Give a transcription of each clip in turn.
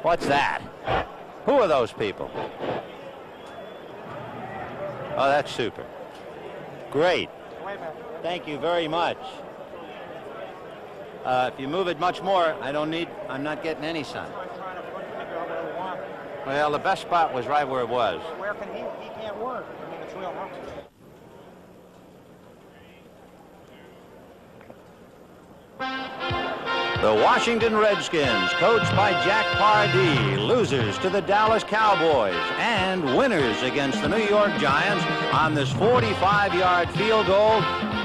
What's that? Who are those people? Oh, that's super. Great. Thank you very much. If you move it much more, I'm not getting any sun. Well, the best spot was right where it was. Where can he can't work. I mean, it's real hard. The Washington Redskins, coached by Jack Pardee, losers to the Dallas Cowboys and winners against the New York Giants on this 45-yard field goal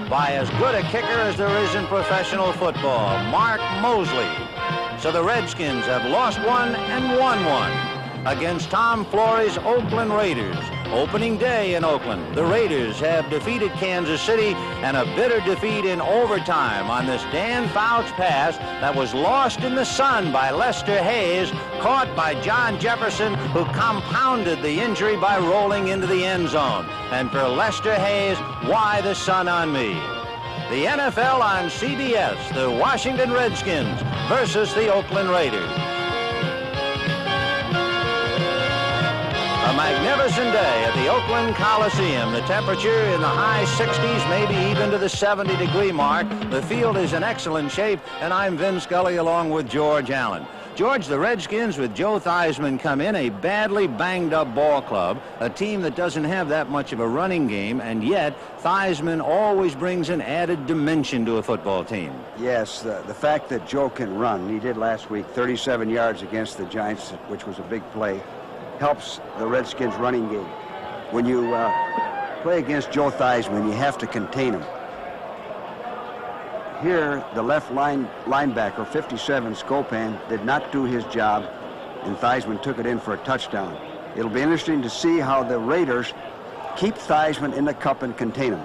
by as good a kicker as there is in professional football, Mark Mosley. So the Redskins have lost one and won one against Tom Flory's Oakland Raiders. Opening day in Oakland, the Raiders have defeated Kansas City and a bitter defeat in overtime on this Dan Fouts pass that was lost in the sun by Lester Hayes, caught by John Jefferson, who compounded the injury by rolling into the end zone. And for Lester Hayes, why the sun on me? The NFL on CBS, the Washington Redskins versus the Oakland Raiders. A magnificent day at the Oakland Coliseum. The temperature in the high 60s, maybe even to the 70-degree mark. The field is in excellent shape, and I'm Vin Scully along with George Allen. George, the Redskins with Joe Theismann come in, a badly banged-up ball club, a team that doesn't have that much of a running game, and yet Theismann always brings an added dimension to a football team. Yes, the fact that Joe can run, he did last week, 37 yards against the Giants, which was a big play, helps the Redskins running game. When you play against Joe Theismann, you have to contain him. Here, the left linebacker, 57, Scopan, did not do his job, and Theismann took it in for a touchdown. It'll be interesting to see how the Raiders keep Theismann in the cup and contain him.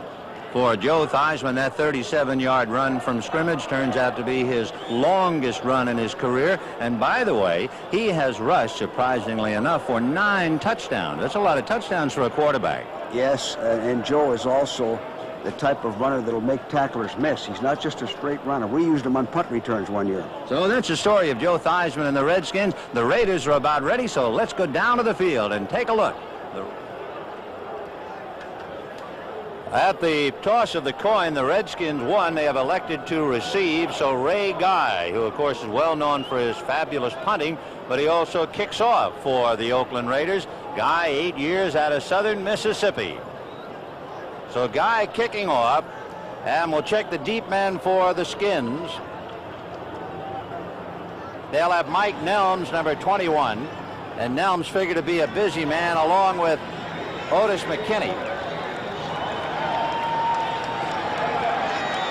For Joe Theismann, that 37-yard run from scrimmage turns out to be his longest run in his career. And by the way, he has rushed, surprisingly enough, for 9 touchdowns. That's a lot of touchdowns for a quarterback. Yes, and Joe is also the type of runner that'll make tacklers miss. He's not just a straight runner. We used him on punt returns one year. So that's the story of Joe Theismann and the Redskins. The Raiders are about ready, so let's go down to the field and take a look. At the toss of the coin, the Redskins won. They have elected to receive. So Ray Guy, who of course is well known for his fabulous punting, but he also kicks off for the Oakland Raiders. Guy, 8 years out of southern Mississippi. So Guy kicking off, and we'll check the deep man for the Skins. They'll have Mike Nelms, number 21, and Nelms figured to be a busy man along with Otis McKinney.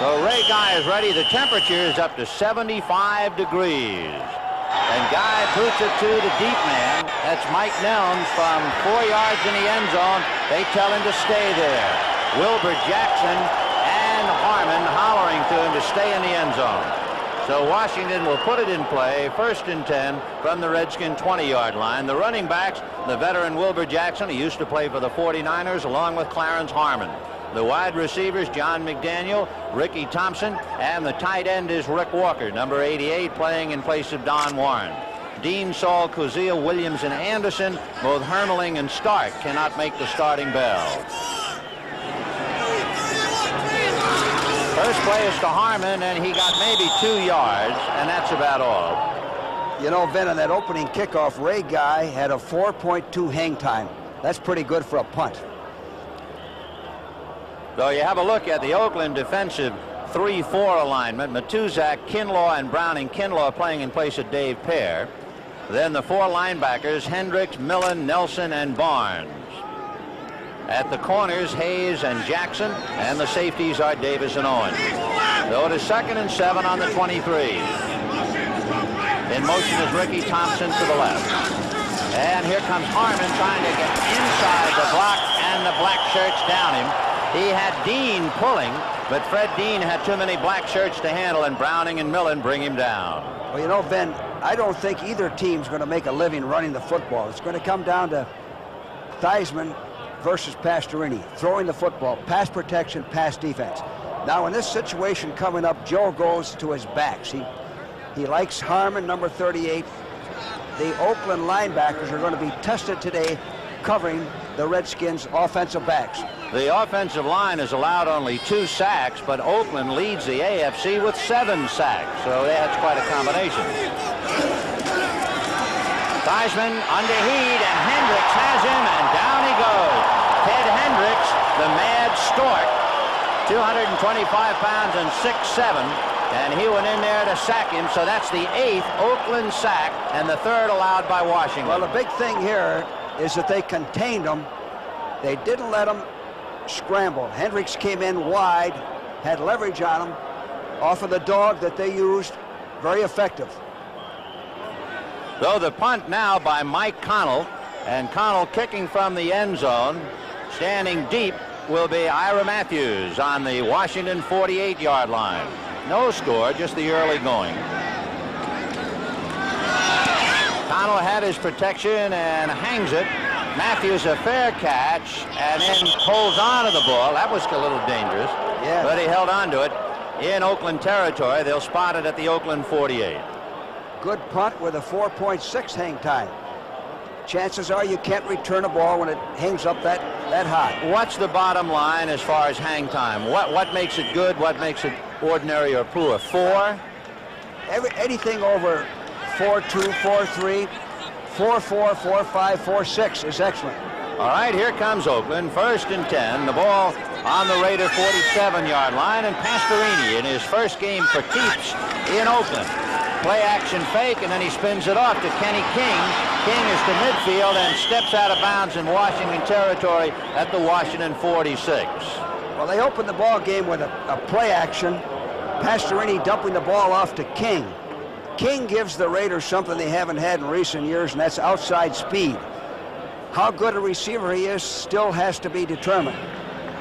So Ray Guy is ready. The temperature is up to 75 degrees. And Guy boots it to the deep man. That's Mike Nelms from 4 yards in the end zone. They tell him to stay there. Wilbur Jackson and Harmon hollering to him to stay in the end zone. So Washington will put it in play, 1st and 10 from the Redskin 20-yard line. The running backs, the veteran Wilbur Jackson, he used to play for the 49ers, along with Clarence Harmon. The wide receivers, John McDaniel, Ricky Thompson, and the tight end is Rick Walker, number 88, playing in place of Don Warren. Dean, Saul, Kuzia, Williams, and Anderson, both Hermeling and Stark, cannot make the starting bell. First play is to Harmon, and he got maybe 2 yards, and that's about all. You know, Ben, on that opening kickoff, Ray Guy had a 4.2 hang time. That's pretty good for a punt. So you have a look at the Oakland defensive 3-4 alignment. Matuzak, Kinlaw, and Browning. Kinlaw playing in place of Dave Pear. Then the 4 linebackers, Hendricks, Millen, Nelson, and Barnes. At the corners, Hayes and Jackson, and the safeties are Davis and Owens. So it is 2nd and 7 on the 23. In motion is Ricky Thompson to the left. And here comes Harmon trying to get inside the block, and the black shirts down him. He had Dean pulling, but Fred Dean had too many black shirts to handle, and Browning and Millen bring him down. Well, you know, Ben, I don't think either team's going to make a living running the football. It's going to come down to Theismann versus Pastorini, throwing the football, pass protection, pass defense. Now, in this situation coming up, Joe goes to his backs. He likes Harmon, number 38, the Oakland linebackers are going to be tested today covering the Redskins offensive backs. The offensive line has allowed only 2 sacks, but Oakland leads the AFC with 7 sacks, so that's quite a combination. Theismann under heat, and Hendricks has him, and down he goes. Ted Hendricks, the mad stork, 225 pounds and 6'7", and he went in there to sack him, so that's the 8th Oakland sack and the 3rd allowed by Washington. Well, the big thing here is that they contained him. They didn't let him scramble. Hendricks came in wide, had leverage on him off of the dog that they used. Very effective. So the punt now by Mike Connell, and Connell kicking from the end zone. Standing deep will be Ira Matthews on the Washington 48-yard line. No score, just the early going. Connell had his protection and hangs it. Matthews a fair catch and then holds on to the ball. That was a little dangerous, but he held on to it. In Oakland territory, they'll spot it at the Oakland 48. Good punt with a 4.6 hang time. Chances are you can't return a ball when it hangs up that high. What's the bottom line as far as hang time? What makes it good? What makes it ordinary or poor? 4? Anything over 4.2, 4.3, 4.4, 4.5, 4.6 is excellent. All right, here comes Oakland. 1st and 10. The ball on the Raider 47-yard line, and Pastorini in his first game for keeps in Oakland. Play action fake, and then he spins it off to Kenny King. King is to midfield and steps out of bounds in Washington territory at the Washington 46. Well, they opened the ball game with a play action. Pastorini dumping the ball off to King. King gives the Raiders something they haven't had in recent years, and that's outside speed. How good a receiver he is still has to be determined.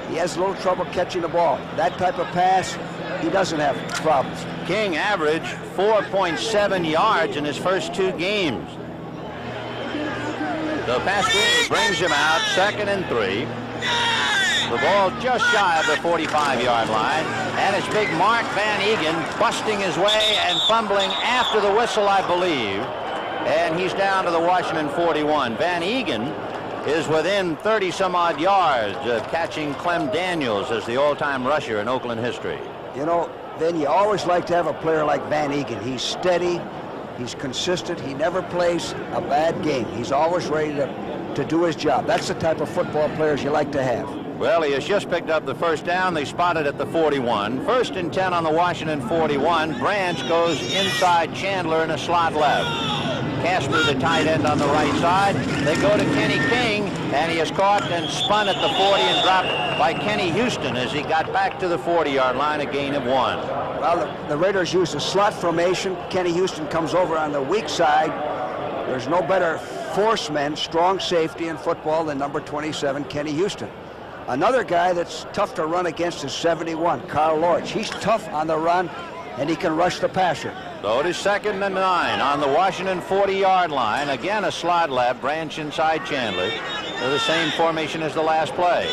He has a little trouble catching the ball. That type of pass, he doesn't have problems. King averaged 4.7 yards in his first 2 games. So Pastorini brings him out, 2nd and 3. The ball just shy of the 45-yard line, and it's big Mark Van Egan busting his way and fumbling after the whistle, I believe. And he's down to the Washington 41. Van Egan is within 30-some-odd yards of catching Clem Daniels as the all-time rusher in Oakland history. You know, then you always like to have a player like Van Egan. He's steady, he's consistent, he never plays a bad game. He's always ready to do his job. That's the type of football players you like to have. Well, he has just picked up the 1st down. They spotted at the 41. 1st and 10 on the Washington 41. Branch goes inside Chandler in a slot left. Casper, the tight end, on the right side. They go to Kenny King, and he is caught and spun at the 40 and dropped by Kenny Houston as he got back to the 40-yard line, a gain of 1. Well, the Raiders use a slot formation. Kenny Houston comes over on the weak side. There's no better force man, strong safety in football than number 27, Kenny Houston. Another guy that's tough to run against is 71, Carl Lorch. He's tough on the run, and he can rush the passer. So it is 2nd and 9 on the Washington 40-yard line. Again, a slot left, Branch inside Chandler. They're the same formation as the last play.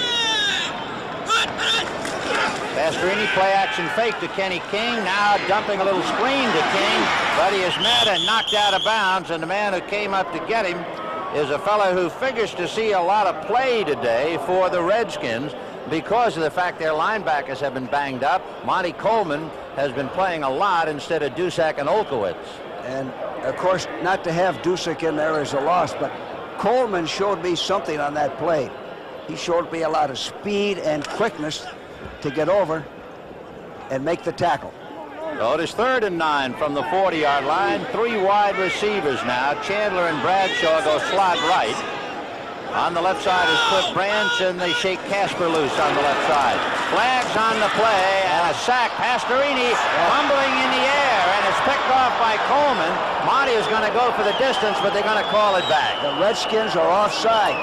Pastorini play action fake to Kenny King. Now dumping a little screen to King, but he is met and knocked out of bounds, and the man who came up to get him is a fellow who figures to see a lot of play today for the Redskins because of the fact their linebackers have been banged up. Monty Coleman has been playing a lot instead of Dusak and Olkowitz. And, of course, not to have Dusak in there is a loss, but Coleman showed me something on that play. He showed me a lot of speed and quickness to get over and make the tackle. So it is 3rd and 9 from the 40-yard line. 3 wide receivers now. Chandler and Bradshaw go slot right. On the left side is Cliff Branch, and they shake Casper loose on the left side. Flags on the play, and a sack. Pastorini fumbling in the air, and it's picked off by Coleman. Monty is going to go for the distance, but they're going to call it back. The Redskins are offside.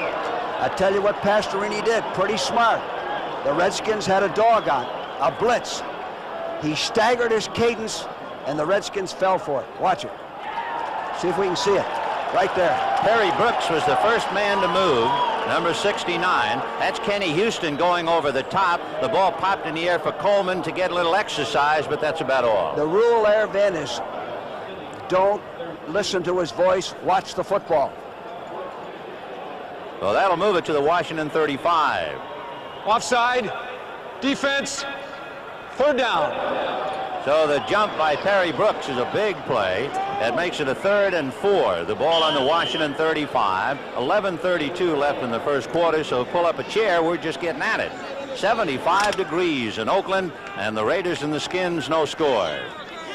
I tell you what Pastorini did, pretty smart. The Redskins had a dog on, a blitz. He staggered his cadence, and the Redskins fell for it. Watch it. See if we can see it. Right there. Perry Brooks was the first man to move, number 69. That's Kenny Houston going over the top. The ball popped in the air for Coleman to get a little exercise, but that's about all. The rule there, Ben, is don't listen to his voice. Watch the football. So that'll move it to the Washington 35. Offside. Defense. Third down. So the jump by Perry Brooks is a big play. That makes it a 3rd and 4. The ball on the Washington 35. 11:32 left in the first quarter, so pull up a chair. We're just getting at it. 75 degrees in Oakland, and the Raiders and the Skins no score.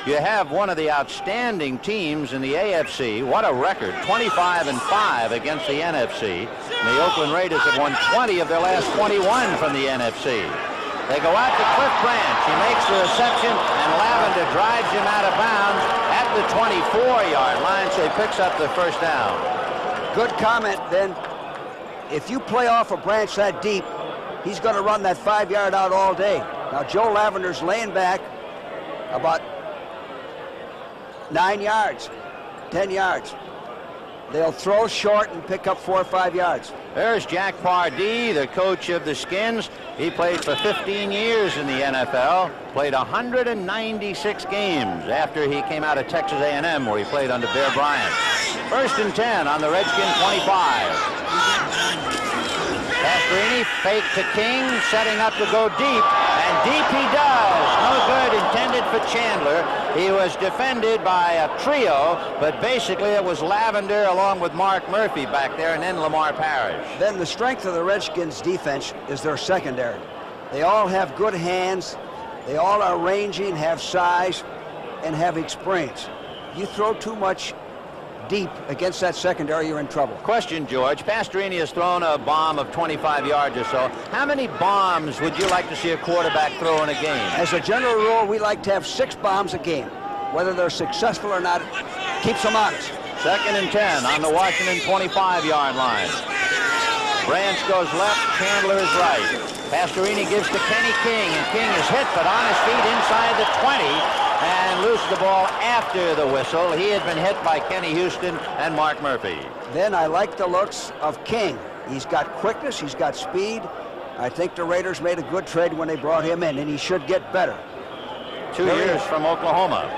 You have one of the outstanding teams in the AFC. What a record, 25-5 against the NFC. And the Oakland Raiders have won 20 of their last 21 from the NFC. They go out to Cliff Branch. He makes the reception, and Lavender drives him out of bounds at the 24-yard line, so he picks up the first down. Good comment, Ben. If you play off a Branch that deep, he's going to run that 5-yard out all day. Now, Joe Lavender's laying back about 9 yards, 10 yards. They'll throw short and pick up 4 or 5 yards. There's Jack Pardee, the coach of the Skins. He played for 15 years in the NFL, played 196 games after he came out of Texas A&M, where he played under Bear Bryant. 1st and 10 on the Redskin 25. Pastorini fake to King, setting up to go deep, and deep he does. No good intended for Chandler. He was defended by a trio, but basically it was Lavender along with Mark Murphy back there, and then Lamar Parrish. Then the strength of the Redskins defense is their secondary. They all have good hands. They all are rangy, have size, and have experience. You throw too much deep against that secondary, you're in trouble. Question, George. Pastorini has thrown a bomb of 25 yards or so. How many bombs would you like to see a quarterback throw in a game? As a general rule, we like to have 6 bombs a game. Whether they're successful or not, keeps them honest. 2nd and 10 on the Washington 25-yard line. Branch goes left, Chandler is right. Pastorini gives to Kenny King, and King is hit, but on his feet inside the 20, and loses the ball after the whistle. He had been hit by Kenny Houston and Mark Murphy. Then I like the looks of King. He's got quickness, he's got speed. I think the Raiders made a good trade when they brought him in, and he should get better. 2 years from Oklahoma.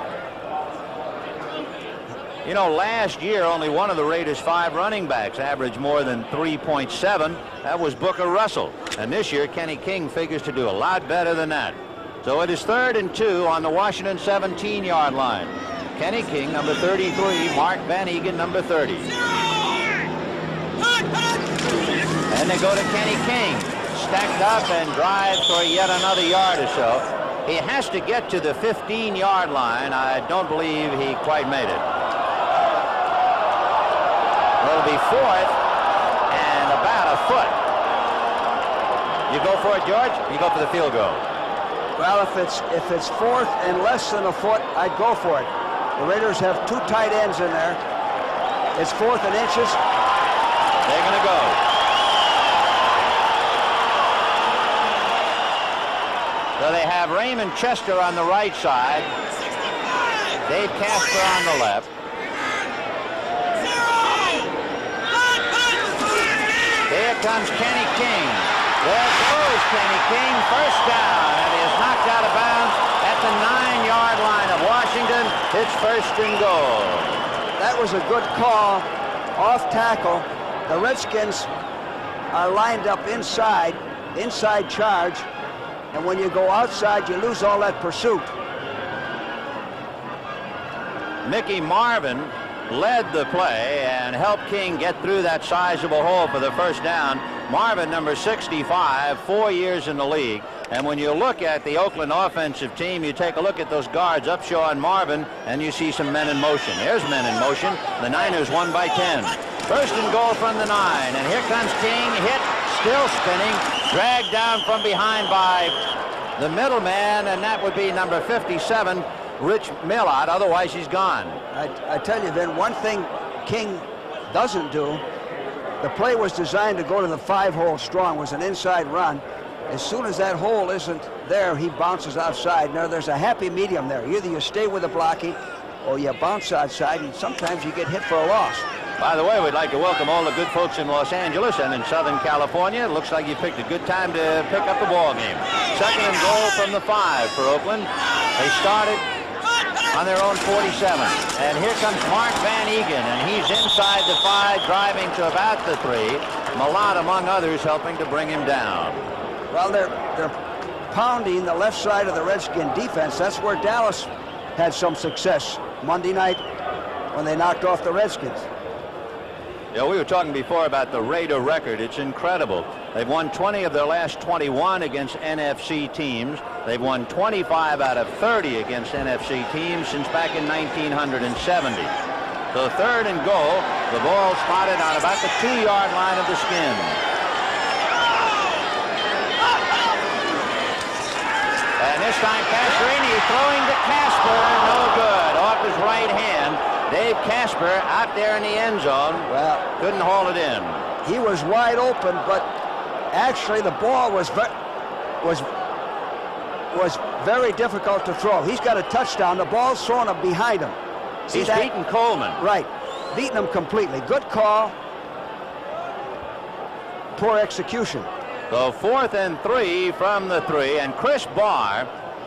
You know, last year, only one of the Raiders' 5 running backs averaged more than 3.7. That was Booker Russell. And this year, Kenny King figures to do a lot better than that. So it is 3rd and 2 on the Washington 17-yard line. Kenny King, number 33, Mark Van Egan, number 30. And they go to Kenny King, stacked up and drives for yet another yard or so. He has to get to the 15-yard line. I don't believe he quite made it. It'll be 4th and about a foot. You go for it, George? You go for the field goal? Well, if it's 4th and less than a foot, I'd go for it. The Raiders have 2 tight ends in there. It's 4th and inches. They're going to go. So they have Raymond Chester on the right side. Dave Casper on the left. Here comes Kenny King. There goes Kenny King. First down, and he is knocked out of bounds at the 9-yard line of Washington. It's 1st and goal. That was a good call. Off tackle. The Redskins are lined up inside charge, and when you go outside, you lose all that pursuit. Mickey Marvin led the play and helped King get through that sizable hole for the first down. Marvin, number 65, 4 years in the league. And when you look at the Oakland offensive team, you take a look at those guards, Upshaw and Marvin, and you see some men in motion. There's men in motion. The Niners won by 10. 1st and goal from the 9. And here comes King, hit, still spinning, dragged down from behind by the middleman, and that would be number 57, Rich Millard. Otherwise, he's gone. I tell you, then, one thing King doesn't do, the play was designed to go to the 5-hole strong, was an inside run. As soon as that hole isn't there, he bounces outside. Now, there's a happy medium there. Either you stay with the blocking or you bounce outside, and sometimes you get hit for a loss. By the way, we'd like to welcome all the good folks in Los Angeles and in Southern California. It looks like you picked a good time to pick up the ball game. 2nd and goal from the 5 for Oakland. They started on their own 47. And here comes Mark Van Egan, and he's inside the 5, driving to about the 3. Malott, among others, helping to bring him down. Well, they're pounding the left side of the Redskin defense. That's where Dallas had some success Monday night when they knocked off the Redskins. Yeah, we were talking before about the Raider record. It's incredible. They've won 20 of their last 21 against NFC teams. They've won 25 out of 30 against NFC teams since back in 1970. So 3rd and goal, the ball spotted on about the 2-yard line of the Skins. And this time Pastorini throwing to Casper, no good, off his right hand. Dave Casper out there in the end zone. Well, couldn't haul it in. He was wide open, but actually the ball was very difficult to throw. He's got a touchdown. The ball's thrown up behind him. He's beaten Coleman. Right. Beaten him completely. Good call. Poor execution. So 4th and 3 from the 3, and Chris Barr,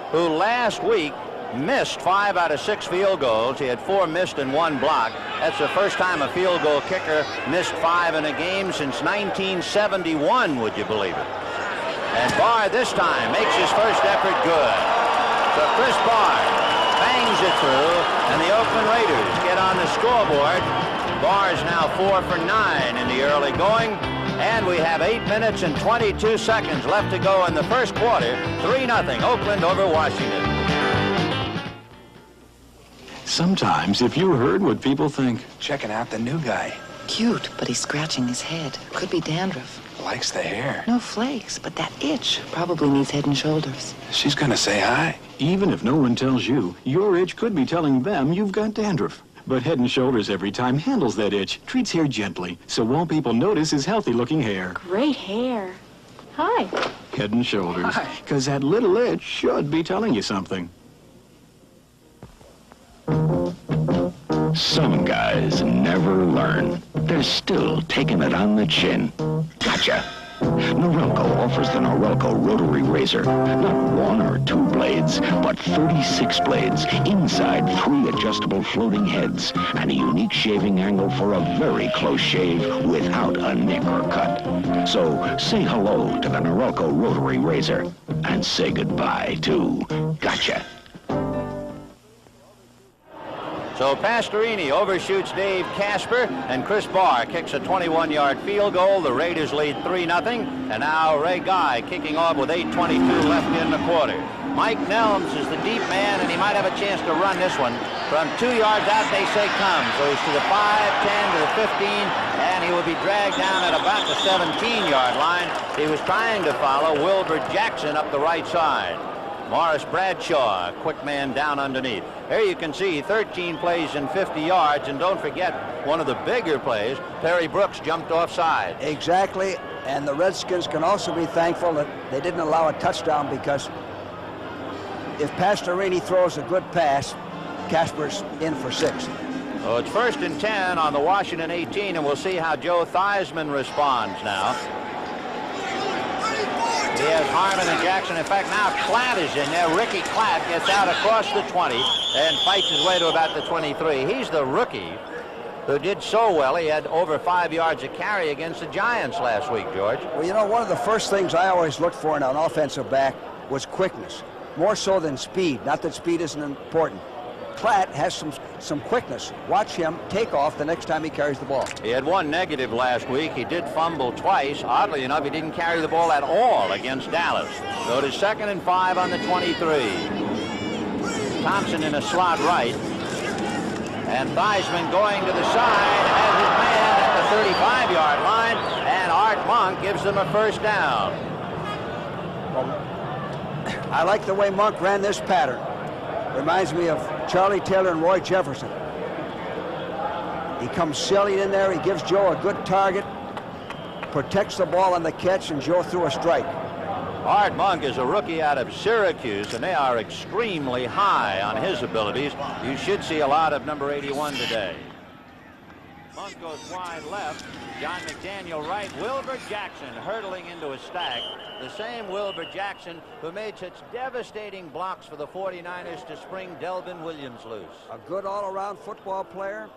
who last week missed 5 out of 6 field goals. He had 4 missed and 1 blocked. That's the first time a field goal kicker missed 5 in a game since 1971, would you believe it? And Barr this time makes his first effort good. So Chris Barr bangs it through, and the Oakland Raiders get on the scoreboard. Barr's now 4 for 9 in the early going, and we have 8 minutes and 22 seconds left to go in the first quarter. 3-0 Oakland over Washington. Sometimes, if you heard what people think. Checking out the new guy. Cute, but he's scratching his head. Could be dandruff. Likes the hair. No flakes, but that itch probably needs Head and Shoulders. She's gonna say hi. Even if no one tells you, your itch could be telling them you've got dandruff. But Head and Shoulders every time handles that itch, treats hair gently, so all people notice is healthy-looking hair. Great hair. Hi. Head and Shoulders. Hi. Because that little itch should be telling you something. Some guys never learn. They're still taking it on the chin. Gotcha. Norelco offers the Norelco rotary razor. Not 1 or 2 blades, but 36 blades inside 3 adjustable floating heads and a unique shaving angle for a very close shave without a nick or cut. So say hello to the Norelco rotary razor and say goodbye to Gotcha. So Pastorini overshoots Dave Casper, and Chris Barr kicks a 21-yard field goal. The Raiders lead 3-0, and now Ray Guy kicking off with 8:22 left in the quarter. Mike Nelms is the deep man, and he might have a chance to run this one. From 2 yards out, they say come. So he's to the 5, 10, to the 15, and he will be dragged down at about the 17-yard line. He was trying to follow Wilbur Jackson up the right side. Morris Bradshaw, quick man down underneath. Here you can see 13 plays in 50 yards, and don't forget one of the bigger plays, Perry Brooks jumped offside. Exactly, and the Redskins can also be thankful that they didn't allow a touchdown, because if Pastorini throws a good pass, Casper's in for 6. So it's 1st and 10 on the Washington 18, and we'll see how Joe Theismann responds now. He has Harmon and Jackson. In fact, now Klatt is in there. Ricky Klatt gets out across the 20 and fights his way to about the 23. He's the rookie who did so well. He had over 5 yards a carry against the Giants last week, George. Well, you know, one of the first things I always looked for in an offensive back was quickness, more so than speed. Not that speed isn't important. Klatt has some quickness. Watch him take off the next time he carries the ball. He had 1 negative last week. He did fumble twice. Oddly enough, he didn't carry the ball at all against Dallas. So it is 2nd and 5 on the 23. Thompson in a slot right. And Theismann going to the side, has his man at the 35-yard line, and Art Monk gives them a first down. I like the way Monk ran this pattern. Reminds me of Charlie Taylor and Roy Jefferson. He comes sailing in there. He gives Joe a good target, protects the ball on the catch, and Joe threw a strike. Art Monk is a rookie out of Syracuse, and they are extremely high on his abilities. You should see a lot of number 81 today. Monk goes wide left. John McDaniel right. Wilbur Jackson hurtling into a stack. The same Wilbur Jackson who made such devastating blocks for the 49ers to spring Delvin Williams loose. A good all-around football player.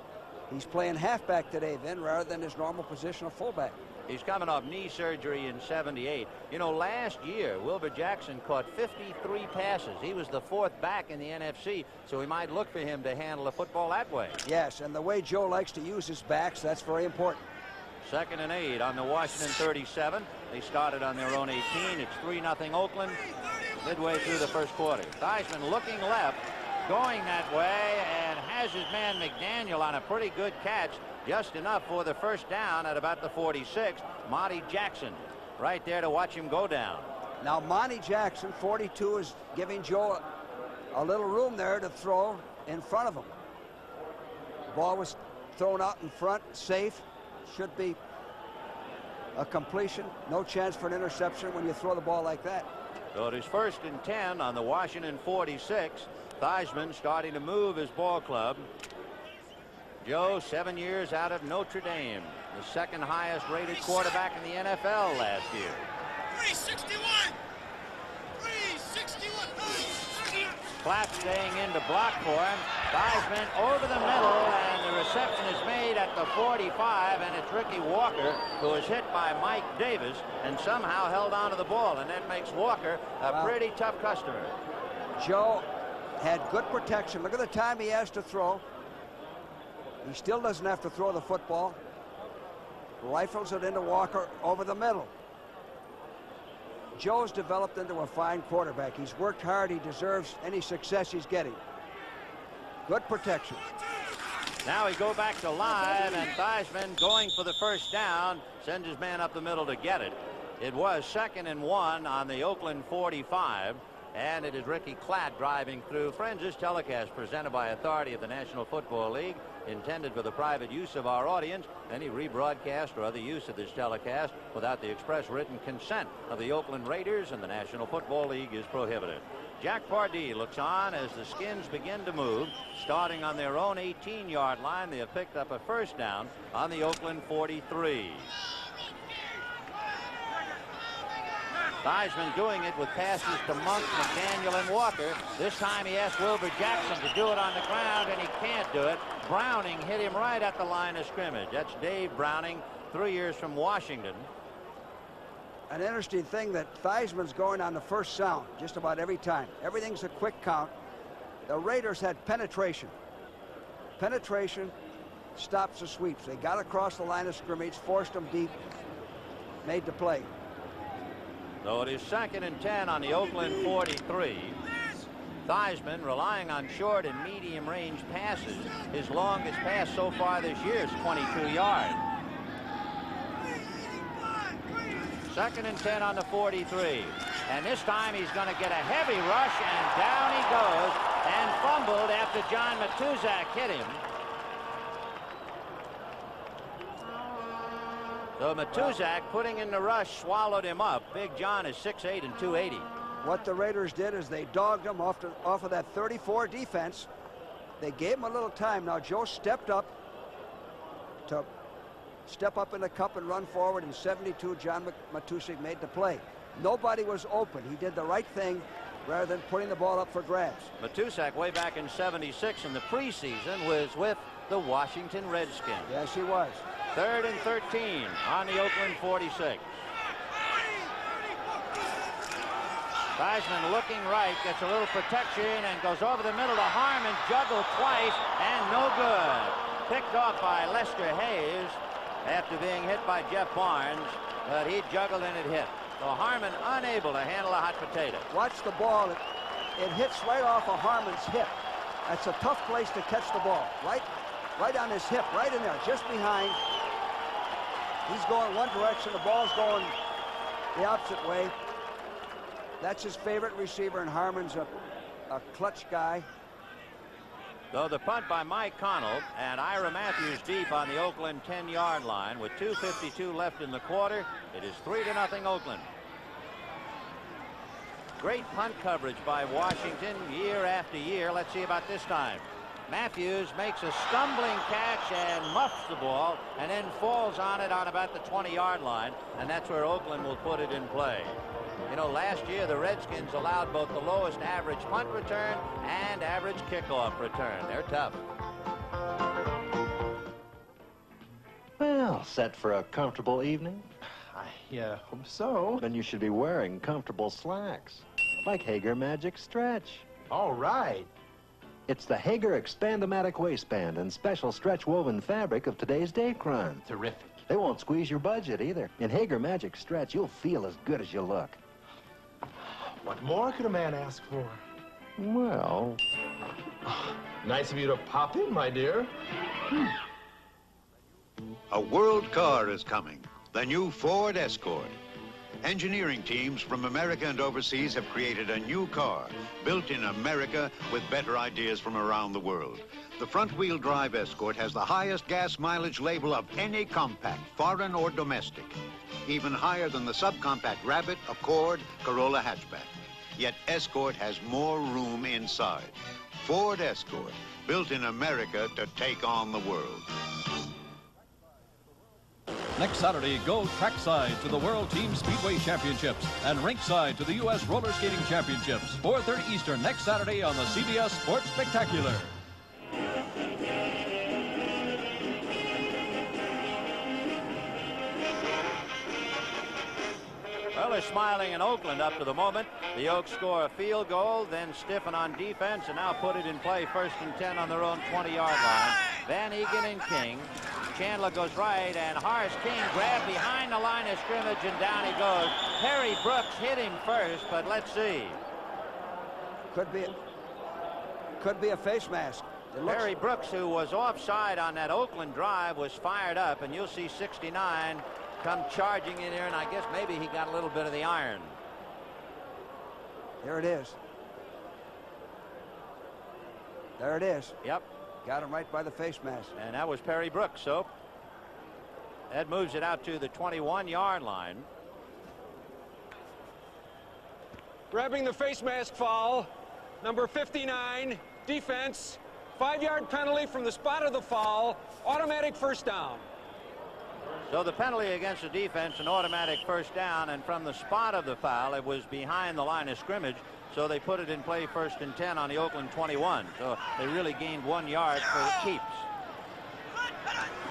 He's playing halfback today, then, rather than his normal position of fullback. He's coming off knee surgery in '78. You know, last year, Wilbur Jackson caught 53 passes. He was the 4th back in the NFC, so we might look for him to handle the football that way. Yes, and the way Joe likes to use his backs, that's very important. 2nd and 8 on the Washington 37. They started on their own 18. It's 3-0 Oakland midway through the first quarter. Theismann looking left, going that way, and has his man McDaniel on a pretty good catch. Just enough for the first down at about the 46. Monty Jackson right there to watch him go down. Now, Monty Jackson, 42, is giving Joe a little room there to throw in front of him. The ball was thrown out in front, safe. Should be a completion. No chance for an interception when you throw the ball like that. So it is 1st and 10 on the Washington 46. Theismann starting to move his ball club. Joe, 7 years out of Notre Dame, the 2nd highest rated quarterback in the NFL last year. 361! 361! Clapp staying in to block for him. Theismann over the middle, and the reception is made at the 45, and it's Ricky Walker who is hit by Mike Davis and somehow held on to the ball, and that makes Walker a pretty tough customer. Joe had good protection. Look at the time he has to throw. He still doesn't have to throw the football. Rifles it into Walker over the middle. Joe's developed into a fine quarterback. He's worked hard. He deserves any success he's getting. Good protection. Now we go back to live, and Theismann going for the first down, sends his man up the middle to get it. It was 2nd and 1 on the Oakland 45. And it is Ricky Klatt driving through. Friends, this telecast presented by authority of the National Football League, intended for the private use of our audience. Any rebroadcast or other use of this telecast without the express written consent of the Oakland Raiders and the National Football League is prohibited. Jack Pardee looks on as the Skins begin to move. Starting on their own 18-yard line, they have picked up a first down on the Oakland 43. Theismann doing it with passes to Monk, McDaniel, and Walker. This time he asked Wilbur Jackson to do it on the ground, and he can't do it. Browning hit him right at the line of scrimmage. That's Dave Browning, 3 years from Washington. An interesting thing that Theismann's going on the first sound just about every time. Everything's a quick count. The Raiders had penetration. Penetration stops the sweeps. They got across the line of scrimmage, forced them deep, made the play. So it is 2nd and 10 on the Oakland 43. Theismann relying on short and medium range passes. His longest pass so far this year is 22 yards. 2nd and 10 on the 43. And this time he's going to get a heavy rush, and down he goes, and fumbled after John Matuzak hit him. So Matuzak putting in the rush swallowed him up. Big John is 6'8" and 280. What the Raiders did is they dogged him off of that 34 defense. They gave him a little time. Now Joe stepped up to step up in the cup and run forward. In 72, John Matuzak made the play. Nobody was open. He did the right thing rather than putting the ball up for grabs. Matuzak way back in 76 in the preseason was with the Washington Redskins. Yes, he was. 3rd and 13 on the Oakland 46. Theismann looking right, gets a little protection and goes over the middle to Harmon, juggled twice and no good. Picked off by Lester Hayes after being hit by Jeff Barnes, but he juggled and it hit. So Harmon unable to handle a hot potato. Watch the ball. It hits right off of Harmon's hip. That's a tough place to catch the ball. Right on his hip, right in there, just behind. He's going one direction, the ball's going the opposite way. That's his favorite receiver, and Harmon's a clutch guy. So the punt by Mike Connell, and Ira Matthews deep on the Oakland 10-yard line with 2:52 left in the quarter. It is 3-0 Oakland. Great punt coverage by Washington year after year. Let's see about this time. Matthews makes a stumbling catch and muffs the ball and then falls on it on about the 20-yard line, and that's where Oakland will put it in play. You know, last year the Redskins allowed both the lowest average punt return and average kickoff return. They're tough. Well, set for a comfortable evening? I hope so. Then you should be wearing comfortable slacks, like Hager Magic Stretch. All right. It's the Hager Expandomatic waistband and special stretch woven fabric of today's Daycron. Terrific. They won't squeeze your budget either. In Hager Magic Stretch, you'll feel as good as you look. What more could a man ask for? Well... Nice of you to pop in, my dear. A world car is coming. The new Ford Escort. Engineering teams from America and overseas have created a new car, built in America with better ideas from around the world. The front-wheel drive Escort has the highest gas mileage label of any compact, foreign or domestic. Even higher than the subcompact Rabbit, Accord, Corolla hatchback. Yet Escort has more room inside. Ford Escort, built in America to take on the world. Next Saturday, go trackside to the World Team Speedway Championships and rinkside to the U.S. Roller Skating Championships. 4:30 Eastern next Saturday on the CBS Sports Spectacular. Well, they're smiling in Oakland up to the moment. The Oaks score a field goal, then stiffen on defense, and now put it in play 1st and 10 on their own 20-yard line. Van Egan and King. Chandler goes right, and Horace King grabbed behind the line of scrimmage, and down he goes. Perry Brooks hit him first, but let's see. Could be a face mask. Perry Brooks, who was offside on that Oakland drive, was fired up, and you'll see 69 come charging in here, and I guess maybe he got a little bit of the iron. There it is. There it is. Yep. Got him right by the face mask. And that was Perry Brooks. So that moves it out to the 21-yard line. Grabbing the face mask foul. Number 59, defense. 5-yard penalty from the spot of the foul. Automatic first down. So the penalty against the defense, an automatic first down, and from the spot of the foul, it was behind the line of scrimmage. So they put it in play 1st and 10 on the Oakland 21. So they really gained 1 yard for the keeps.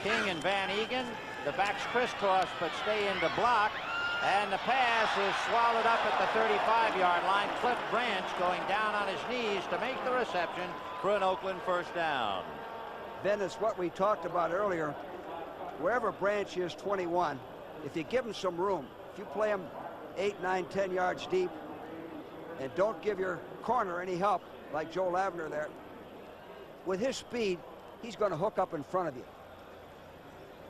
King and Van Egan, the backs crisscross but stay into block, and the pass is swallowed up at the 35-yard line. Cliff Branch going down on his knees to make the reception for an Oakland first down. Ben, it's what we talked about earlier. Wherever Branch is 21, if you give him some room, if you play him 8, 9, 10 yards deep, and don't give your corner any help, like Joe Lavender there, with his speed, he's going to hook up in front of you.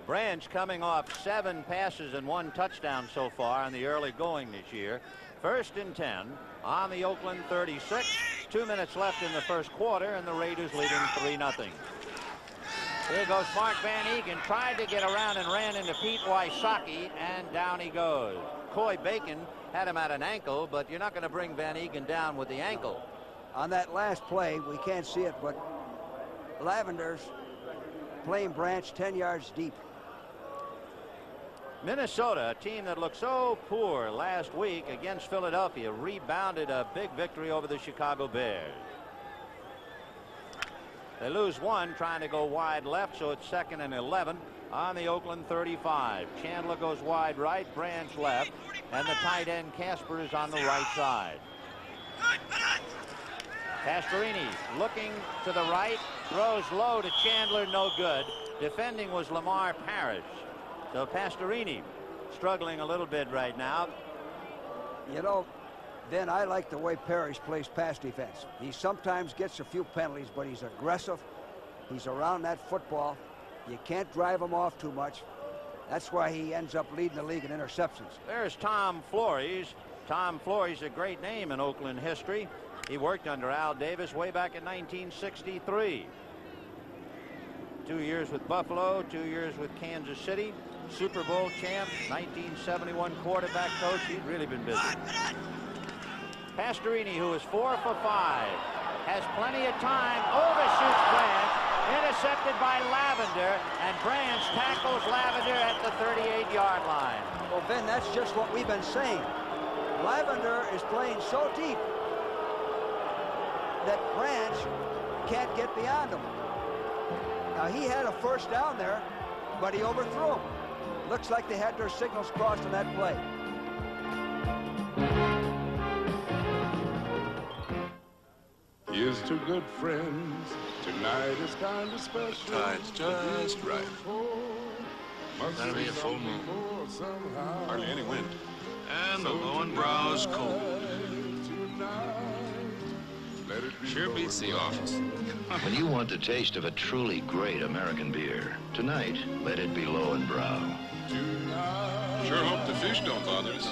Branch coming off 7 passes and 1 touchdown so far in the early going this year. 1st and 10 on the Oakland 36. 2 minutes left in the first quarter, and the Raiders leading 3-0. Here goes Mark Van Egan, tried to get around and ran into Pete Wysocki, and down he goes. Coy Bacon had him at an ankle, but you're not going to bring Van Egan down with the ankle. On that last play, we can't see it, but Lavender's playing Branch 10 yards deep. Minnesota, a team that looked so poor last week against Philadelphia, rebounded a big victory over the Chicago Bears. They lose 1 trying to go wide left, so it's 2nd and 11 on the Oakland 35. Chandler goes wide right, Branch left, and the tight end Casper is on the right side. Pastorini looking to the right, throws low to Chandler, no good. Defending was Lamar Parrish. So Pastorini struggling a little bit right now. You know, Ben, I like the way Parrish plays pass defense. He sometimes gets a few penalties, but he's aggressive. He's around that football. You can't drive him off too much. That's why he ends up leading the league in interceptions. There's Tom Flores. Tom Flores, a great name in Oakland history. He worked under Al Davis way back in 1963. 2 years with Buffalo, 2 years with Kansas City. Super Bowl champ, 1971 quarterback coach. He's really been busy. Pastorini, who is 4 for 5. has plenty of time, overshoots Branch, intercepted by Lavender, and Branch tackles Lavender at the 38-yard line. Well, Ben, that's just what we've been saying. Lavender is playing so deep that Branch can't get beyond him. Now, he had a first down there, but he overthrew him. Looks like they had their signals crossed on that play. Here's to good friends. Tonight is kind of special. Tide's just right. That'll be a full moon. Hardly any wind. And the Lowenbrau's cold. Sure beats the office. When you want the taste of a truly great American beer, tonight, let it be Lowenbrau. Sure hope the fish don't bother us.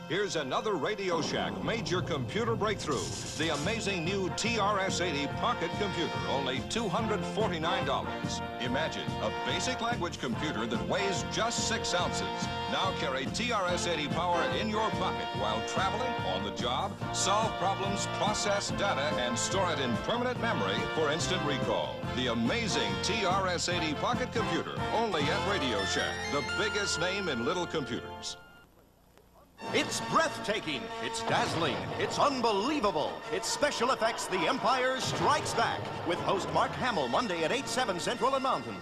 Here's another Radio Shack major computer breakthrough. The amazing new TRS-80 Pocket Computer, only $249. Imagine a basic language computer that weighs just 6 ounces. Now carry TRS-80 power in your pocket while traveling, on the job, solve problems, process data, and store it in permanent memory for instant recall. The amazing TRS-80 Pocket Computer, only at Radio Shack, the biggest name in little computers. It's breathtaking, it's dazzling, it's unbelievable. It's special effects The Empire Strikes Back with host Mark Hamill Monday at 8, 7 Central and Mountain.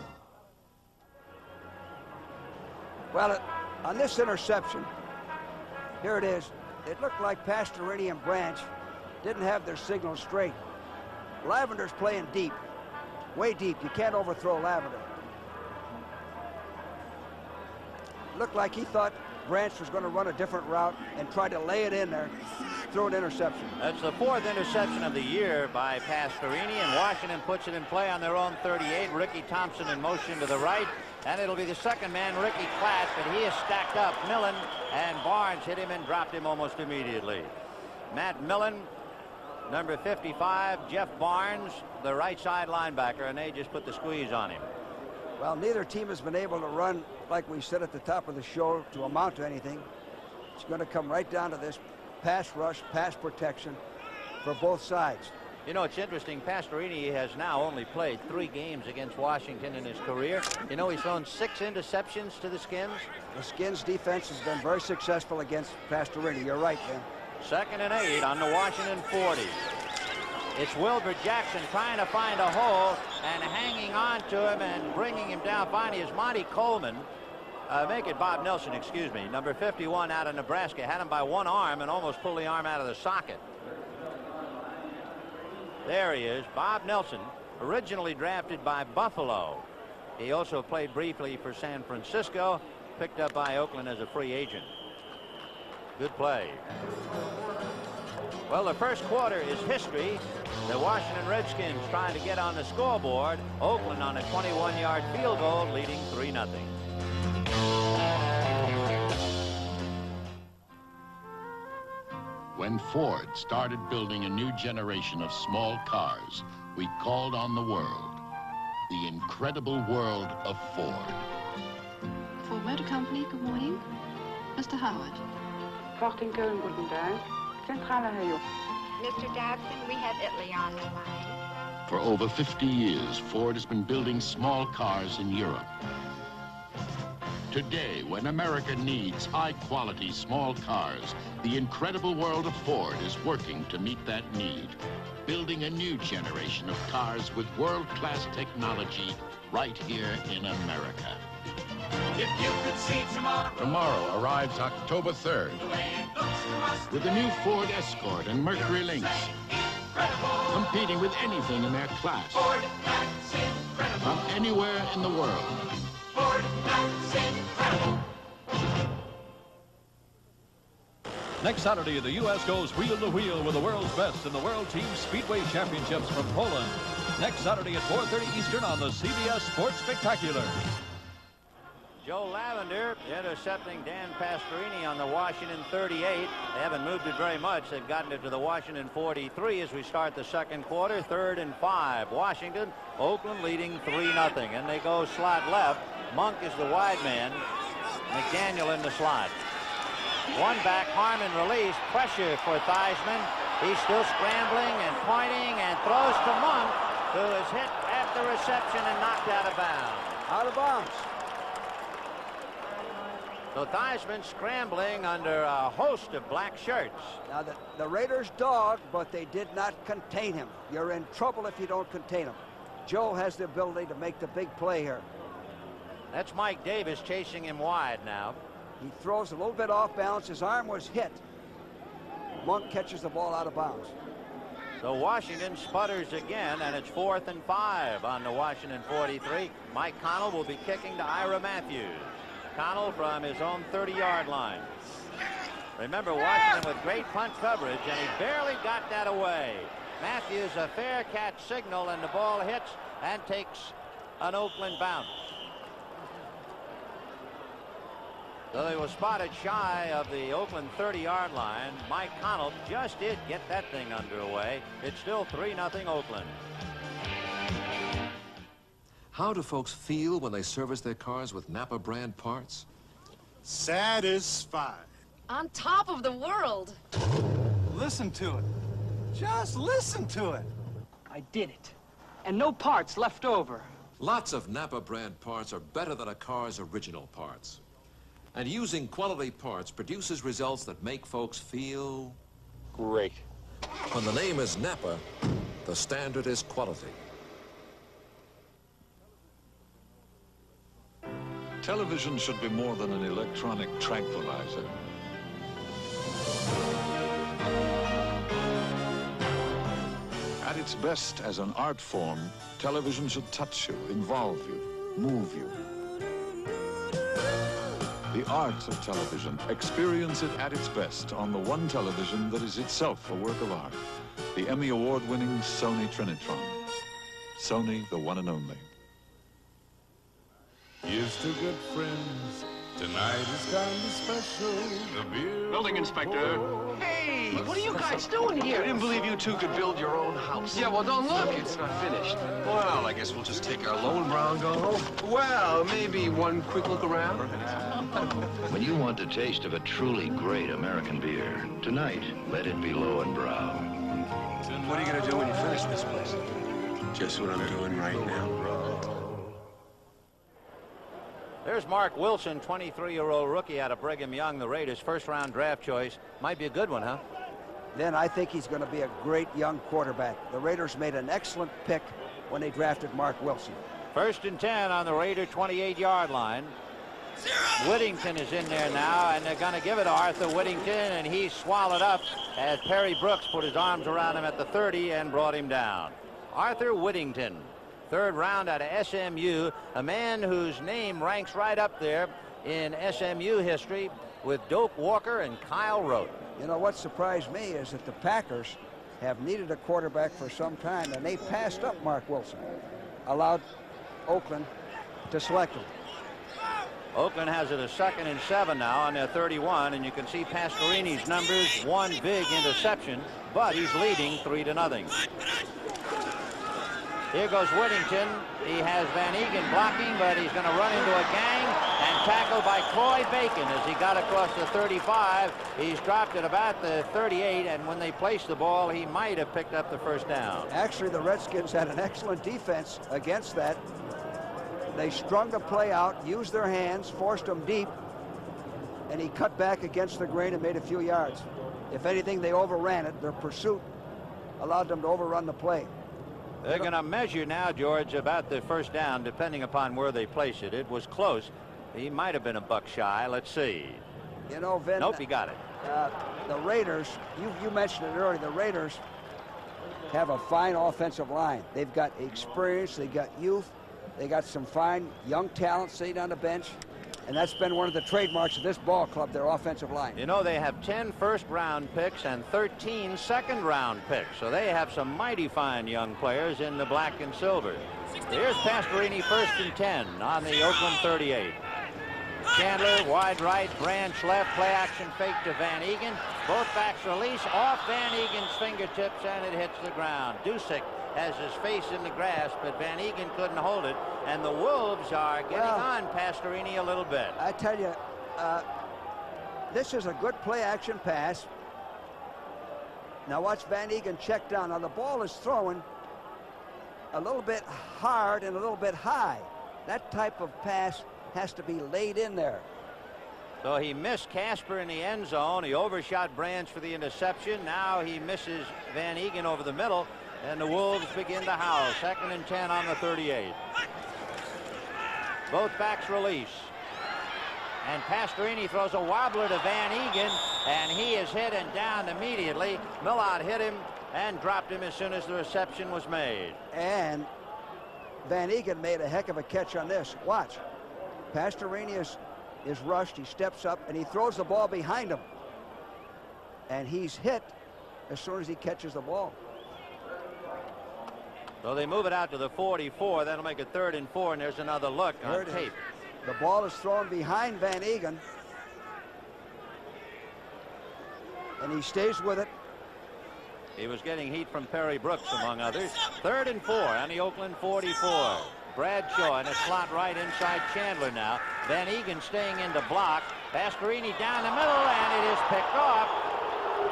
Well, on this interception, here it is. It looked like Pastorini and Branch didn't have their signals straight. Lavender's playing deep, way deep. You can't overthrow Lavender. Looked like he thought Branch was going to run a different route and try to lay it in there, throw an interception. That's the 4th interception of the year by Pastorini, and Washington puts it in play on their own 38. Ricky Thompson in motion to the right, and it'll be the second man, Ricky Klatt, but he is stacked up. Millen and Barnes hit him and dropped him almost immediately. Matt Millen, number 55, Jeff Barnes, the right side linebacker, and they just put the squeeze on him. Well, neither team has been able to run, like we said at the top of the show, to amount to anything. It's going to come right down to this pass rush, pass protection for both sides. You know, it's interesting. Pastorini has now only played 3 games against Washington in his career. You know, he's thrown 6 interceptions to the Skins. The Skins defense has been very successful against Pastorini. You're right, Ben. 2nd and 8 on the Washington 40. It's Wilbur Jackson trying to find a hole and hanging on to him and bringing him down. Finally is Monty Coleman. Bob Nelson, excuse me. Number 51 out of Nebraska. Had him by one arm and almost pulled the arm out of the socket. There he is, Bob Nelson, originally drafted by Buffalo. He also played briefly for San Francisco, picked up by Oakland as a free agent. Good play. Well, the first quarter is history. The Washington Redskins trying to get on the scoreboard. Oakland on a 21-yard field goal, leading 3-0. When Ford started building a new generation of small cars, we called on the world. The incredible world of Ford. Ford Motor Company, good morning. Mr. Howard. Fort in Köln, guten Tag. Zentrale, Herr Jung. Mr. Dobson, we have Italy on the line. For over 50 years, Ford has been building small cars in Europe. Today, when America needs high-quality small cars, the incredible world of Ford is working to meet that need, building a new generation of cars with world-class technology right here in America. If you could see tomorrow. Tomorrow arrives October 3rd with the new Ford Escort and Mercury Lynx, competing with anything in their class Ford, that's incredible. from anywhere in the world. Ford, that's incredible. Next Saturday, the U.S. goes wheel to wheel with the world's best in the World Team Speedway Championships from Poland. Next Saturday at 4:30 Eastern on the CBS Sports Spectacular. Joe Lavender intercepting Dan Pastorini on the Washington 38. They haven't moved it very much. They've gotten it to the Washington 43 as we start the second quarter. 3rd and 5. Washington, Oakland leading 3-0. And they go slot left. Monk is the wide man. McDaniel in the slot. One back, Harmon release, pressure for Theismann. He's still scrambling and pointing and throws to Monk, who is hit at the reception and knocked out of bounds. Out of bounds. So Theismann scrambling under a host of black shirts. Now the Raiders dogged, but they did not contain him. You're in trouble if you don't contain him. Joe has the ability to make the big play here. That's Mike Davis chasing him wide now. He throws a little bit off balance. His arm was hit. Monk catches the ball out of bounds. So Washington sputters again, and it's 4th and 5 on the Washington 43. Mike Connell will be kicking to Ira Matthews. Connell from his own 30-yard line. Remember, Washington with great punt coverage, and he barely got that away. Matthews, a fair catch signal, and the ball hits and takes an Oakland bounce. So they were spotted shy of the Oakland 30-yard line. Mike Connell just did get that thing underway. It's still 3-0 Oakland. How do folks feel when they service their cars with Napa brand parts? Satisfied. On top of the world. Listen to it. Just listen to it. I did it. And no parts left over. Lots of Napa brand parts are better than a car's original parts. And using quality parts produces results that make folks feel great. When the name is Napa, the standard is quality. Television should be more than an electronic tranquilizer. At its best as an art form, television should touch you, involve you, move you. The art of television. Experience it at its best on the one television that is itself a work of art. The Emmy Award-winning Sony Trinitron. Sony, the one and only. Here's to good friends. Tonight is kind of special. The beer. Building inspector. Hey, what are you guys doing here? I didn't believe you two could build your own house. Yeah, well, don't look. It's not finished. Well, I guess we'll just take our low and brown go. Well, maybe one quick look around. When you want the taste of a truly great American beer, tonight, let it be Low and Brown. What are you going to do when you finish this place? Just what I'm doing right now. There's Mark Wilson, 23-year-old rookie out of Brigham Young, the Raiders' first-round draft choice. Might be a good one, huh? Then I think he's going to be a great young quarterback. The Raiders made an excellent pick when they drafted Mark Wilson. 1st and 10 on the Raider 28-yard line. Whittington is in there now, and they're going to give it to Arthur Whittington, and he's swallowed up as Perry Brooks put his arms around him at the 30 and brought him down. Arthur Whittington, 3rd round out of SMU, a man whose name ranks right up there in SMU history with Doak Walker and Kyle Rote. You know, what surprised me is that the Packers have needed a quarterback for some time, and they passed up Mark Wilson, allowed Oakland to select him. Oakland has it a 2nd and 7 now on their 31, and you can see Pastorini's numbers, one big interception, but he's leading 3-0. Here goes Whittington. He has Van Egan blocking, but he's going to run into a gang and tackled by Coy Bacon as he got across the 35. He's dropped at about the 38, and when they placed the ball, he might have picked up the first down. Actually, the Redskins had an excellent defense against that. They strung the play out, used their hands, forced them deep, and he cut back against the grain and made a few yards. If anything, they overran it. Their pursuit allowed them to overrun the play. They're going to measure now, George, about the first down, depending upon where they place it. It was close. He might have been a buck shy. Let's see. You know, Vin. Nope, he got it. The Raiders, you mentioned it earlier, the Raiders have a fine offensive line. They've got experience, they got youth, they got some fine young talent sitting on the bench, and that's been one of the trademarks of this ball club, their offensive line. You know, they have 10 first-round picks and 13 second-round picks, so they have some mighty fine young players in the black and silver. Here's Pastorini, 1st and 10 on the Oakland 38. Chandler, wide right, Branch left, play action fake to Van Egan. Both backs release off Van Egan's fingertips, and it hits the ground. Dusick has his face in the grass, but Van Egan couldn't hold it, and the Wolves are getting on Pastorini a little bit. I tell you, this is a good play-action pass. Now watch Van Eegen check down. Now the ball is throwing a little bit hard and a little bit high. That type of pass has to be laid in there. So he missed Casper in the end zone. He overshot Branch for the interception. Now he misses Van Eegen over the middle, and the Wolves begin to howl. 2nd and 10 on the 38. Both backs release. And Pastorini throws a wobbler to Van Eegen, and he is hit and down immediately. Millard hit him and dropped him as soon as the reception was made. And Van Eegen made a heck of a catch on this. Watch. Pastorini is rushed. He steps up, and he throws the ball behind him. And he's hit as soon as he catches the ball. So they move it out to the 44. That'll make it 3rd and 4, and there's another look on tape. The ball is thrown behind Van Eegen. And he stays with it. He was getting heat from Perry Brooks, among others. 3rd and 4 on the Oakland 44. Bradshaw in a slot right inside Chandler now. Van Eegen staying in to block. Pastorini down the middle, and it is picked off.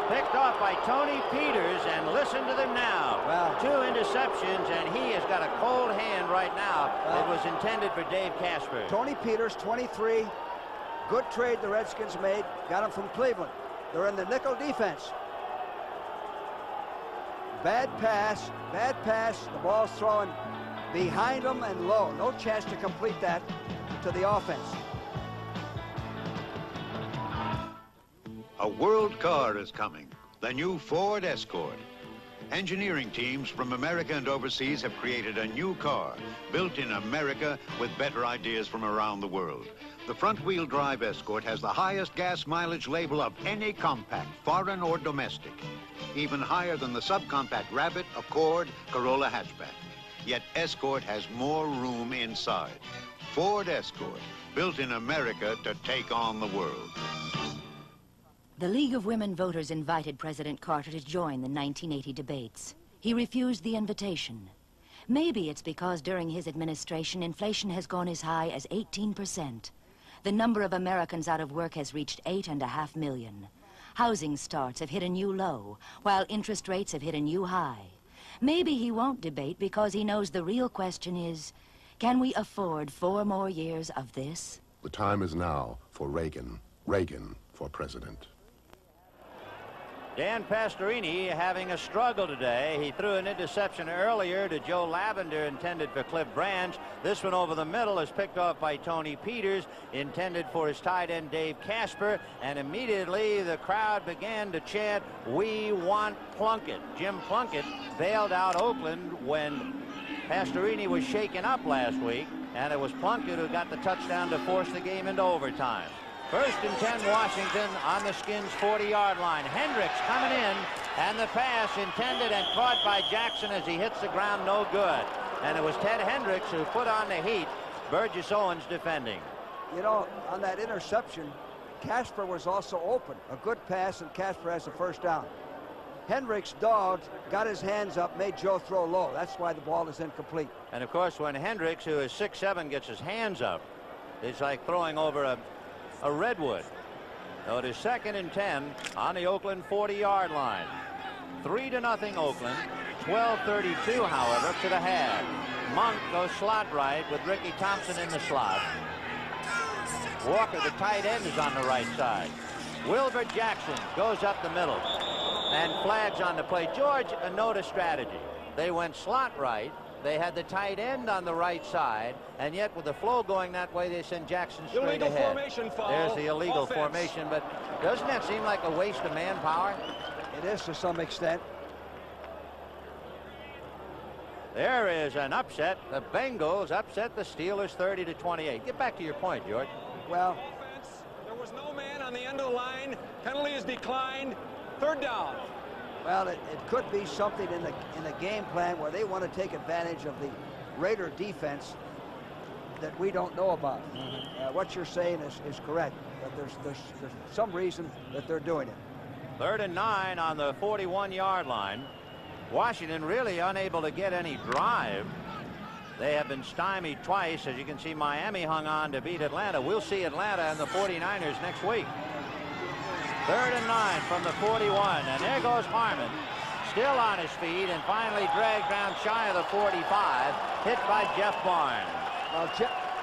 Picked off by Tony Peters, and listen to them now. Wow. 2 interceptions, and he has got a cold hand right now. It was intended for Dave Casper. Tony Peters, 23. Good trade the Redskins made. Got him from Cleveland. They're in the nickel defense. Bad pass. Bad pass. The ball's thrown behind them and low. No chance to complete that to the offense. A world car is coming, the new Ford Escort. Engineering teams from America and overseas have created a new car, built in America with better ideas from around the world. The front-wheel drive Escort has the highest gas mileage label of any compact, foreign or domestic, even higher than the subcompact Rabbit, Accord, Corolla hatchback. Yet Escort has more room inside. Ford Escort, built in America to take on the world. The League of Women Voters invited President Carter to join the 1980 debates. He refused the invitation. Maybe it's because during his administration, inflation has gone as high as 18%. The number of Americans out of work has reached 8.5 million. Housing starts have hit a new low, while interest rates have hit a new high. Maybe he won't debate because he knows the real question is, can we afford 4 more years of this? The time is now for Reagan. Reagan for president. Dan Pastorini having a struggle today. He threw an interception earlier to Joe Lavender, intended for Cliff Branch. This one over the middle is picked off by Tony Peters, intended for his tight end Dave Casper, and immediately the crowd began to chant, "We want Plunkett." Jim Plunkett bailed out Oakland when Pastorini was shaken up last week, and it was Plunkett who got the touchdown to force the game into overtime. 1st and 10 Washington on the Skins 40-yard line. Hendricks coming in, and the pass intended and caught by Jackson as he hits the ground, no good. And it was Ted Hendricks who put on the heat. Burgess Owens defending. You know, on that interception, Casper was also open. A good pass, and Casper has the 1st down. Hendricks dogged, got his hands up, made Joe throw low. That's why the ball is incomplete. And of course, when Hendricks, who is 6'7", gets his hands up, it's like throwing over a redwood. So it is 2nd and 10 on the Oakland 40-yard line. 3-0 Oakland. 12:32, however, to the half. Monk goes slot right with Ricky Thompson in the slot. Walker, the tight end, is on the right side. Wilbur Jackson goes up the middle and flags on the play. George, a note of strategy. They went slot right. They had the tight end on the right side, and yet with the flow going that way, they send Jackson straight illegal ahead. Formation foul. There's the illegal Offense. formation, but doesn't that seem like a waste of manpower? It is to some extent. There is an upset. The Bengals upset the Steelers 30-28. Get back to your point, George. Well, Offense. There was no man on the end of the line. Penalty is declined. 3rd down. Well, it could be something in the game plan where they want to take advantage of the Raider defense that we don't know about. What you're saying is correct, but there's some reason that they're doing it. 3rd and 9 on the 41-yard line. Washington really unable to get any drive. They have been stymied twice. As you can see, Miami hung on to beat Atlanta. We'll see Atlanta and the 49ers next week. 3rd and 9 from the 41, and there goes Harmon, still on his feet, and finally dragged down shy of the 45, hit by Jeff Barnes. Well,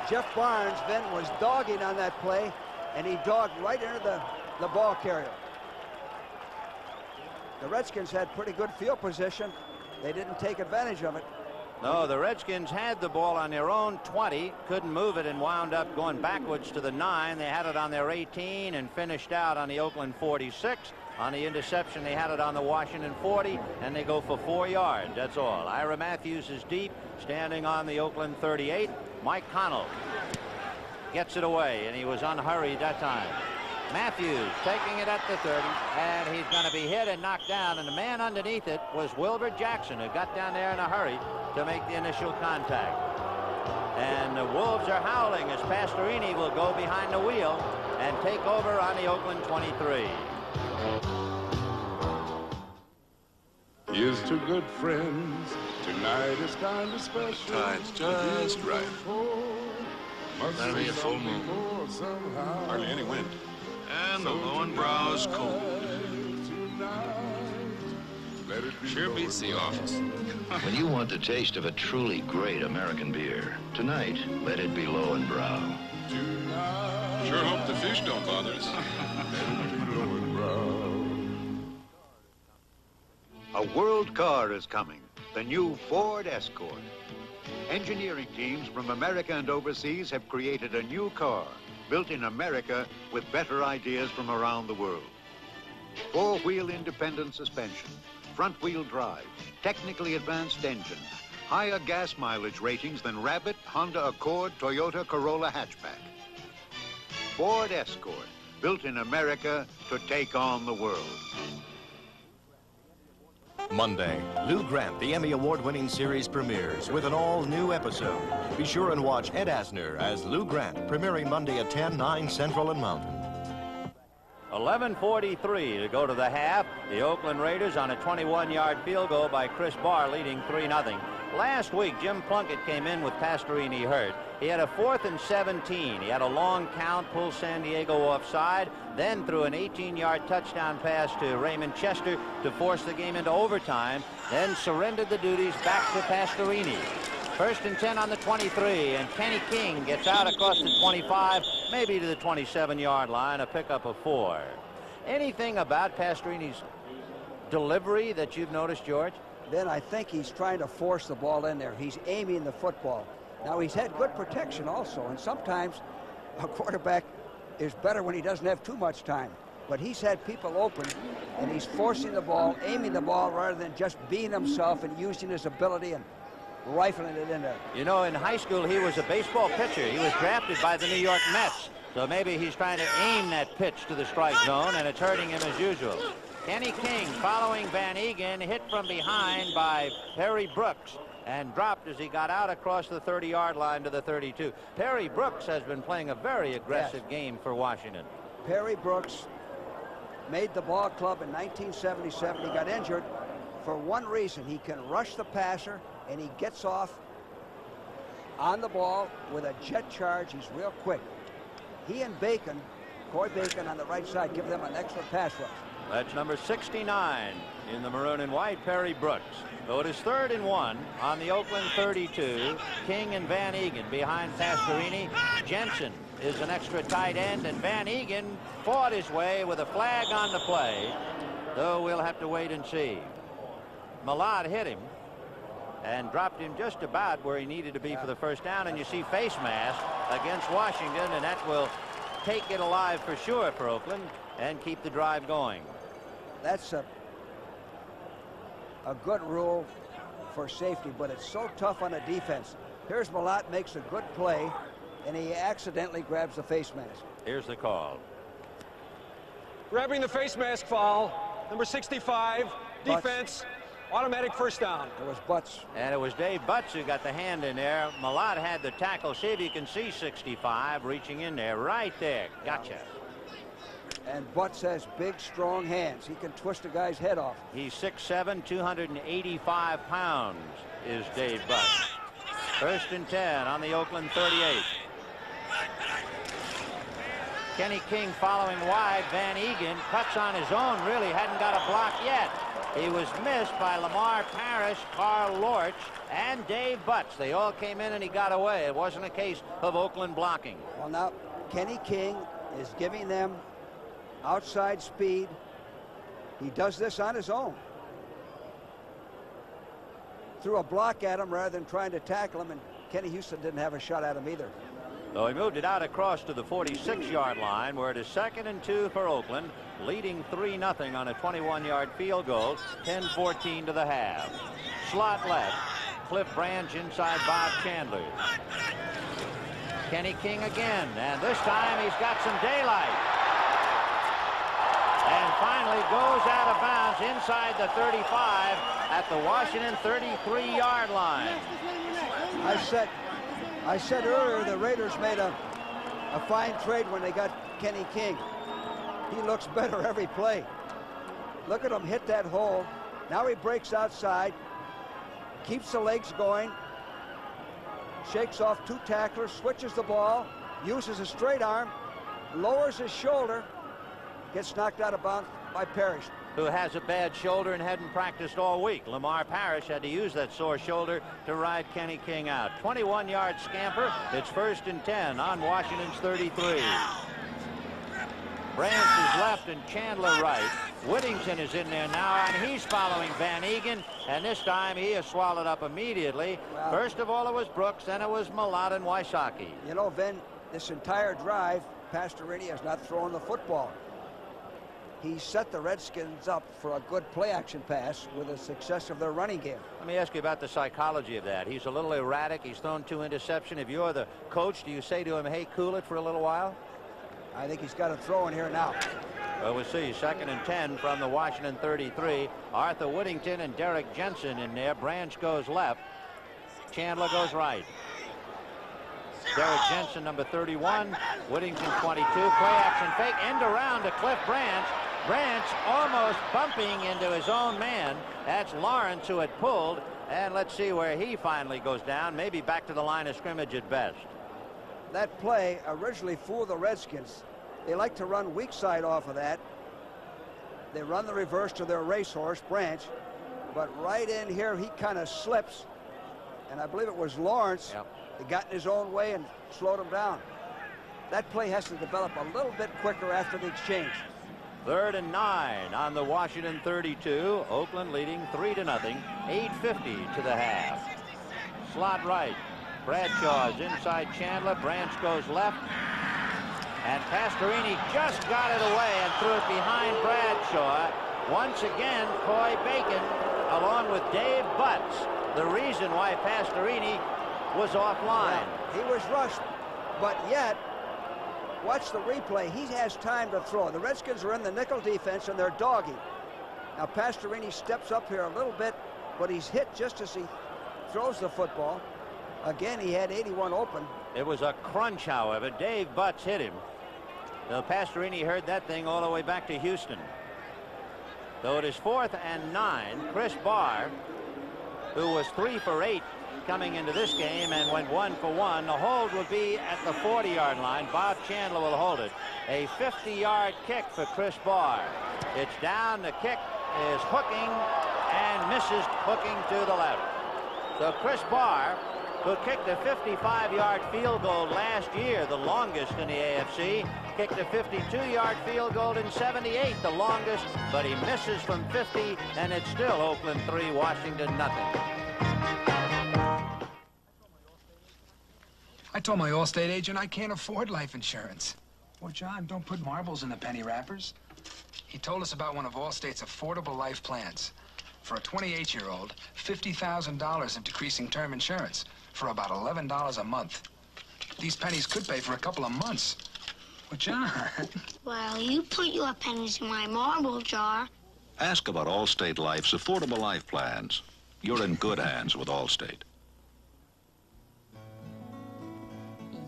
Jeff Barnes then was dogging on that play, and he dogged right into the ball carrier. The Redskins had pretty good field position. They didn't take advantage of it. No, the Redskins had the ball on their own 20, couldn't move it, and wound up going backwards to the 9. They had it on their 18 and finished out on the Oakland 46. On the interception, they had it on the Washington 40, and they go for 4 yards. That's all. Ira Matthews is deep, standing on the Oakland 38. Mike Connell gets it away, and he was unhurried that time. Matthews taking it at the 30, and he's going to be hit and knocked down, and the man underneath it was Wilbur Jackson, who got down there in a hurry to make the initial contact. And the Wolves are howling as Pastorini will go behind the wheel and take over on the Oakland 23. Here's to good friends. Tonight is kind of special. Tide's just right. That'll be a full moon. Hardly any wind. And the lowing brow's cold. Sure beats the office. When you want the taste of a truly great American beer, tonight, let it be low and brow. Sure hope the fish don't bother us. A world car is coming, the new Ford Escort. Engineering teams from America and overseas have created a new car, built in America with better ideas from around the world. 4-wheel independent suspension, front-wheel drive, technically advanced engine, higher gas mileage ratings than Rabbit, Honda Accord, Toyota Corolla hatchback. Ford Escort, built in America to take on the world. Monday, Lou Grant, the Emmy Award-winning series premieres with an all-new episode. Be sure and watch Ed Asner as Lou Grant, premiering Monday at 10, 9 Central and Mountain. 11:43 to go to the half. The Oakland Raiders on a 21-yard field goal by Chris Barr, leading 3-0. Last week, Jim Plunkett came in with Pastorini hurt. He had a 4th and 17. He had a long count, pulled San Diego offside, then threw an 18-yard touchdown pass to Raymond Chester to force the game into overtime, then surrendered the duties back to Pastorini. 1st and 10 on the 23, and Kenny King gets out across the 25, maybe to the 27-yard line, a pickup of 4. Anything about Pastorini's delivery that you've noticed, George? Then I think he's trying to force the ball in there. He's aiming the football. Now, he's had good protection also, and sometimes a quarterback is better when he doesn't have too much time. But he's had people open, and he's forcing the ball, aiming the ball, rather than just being himself and using his ability and rifling it in there. You know, in high school, he was a baseball pitcher. He was drafted by the New York Mets. So maybe he's trying to aim that pitch to the strike zone, and it's hurting him as usual. Kenny King following Van Egan, hit from behind by Perry Brooks, and dropped as he got out across the 30-yard line to the 32. Perry Brooks has been playing a very aggressive game for Washington. Perry Brooks made the ball club in 1977. He got injured for one reason. He can rush the passer, and he gets off on the ball with a jet charge. He's real quick. He and Bacon, Coy Bacon on the right side, give them an extra pass rush. That's number 69 in the maroon and white, Perry Brooks. So it is 3rd and 1 on the Oakland 32. King and Van Egan behind Pastorini. Jensen is an extra tight end, and Van Egan fought his way with a flag on the play, though we'll have to wait and see. Millard hit him and dropped him just about where he needed to be for the first down, and you see face mask against Washington, and that will take it alive for sure for Oakland and keep the drive going. That's a good rule for safety, but it's so tough on a defense. Here's Millard, makes a good play, and he accidentally grabs the face mask. Here's the call. Grabbing the face mask foul, number 65, defense, automatic first down. It was Butts. And it was Dave Butts who got the hand in there. Millard had the tackle. See if you can see 65 reaching in there. Right there. Gotcha. And Butts has big, strong hands. He can twist a guy's head off. He's 6'7", 285 pounds is Dave Butts. 1st and 10 on the Oakland 38. Kenny King following wide. Van Egan cuts on his own, really hadn't got a block yet. He was missed by Lamar Parrish, Carl Lorch, and Dave Butts. They all came in and he got away. It wasn't a case of Oakland blocking. Well, now, Kenny King is giving them outside speed. He does this on his own. Threw a block at him rather than trying to tackle him, and Kenny Houston didn't have a shot at him either. So he moved it out across to the 46-yard line, where it is 2nd and 2 for Oakland, leading 3-0 on a 21-yard field goal, 10-14 to the half. Slot left, Cliff Branch inside Bob Chandler. Kenny King again, and this time he's got some daylight. And finally goes out of bounds inside the 35 at the Washington 33-yard line. I said earlier the Raiders made a fine trade when they got Kenny King. He looks better every play. Look at him hit that hole. Now he breaks outside, keeps the legs going, shakes off 2 tacklers, switches the ball, uses a straight arm, lowers his shoulder, gets knocked out of bounds by Parrish, who has a bad shoulder and hadn't practiced all week. Lamar Parrish had to use that sore shoulder to ride Kenny King out. 21-yard scamper. It's 1st and 10 on Washington's 33. Branch is left and Chandler right. Whittington is in there now, and he's following Van Egan, and this time he is swallowed up immediately. Well, first of all, it was Brooks, then it was Malott and Wysocki. You know, Vin, this entire drive, Pastorini has not thrown the football. He set the Redskins up for a good play-action pass with the success of their running game. Let me ask you about the psychology of that. He's a little erratic. He's thrown 2 interceptions. If you're the coach, do you say to him, hey, cool it for a little while? I think he's got to throw in here now. Well, we'll see. 2nd and 10 from the Washington 33. Arthur Whittington and Derek Jensen in there. Branch goes left. Chandler goes right. Derek Jensen, number 31. Whittington, 22. Play-action fake. End around to Cliff Branch. Branch almost bumping into his own man. That's Lawrence, who had pulled. And let's see where he finally goes down. Maybe back to the line of scrimmage at best. That play originally fooled the Redskins. They like to run weak side off of that. They run the reverse to their racehorse, Branch. But right in here, he kind of slips. And I believe it was Lawrence that got in his own way and slowed him down. That play has to develop a little bit quicker after the exchange. 3rd and 9 on the Washington 32. Oakland leading 3-0. 8:50 to the half. Slot right. Bradshaw's inside Chandler. Branch goes left. And Pastorini just got it away and threw it behind Bradshaw. Once again, Coy Bacon, along with Dave Butts, the reason why Pastorini was offline. Yeah, he was rushed, but yet, watch the replay. He has time to throw. The Redskins are in the nickel defense, and they're doggy. Now, Pastorini steps up here a little bit, but he's hit just as he throws the football. Again, he had 81 open. It was a crunch, however. Dave Butts hit him. So Pastorini heard that thing all the way back to Houston. So it is 4th and 9. Chris Barr, who was 3 for 8 coming into this game and went 1 for 1. The hold will be at the 40-yard line. Bob Chandler will hold it. A 50-yard kick for Chris Barr. It's down. The kick is hooking and misses, hooking to the left. So Chris Barr, who kicked a 55-yard field goal last year, the longest in the AFC, kicked a 52-yard field goal in '78, the longest, but he misses from 50, and it's still Oakland 3, Washington nothing. I told my Allstate agent I can't afford life insurance. Well, John, don't put marbles in the penny wrappers. He told us about one of Allstate's affordable life plans. For a 28-year-old, $50,000 of decreasing term insurance for about $11 a month. These pennies could pay for a couple of months. Well, John... Well, you put your pennies in my marble jar. Ask about Allstate Life's affordable life plans. You're in good hands with Allstate.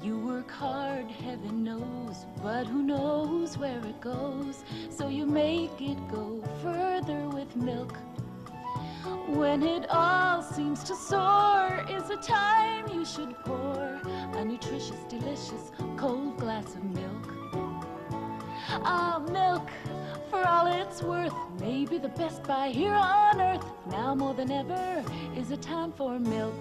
You work hard, heaven knows, but who knows where it goes? So you make it go further with milk. When it all seems to soar is a time you should pour a nutritious, delicious, cold glass of milk. Ah, milk, for all it's worth, may be the best buy here on earth. Now more than ever is a time for milk.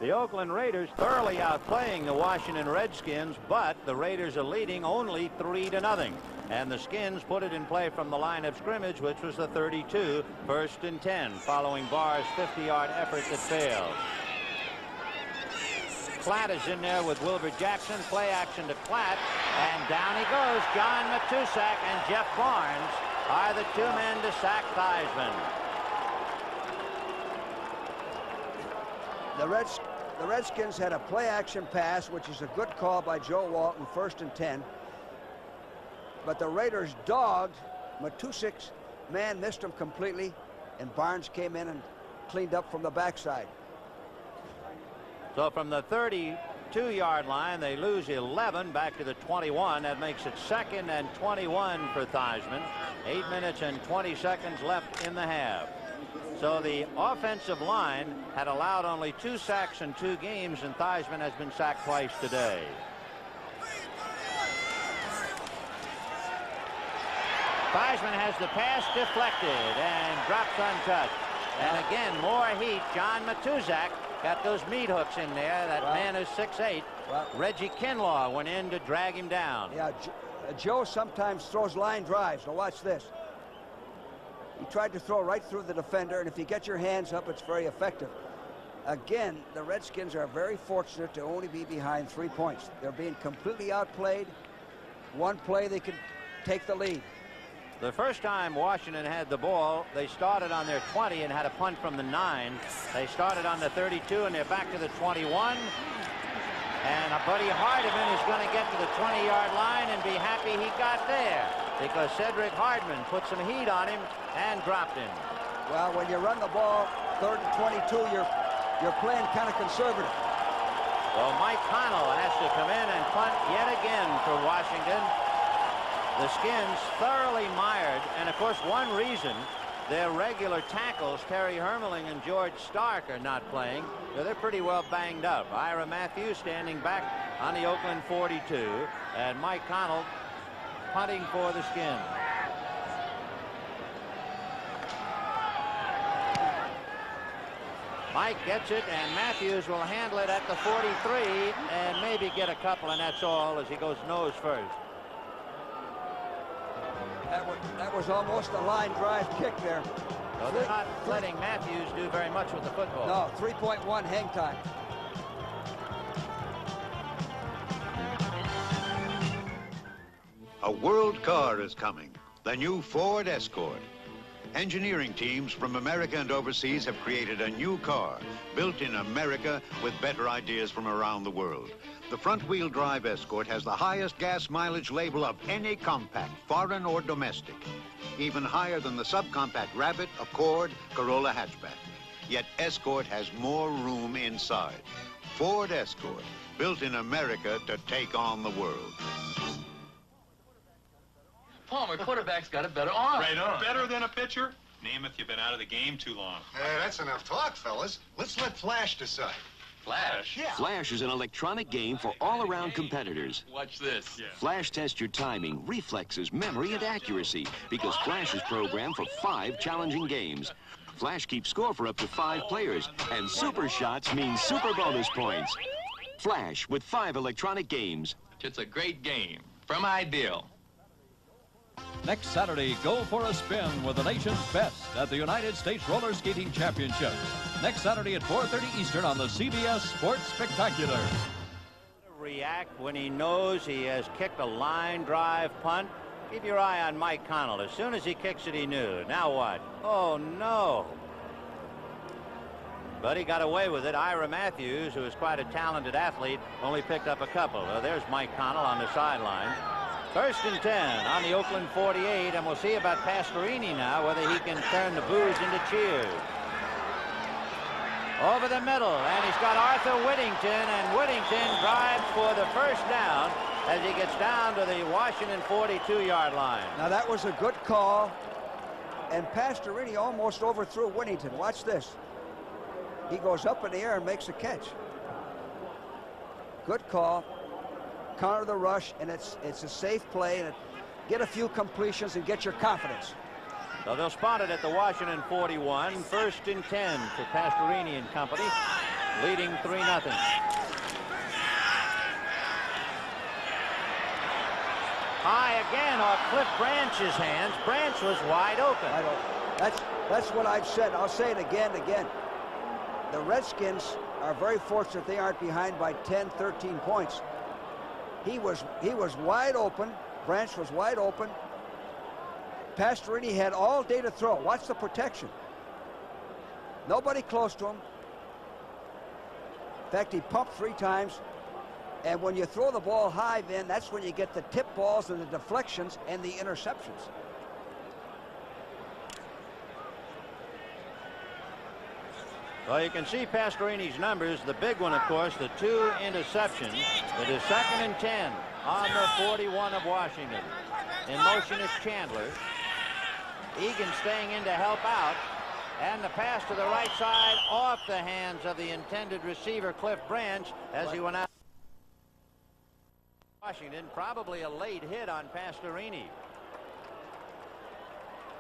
The Oakland Raiders thoroughly outplaying the Washington Redskins, but the Raiders are leading only 3-0. And the Skins put it in play from the line of scrimmage, which was the 32, 1st and 10, following Barr's 50-yard effort that failed. Klatt is in there with Wilbur Jackson. Play action to Klatt, and down he goes. John Matusak and Jeff Barnes are the two men to sack Theismann. The Redskins had a play-action pass, which is a good call by Joe Walton, 1st and 10. But the Raiders dogged. Matusik's man missed him completely, and Barnes came in and cleaned up from the backside. So from the 32-yard line, they lose 11 back to the 21. That makes it 2nd and 21 for Theismann. 8 minutes and 20 seconds left in the half. So the offensive line had allowed only 2 sacks in 2 games, and Theismann has been sacked twice today. Theismann has the pass deflected and drops untouched. And again, more heat. John Matusak got those meat hooks in there. That man is 6'8". Reggie Kinlaw went in to drag him down. Yeah, Joe sometimes throws line drives. Now watch this. He tried to throw right through the defender, and if you get your hands up, it's very effective. Again, the Redskins are very fortunate to only be behind 3 points. They're being completely outplayed. One play, they can take the lead. The first time Washington had the ball, they started on their 20 and had a punt from the 9. They started on the 32, and they're back to the 21. And Buddy Hardiman is going to get to the 20-yard line and be happy he got there, because Cedric Hardman put some heat on him and dropped him. Well, when you run the ball 3rd and 22, you're playing kind of conservative. Well, Mike Connell has to come in and punt yet again for Washington. The Skins thoroughly mired, and of course one reason their regular tackles, Terry Hermeling and George Stark, are not playing. So they're pretty well banged up. Ira Matthews standing back on the Oakland 42, and Mike Connell punting for the Skins. Mike gets it, and Matthews will handle it at the 43 and maybe get a couple, and that's all, as he goes nose first. That was almost a line drive kick there. So they're not letting Matthews do very much with the football. No, 3.1 hang time. A world car is coming, the new Ford Escort. Engineering teams from America and overseas have created a new car, built in America with better ideas from around the world. The front-wheel drive Escort has the highest gas mileage label of any compact, foreign or domestic, even higher than the subcompact Rabbit, Accord, Corolla hatchback. Yet Escort has more room inside. Ford Escort, built in America to take on the world. Paul, my quarterback's got a better arm. Right on. Better than a pitcher? Namath, you've been out of the game too long. That's enough talk, fellas. Let's let Flash decide. Flash? Yeah. Flash is an electronic game for all-around competitors. Watch this. Yeah. Flash tests your timing, reflexes, memory, and accuracy, because Flash is programmed for 5 challenging games. Flash keeps score for up to 5 players, and super shots mean super bonus points. Flash with 5 electronic games. It's a great game. From Ideal. Next Saturday, go for a spin with the nation's best at the United States Roller Skating Championships. Next Saturday at 4:30 Eastern on the CBS Sports Spectacular. React when he knows he has kicked a line drive punt. Keep your eye on Mike Connell. As soon as he kicks it, he knew. Now what? Oh, no. But he got away with it. Ira Matthews, who is quite a talented athlete, only picked up a couple. There's Mike Connell on the sideline. 1st and 10 on the Oakland 48, and we'll see about Pastorini now, whether he can turn the boos into cheers. Over the middle, and he's got Arthur Whittington, and Whittington drives for the first down as he gets down to the Washington 42-yard line. Now that was a good call, and Pastorini almost overthrew Whittington. Watch this. He goes up in the air and makes a catch. Good call. Counter the rush, and it's a safe play, and get a few completions and get your confidence. So they'll spot it at the Washington 41. 1st and 10 for Pastorini and company, leading 3-0. High again off Cliff Branch's hands. Branch was wide open. That's what I've said. I'll say it again and again. The Redskins are very fortunate they aren't behind by 10, 13 points. He was wide open. Branch was wide open. Pastorini had all day to throw. Watch the protection. Nobody close to him. In fact, he pumped 3 times. And when you throw the ball high, then that's when you get the tip balls and the deflections and the interceptions. Well, you can see Pastorini's numbers. The big one, of course, the 2 interceptions. It is 2nd and 10 on the 41 of Washington. In motion is Chandler. Egan staying in to help out. And the pass to the right side off the hands of the intended receiver, Cliff Branch, as he went out. Washington, probably a late hit on Pastorini.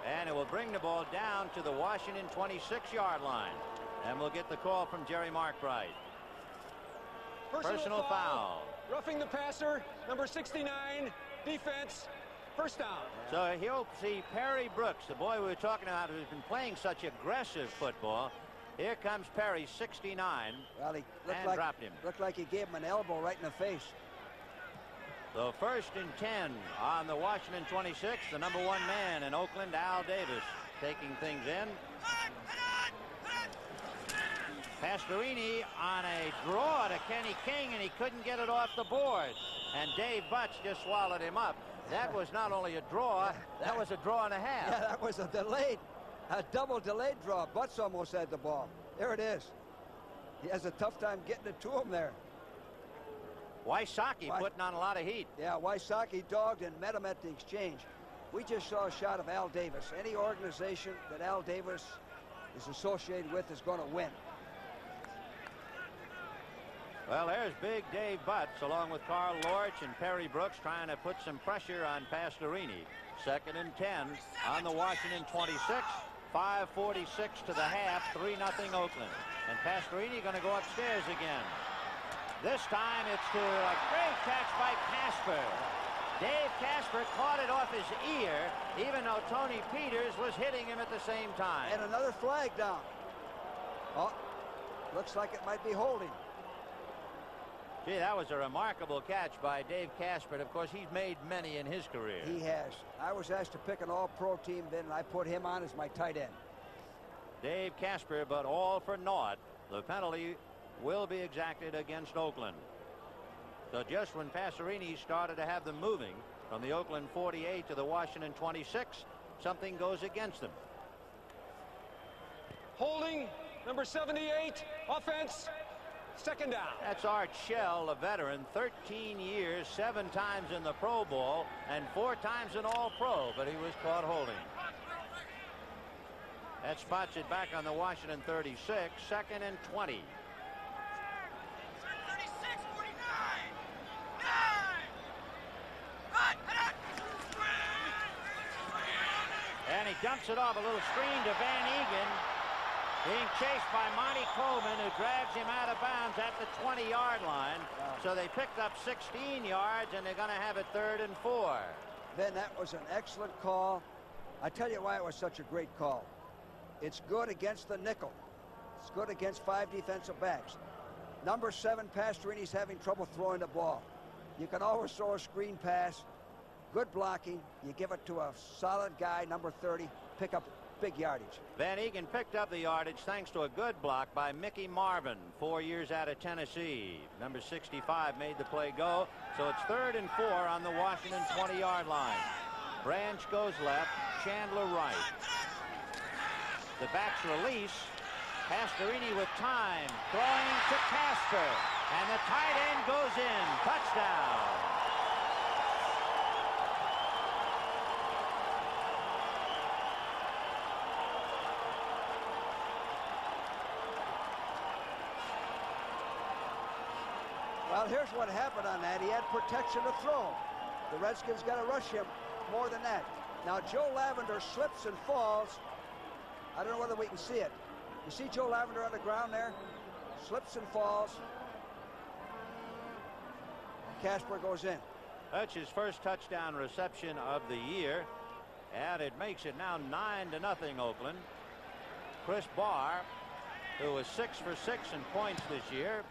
And it will bring the ball down to the Washington 26-yard line. And we'll get the call from Jerry Markbright. Personal foul. Roughing the passer, number 69, defense, 1st down. So he'll see Perry Brooks, the boy we were talking about who's been playing such aggressive football. Here comes Perry, 69, well, he dropped him. Looked like he gave him an elbow right in the face. So 1st and 10 on the Washington 26, the number 1 man in Oakland, Al Davis, taking things in. Pastorini on a draw to Kenny King, and he couldn't get it off the board. And Dave Butts just swallowed him up. That was not only a draw, that was a draw and a half. Yeah, that was a double delayed draw. Butts almost had the ball. There it is. He has a tough time getting it to him there. Wysocki putting on a lot of heat. Yeah, Wysocki dogged and met him at the exchange. We just saw a shot of Al Davis. Any organization that Al Davis is associated with is going to win. Well, there's big Dave Butts along with Carl Lorch and Perry Brooks trying to put some pressure on Pastorini. 2nd and 10 on the Washington 26. 5:46 to the half. 3-0 Oakland. And Pastorini going to go upstairs again. This time it's to a great catch by Casper. Dave Casper caught it off his ear, even though Tony Peters was hitting him at the same time. And another flag down. Oh, looks like it might be holding. Gee, that was a remarkable catch by Dave Casper. Of course, he's made many in his career. He has. I was asked to pick an all-pro team then, and I put him on as my tight end. Dave Casper, but all for naught. The penalty will be exacted against Oakland. So just when Pastorini started to have them moving from the Oakland 48 to the Washington 26, something goes against them. Holding, number 78, offense, 2nd down. That's Art Shell, a veteran, 13 years, 7 times in the Pro Bowl, and 4 times in All-Pro, but he was caught holding. That spots it back on the Washington 36, 2nd and 20. And he dumps it off a little screen to Van Egan, being chased by Monty Coleman, who drags him out of bounds at the 20-yard line. So they picked up 16 yards, and they're going to have it 3rd and 4. Ben, that was an excellent call. I tell you why it was such a great call. It's good against the nickel. It's good against 5 defensive backs. Number 7, Pastorini's having trouble throwing the ball. You can always throw a screen pass. Good blocking. You give it to a solid guy, number 30, pick up big yardage. Van Egan picked up the yardage thanks to a good block by Mickey Marvin, 4 years out of Tennessee. Number 65 made the play go, so it's 3rd and 4 on the Washington 20-yard line. Branch goes left, Chandler right. The backs release. Pastorini with time, throwing to Casper, and the tight end goes in. Touchdown. Well, Well, here's what happened on that. He had protection to throw. The Redskins got to rush him more than that. Now, Joe Lavender slips and falls. I don't know whether we can see it. You see Joe Lavender on the ground there? Slips and falls. Casper goes in. That's his first touchdown reception of the year. And it makes it now 9-0 Oakland. Chris Barr, who was 6 for 6 in points this year,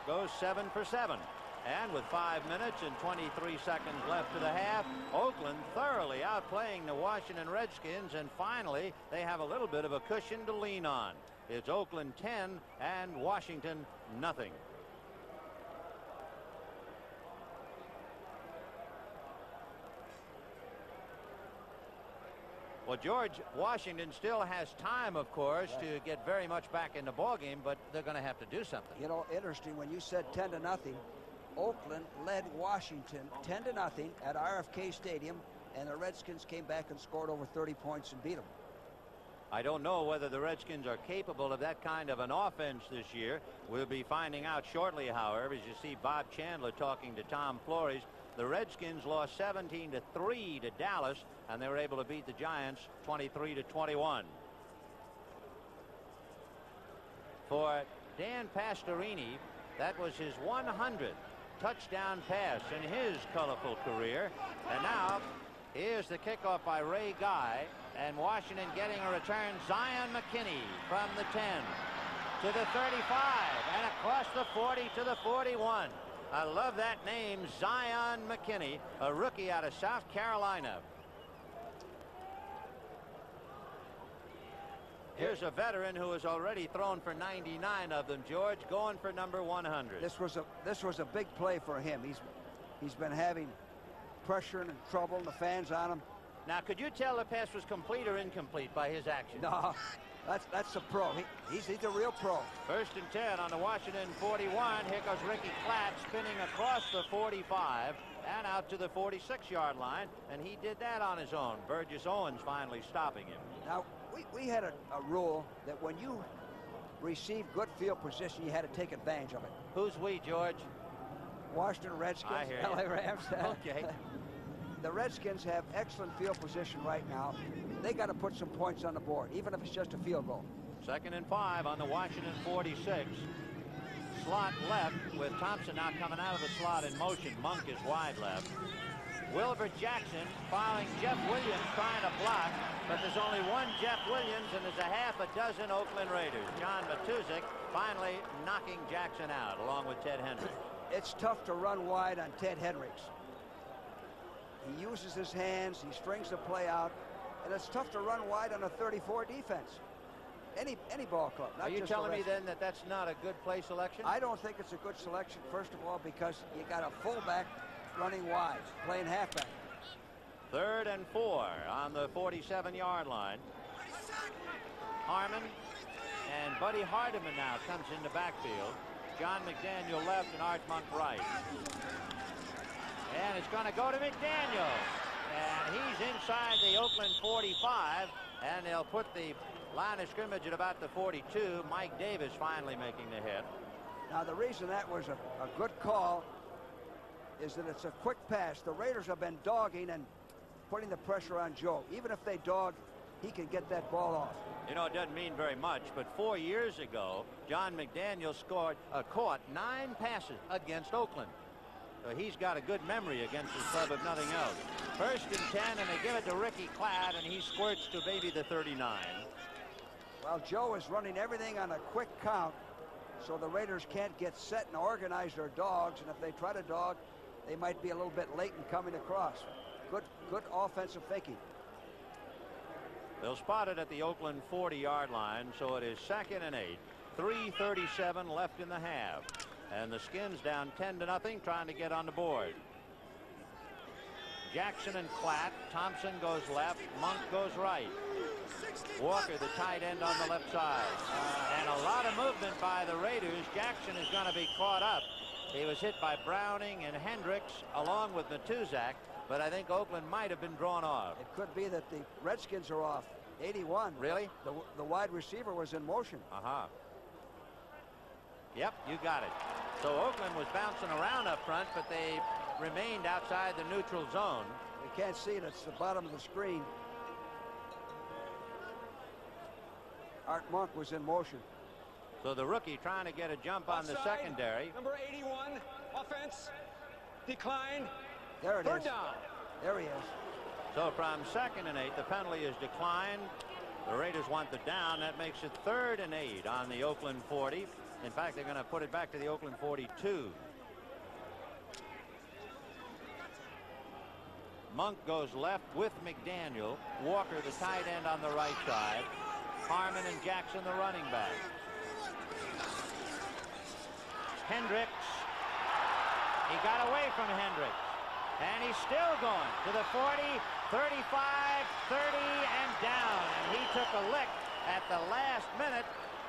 goes 7 for 7. And with 5 minutes and 23 seconds left to the half, Oakland thoroughly outplaying the Washington Redskins, and finally they have a little bit of a cushion to lean on. It's Oakland 10 and Washington nothing. Well, George, Washington still has time, of course, to get very much back in the ballgame, but they're going to have to do something. You know, interesting, when you said 10-0, Oakland led Washington 10-0 at RFK Stadium, and the Redskins came back and scored over 30 points and beat them. I don't know whether the Redskins are capable of that kind of an offense this year. We'll be finding out shortly, however, as you see Bob Chandler talking to Tom Flores. The Redskins lost 17-3 to Dallas, and they were able to beat the Giants 23-21. For Dan Pastorini, that was his 100th touchdown pass in his colorful career. And now here's the kickoff by Ray Guy, and Washington getting a return. Zion McKinney from the 10 to the 35 and across the 40 to the 41. I love that name, Zion McKinney, a rookie out of South Carolina. Here's a veteran who has already thrown for 99 of them, George, going for number 100. This was a big play for him. He's been having pressure and trouble, and the fans on him. Now, could you tell the pass was complete or incomplete by his action? No, that's a pro. He's a real pro. 1st and 10 on the Washington 41. Here goes Ricky Klatt spinning across the 45 and out to the 46-yard line, and he did that on his own. Burgess Owens finally stopping him. Now, we had a rule that when you receive good field position, you had to take advantage of it. Who's we, George? Washington Redskins, I hear LA you. Rams. Okay. The Redskins have excellent field position right now. They got to put some points on the board, even if it's just a field goal. 2nd and 5 on the Washington 46. Slot left with Thompson now coming out of the slot in motion. Monk is wide left. Wilbur Jackson following Jeff Williams trying to block, but there's only one Jeff Williams, and there's a half a dozen Oakland Raiders. John Matuszak finally knocking Jackson out along with Ted Hendricks. It's tough to run wide on Ted Hendricks. He uses his hands, he strings the play out, and it's tough to run wide on a 34 defense. Any ball club. Not Are you just telling the me then that that's not a good play selection? I don't think it's a good selection, first of all, because you got a fullback running wide, playing halfback. 3rd and 4 on the 47-yard line. Harmon and Buddy Hardiman now comes in the backfield. John McDaniel left and Art Monk right. And it's going to go to McDaniel. And he's inside the Oakland 45. And they'll put the line of scrimmage at about the 42. Mike Davis finally making the hit. Now, the reason that was a good call is that it's a quick pass. The Raiders have been dogging and putting the pressure on Joe. Even if they dog, he can get that ball off. You know, it doesn't mean very much, but 4 years ago, John McDaniel caught 9 passes against Oakland. So he's got a good memory against his club, if nothing else. 1st and 10, and they give it to Ricky Klatt, and he squirts to maybe the 39. Well, Joe is running everything on a quick count, so the Raiders can't get set and organize their dogs, and if they try to dog, they might be a little bit late in coming across. Good offensive thinking. They'll spot it at the Oakland 40-yard line, so it is 2nd and 8. 3:37 left in the half. And the Skins down 10-0, trying to get on the board. Jackson and Klatt. Thompson goes left. Monk goes right. Walker, the tight end, on the left side. And a lot of movement by the Raiders. Jackson is going to be caught up. He was hit by Browning and Hendricks along with Matuszak, but I think Oakland might have been drawn off. It could be that the Redskins are off. 81. Really? The wide receiver was in motion. Yep, you got it. So Oakland was bouncing around up front, but they remained outside the neutral zone. You can't see it. It's the bottom of the screen. Art Monk was in motion. So the rookie trying to get a jump on the secondary. Number 81, offense, decline. There it is. Third down. There he is. So from 2nd and 8, the penalty is declined. The Raiders want the down. That makes it 3rd and 8 on the Oakland 40. In fact, they're going to put it back to the Oakland 42. Monk goes left with McDaniel. Walker, the tight end, on the right side. Harmon and Jackson, the running back. Hendricks. He got away from Hendricks. And he's still going to the 40, 35, 30, and down. And he took a lick at the last minute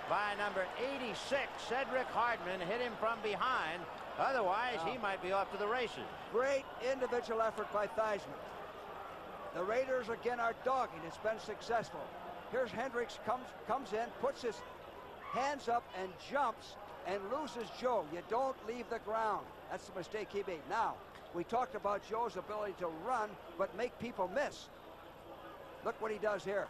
by number 86. Cedric Hardman hit him from behind. Otherwise, he might be off to the races. Great individual effort by Theismann. The Raiders again are dogging. It's been successful. Here's Hendricks, comes in, puts his hands up and jumps and loses Joe. You don't leave the ground. That's the mistake he made. Now, we talked about Joe's ability to run, but make people miss. Look what he does here.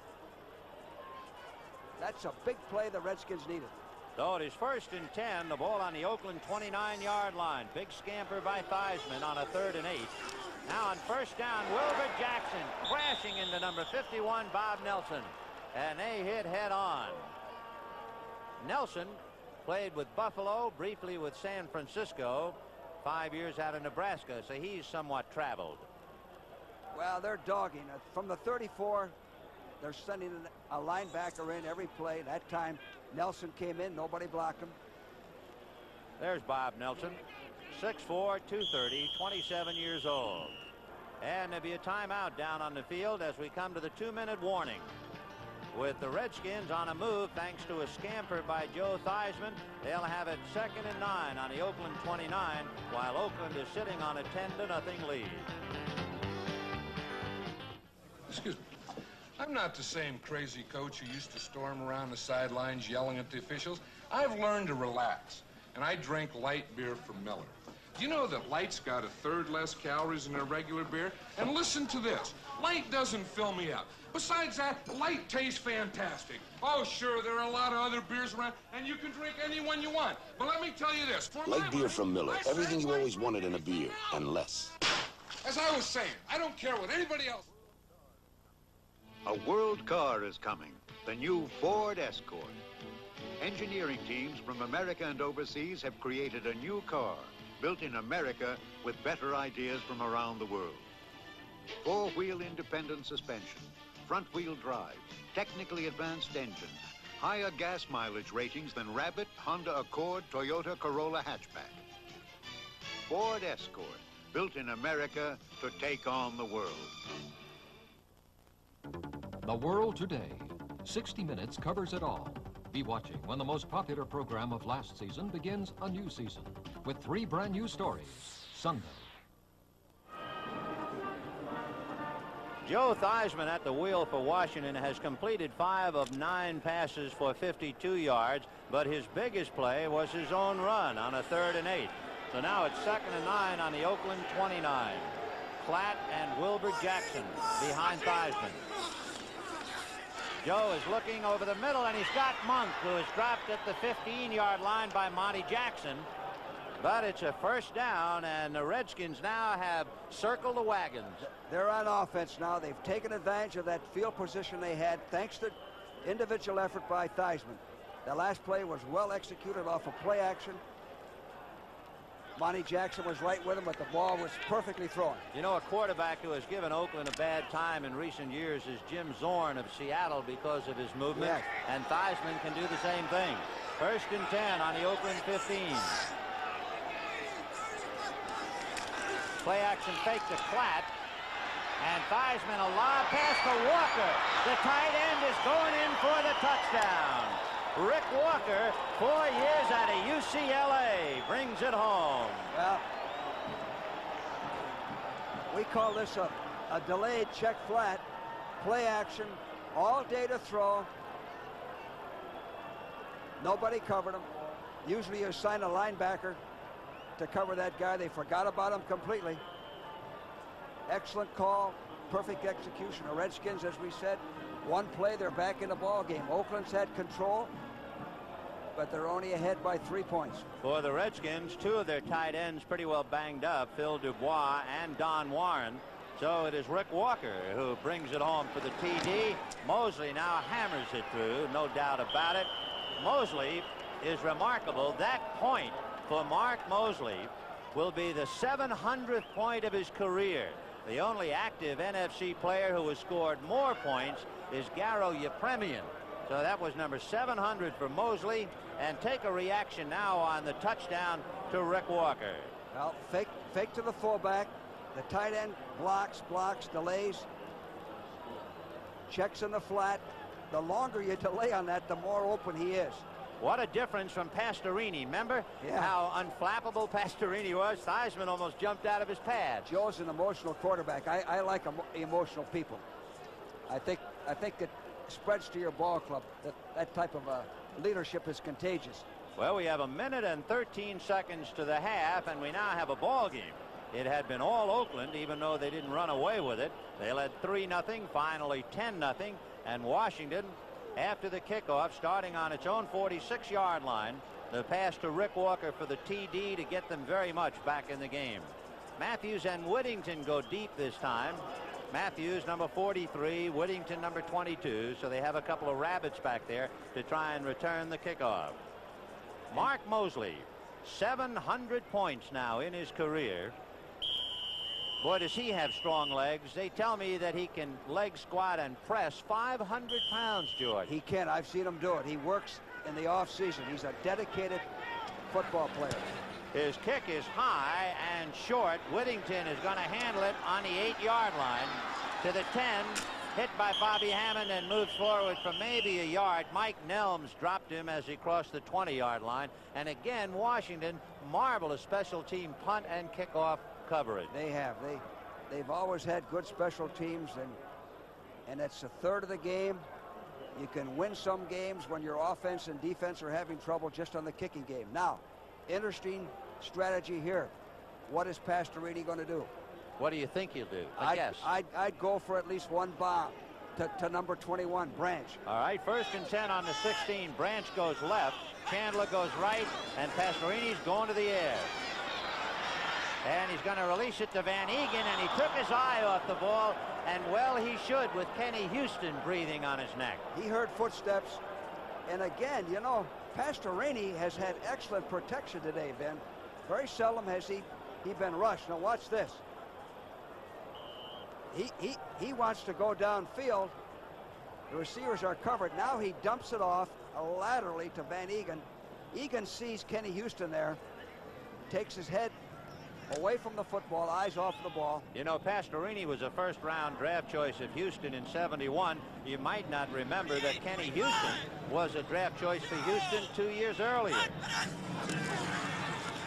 That's a big play the Redskins needed. So it is 1st and 10, the ball on the Oakland 29-yard line. Big scamper by Theismann on a 3rd and 8. Now on 1st down, Wilbur Jackson crashing into number 51, Bob Nelson. And they hit head on. Nelson played with Buffalo, briefly with San Francisco, 5 years out of Nebraska, so he's somewhat traveled. Well, they're dogging. From the 34, they're sending a linebacker in every play. That time, Nelson came in. Nobody blocked him. There's Bob Nelson, 6'4", 230, 27 years old. And there'll be a timeout down on the field as we come to the 2-minute warning. With the Redskins on a move thanks to a scamper by Joe Theismann, they'll have it 2nd and 9 on the Oakland 29, while Oakland is sitting on a 10-0 lead. Excuse me. I'm not the same crazy coach who used to storm around the sidelines yelling at the officials. I've learned to relax, and I drink light beer from Miller. You know that light's got 1/3 less calories than a regular beer? And listen to this. Light doesn't fill me up. Besides that, light tastes fantastic. Oh, sure, there are a lot of other beers around, and you can drink any one you want. But let me tell you this. Light beer from Miller. Everything you always wanted in a beer, and less. As I was saying, I don't care what anybody else... A world car is coming, the new Ford Escort. Engineering teams from America and overseas have created a new car, built in America with better ideas from around the world. 4-wheel independent suspension, front-wheel drive, technically advanced engine, higher gas mileage ratings than Rabbit, Honda Accord, Toyota Corolla hatchback. Ford Escort, built in America to take on the world. The World Today. 60 Minutes covers it all. Be watching when the most popular program of last season begins a new season with 3 brand new stories. Sunday. Joe Theismann at the wheel for Washington has completed 5 of 9 passes for 52 yards, but his biggest play was his own run on a 3rd and 8. So now it's 2nd and 9 on the Oakland 29. Platt and Wilbur Jackson behind Theismann. Joe is looking over the middle, and he's got Monk, who is dropped at the 15-yard line by Monty Jackson. But it's a 1st down, and the Redskins now have circled the wagons. They're on offense now. They've taken advantage of that field position they had thanks to individual effort by Theismann. The last play was well executed off of play action. Monty Jackson was right with him, but the ball was perfectly thrown. You know, a quarterback who has given Oakland a bad time in recent years is Jim Zorn of Seattle because of his movement. Yes. And Theismann can do the same thing. 1st and 10 on the Oakland 15. Play action fake to Platt. And Theismann, a lob pass to Walker. The tight end is going in for the touchdown. Rick Walker, 4 years out of UCLA, brings it home. Well, we call this a delayed check flat. Play action, all day to throw. Nobody covered him. Usually you assign a linebacker to cover that guy. They forgot about him completely. Excellent call, perfect execution. The Redskins, as we said, one play, they're back in the ball game. Oakland's had control, but they're only ahead by 3 points. For the Redskins, two of their tight ends pretty well banged up, Phil Dubois and Don Warren. So it is Rick Walker who brings it home for the TD. Mosley now hammers it through, no doubt about it. Mosley is remarkable. That point for Mark Mosley will be the 700th point of his career. The only active NFC player who has scored more points is Garo Yepremian. So that was number 700 for Mosley. And take a reaction now on the touchdown to Rick Walker. Well, fake to the fullback. The tight end blocks, delays, checks in the flat. The longer you delay on that, the more open he is. What a difference from Pastorini. Remember how unflappable Pastorini was? Theismann almost jumped out of his pad. Joe's an emotional quarterback. I like emotional people. I think it spreads to your ball club. That type of leadership is contagious. Well, we have 1 minute and 13 seconds to the half, and we now have a ball game. It had been all Oakland, even though they didn't run away with it. They led 3-0, finally 10-0, and Washington, after the kickoff, starting on its own 46-yard line, the pass to Rick Walker for the TD to get them very much back in the game. Matthews and Whittington go deep this time. Matthews, number 43, Whittington, number 22, so they have a couple of rabbits back there to try and return the kickoff. Mark Mosley, 700 points now in his career. Boy, does he have strong legs. They tell me that he can leg squat and press 500 pounds, George. He can. I've seen him do it. He works in the off-season. He's a dedicated football player. His kick is high and short. Whittington is going to handle it on the 8-yard line to the 10. Hit by Bobby Hammond and moves forward for maybe a yard. Mike Nelms dropped him as he crossed the 20-yard line. And again, Washington, marvelous special team punt and kickoff coverage. They have. They've always had good special teams, and it's a third of the game. You can win some games when your offense and defense are having trouble just on the kicking game. Now, interesting strategy here. What is Pastorini going to do? What do you think he'll do? I'd go for at least one bomb to number 21, Branch. All right, 1st and 10 on the 16. Branch goes left, Chandler goes right, and Pastorini's going to the air. And he's going to release it to Van Egan, and he took his eye off the ball, and well he should, with Kenny Houston breathing on his neck. He heard footsteps, and again, you know, Pastorini has had excellent protection today, Ben. Very seldom has he been rushed. Now watch this. He wants to go downfield. The receivers are covered. Now he dumps it off laterally to Van Egan. Egan sees Kenny Houston there, takes his head away from the football, eyes off the ball. You know, Pastorini was a first-round draft choice of Houston in '71. You might not remember that Kenny Houston was a draft choice for Houston 2 years earlier.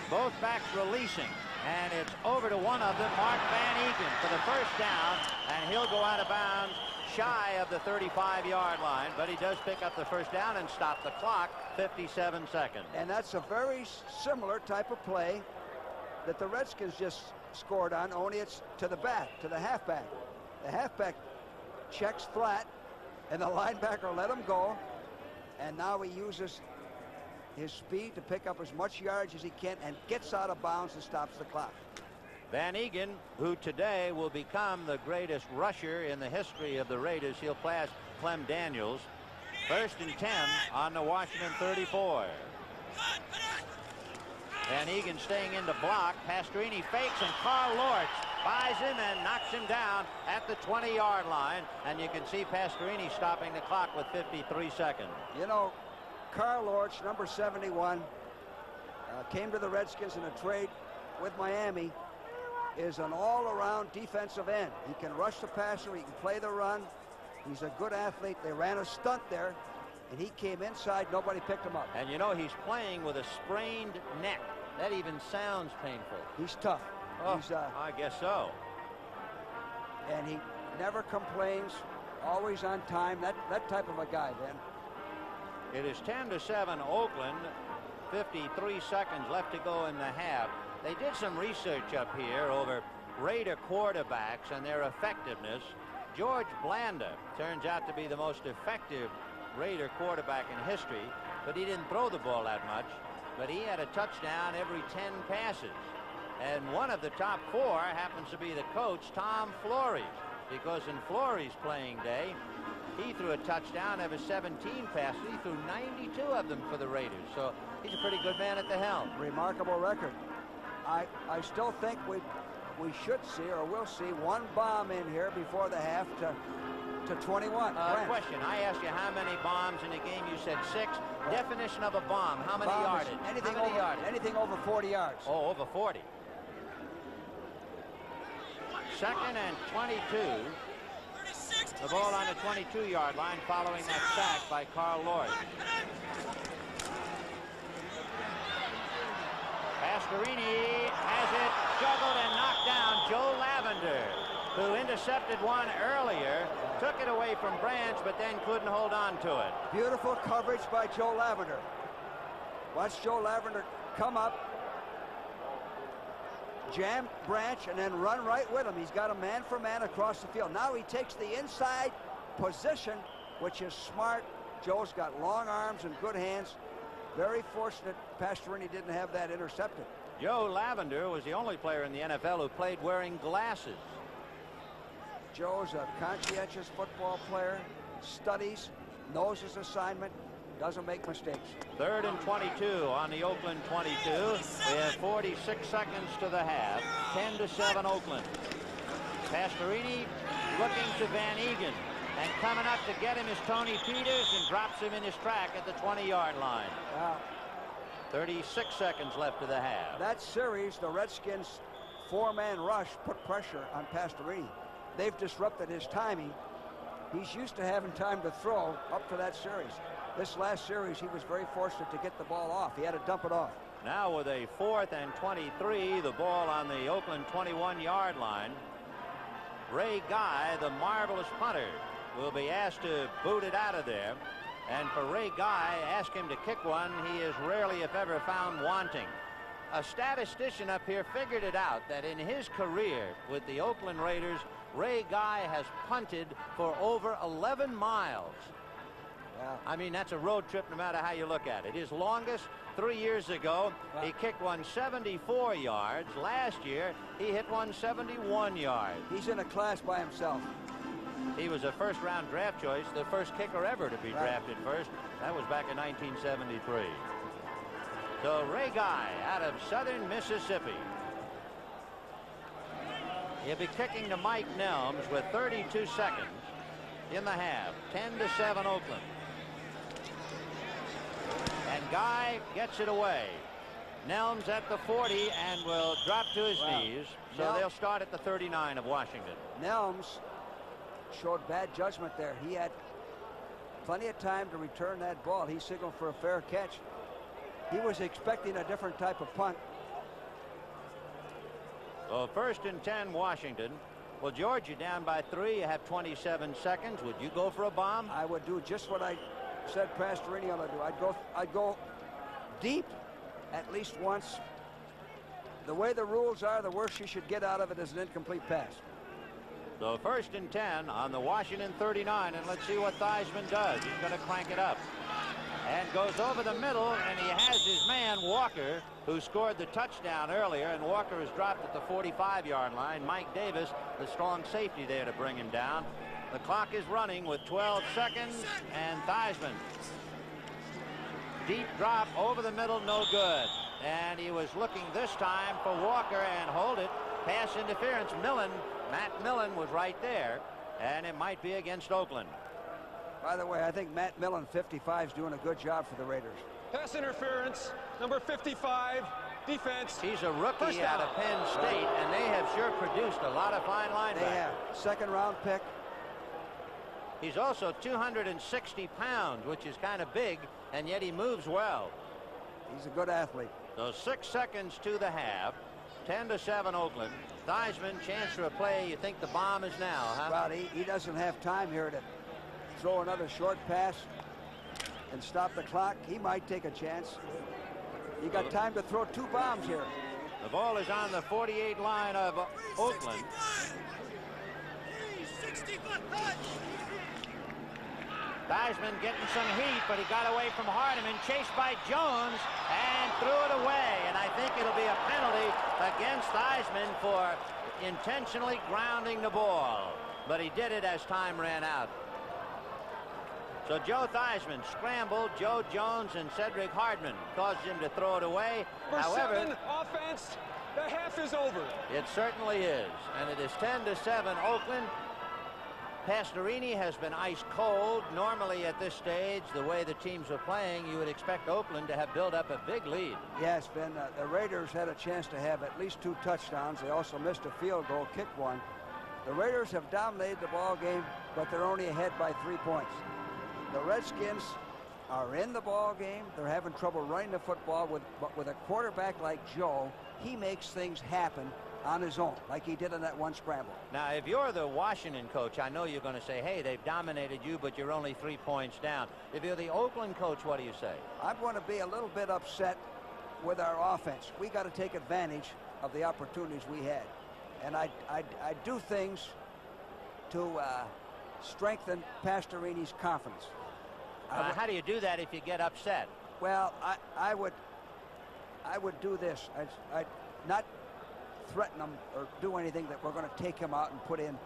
Both backs releasing, and it's over to one of them, Mark Van Egan, for the first down, and he'll go out of bounds shy of the 35-yard line, but he does pick up the first down and stop the clock, 57 seconds. And that's a very similar type of play that the Redskins just scored on, only it's to the back, to the halfback. The halfback checks flat, and the linebacker let him go, and now he uses his speed to pick up as much yardage as he can and gets out of bounds and stops the clock. Van Egan, who today will become the greatest rusher in the history of the Raiders. He'll pass Clem Daniels. 1st and 10 on the Washington 34. Van Egan staying in the block. Pastorini fakes, and Carl Lortz buys him and knocks him down at the 20-yard line. And you can see Pastorini stopping the clock with 53 seconds. You know, Carl Lortz, number 71, came to the Redskins in a trade with Miami, is an all-around defensive end. He can rush the passer, he can play the run. He's a good athlete. They ran a stunt there, and he came inside. Nobody picked him up. And you know, he's playing with a sprained neck. That even sounds painful. He's tough. Oh, I guess so. And he never complains, always on time. That type of a guy, Ben. It is 10-7 Oakland. 53 seconds left to go in the half. They did some research up here over Raider quarterbacks and their effectiveness. George Blanda turns out to be the most effective Raider quarterback in history, but he didn't throw the ball that much. But he had a touchdown every 10 passes. And one of the top 4 happens to be the coach, Tom Flores, because in Flores' playing day, he threw a touchdown every 17 passes. He threw 92 of them for the Raiders. So he's a pretty good man at the helm. Remarkable record. I still think we should see, or will see, one bomb in here before the half to 21. Question. I asked you how many bombs in a game. You said 6. Right. Definition of a bomb. How many yardage? Anything over 40 yards. Oh, over 40. 2nd and 22. The ball on the 22-yard line following that sack by Carl Lloyd. Pastorini has it juggled and knocked down. Joe Lavender, who intercepted one earlier, took it away from Branch, but then couldn't hold on to it. Beautiful coverage by Joe Lavender. Watch Joe Lavender come up, jam Branch, and then run right with him. He's got a man-for-man across the field. Now he takes the inside position, which is smart. Joe's got long arms and good hands. Very fortunate Pastorini didn't have that intercepted. Joe Lavender was the only player in the NFL who played wearing glasses. Joe's a conscientious football player, studies, knows his assignment, doesn't make mistakes. 3rd and 22 on the Oakland 22. We have 46 seconds to the half. 10-7 Oakland. Pastorini looking to Van Egan. And coming up to get him is Tony Peters, and drops him in his track at the 20-yard line. 36 seconds left of the half. That series, the Redskins' 4-man rush put pressure on Pastorini. They've disrupted his timing. He's used to having time to throw up to that series. This last series, he was very fortunate to get the ball off. He had to dump it off. Now with a 4th and 23, the ball on the Oakland 21-yard line. Ray Guy, the marvelous punter, will be asked to boot it out of there. And for Ray Guy, ask him to kick one, he is rarely, if ever, found wanting. A statistician up here figured it out that in his career with the Oakland Raiders, Ray Guy has punted for over 11 miles. Yeah. I mean, that's a road trip no matter how you look at it. His longest, 3 years ago, he kicked one 74 yards. Last year, he hit one 71 yards. He's in a class by himself. He was a first-round draft choice, the first kicker ever to be drafted first. That was back in 1973. So Ray Guy out of southern Mississippi. He'll be kicking to Mike Nelms with 32 seconds in the half. 10-7 Oakland. And Guy gets it away. Nelms at the 40 and will drop to his knees. So they'll start at the 39 of Washington. Nelms showed bad judgment there. He had plenty of time to return that ball. He signaled for a fair catch. He was expecting a different type of punt. So 1st and 10 Washington. Well, George, you're down by 3. You have 27 seconds. Would you go for a bomb? I would do just what I said Pastorini ought to do. I'd go deep at least once. The way the rules are, the worst you should get out of it is an incomplete pass. So 1st and 10 on the Washington 39, and let's see what Theismann does. He's going to crank it up. And goes over the middle, and he has his man, Walker, who scored the touchdown earlier, and Walker is dropped at the 45-yard line. Mike Davis, the strong safety there to bring him down. The clock is running with 12 seconds, and Theismann. Deep drop over the middle, no good. And he was looking this time for Walker, and hold it. Pass interference. Matt Millen was right there, and it might be against Oakland. By the way, I think Matt Millen, 55, is doing a good job for the Raiders. Pass interference, number 55, defense. He's a rookie out of Penn State, and they have sure produced a lot of fine linebackers. They have. 2nd-round pick. He's also 260 pounds, which is kind of big, and yet he moves well. He's a good athlete. So 6 seconds to the half. 10-7 Oakland. Theismann, chance for a play. You think the bomb is now, huh? Well, he doesn't have time here to throw another short pass and stop the clock. He might take a chance. You got time to throw 2 bombs here. The ball is on the 48 line of Oakland. Theismann getting some heat, but he got away from Hardiman, chased by Jones, and threw it away. And I think it'll be a penalty against Theismann for intentionally grounding the ball. But he did it as time ran out. So Joe Theismann scrambled. Joe Jones and Cedric Hardman caused him to throw it away. For However, 7 offense, the half is over. It certainly is. And it is 10-7 Oakland. Pastorini has been ice cold. Normally at this stage, the way the teams are playing, you would expect Oakland to have built up a big lead. Yes, Ben, the Raiders had a chance to have at least 2 touchdowns. They also missed a field goal, kicked one. The Raiders have dominated the ball game, but they're only ahead by 3 points. The Redskins are in the ball game. They're having trouble running the football, but with a quarterback like Joe, he makes things happen on his own, like he did in that one scramble. Now, if you're the Washington coach, I know you're going to say, hey, they've dominated you, but you're only 3 points down. If you're the Oakland coach, what do you say? I'm going to be a little bit upset with our offense. We got to take advantage of the opportunities we had. And I do things to strengthen Pastorini's confidence. How do you do that if you get upset? Well, I would do this. I'd not threaten them or do anything that we're going to take him out and put in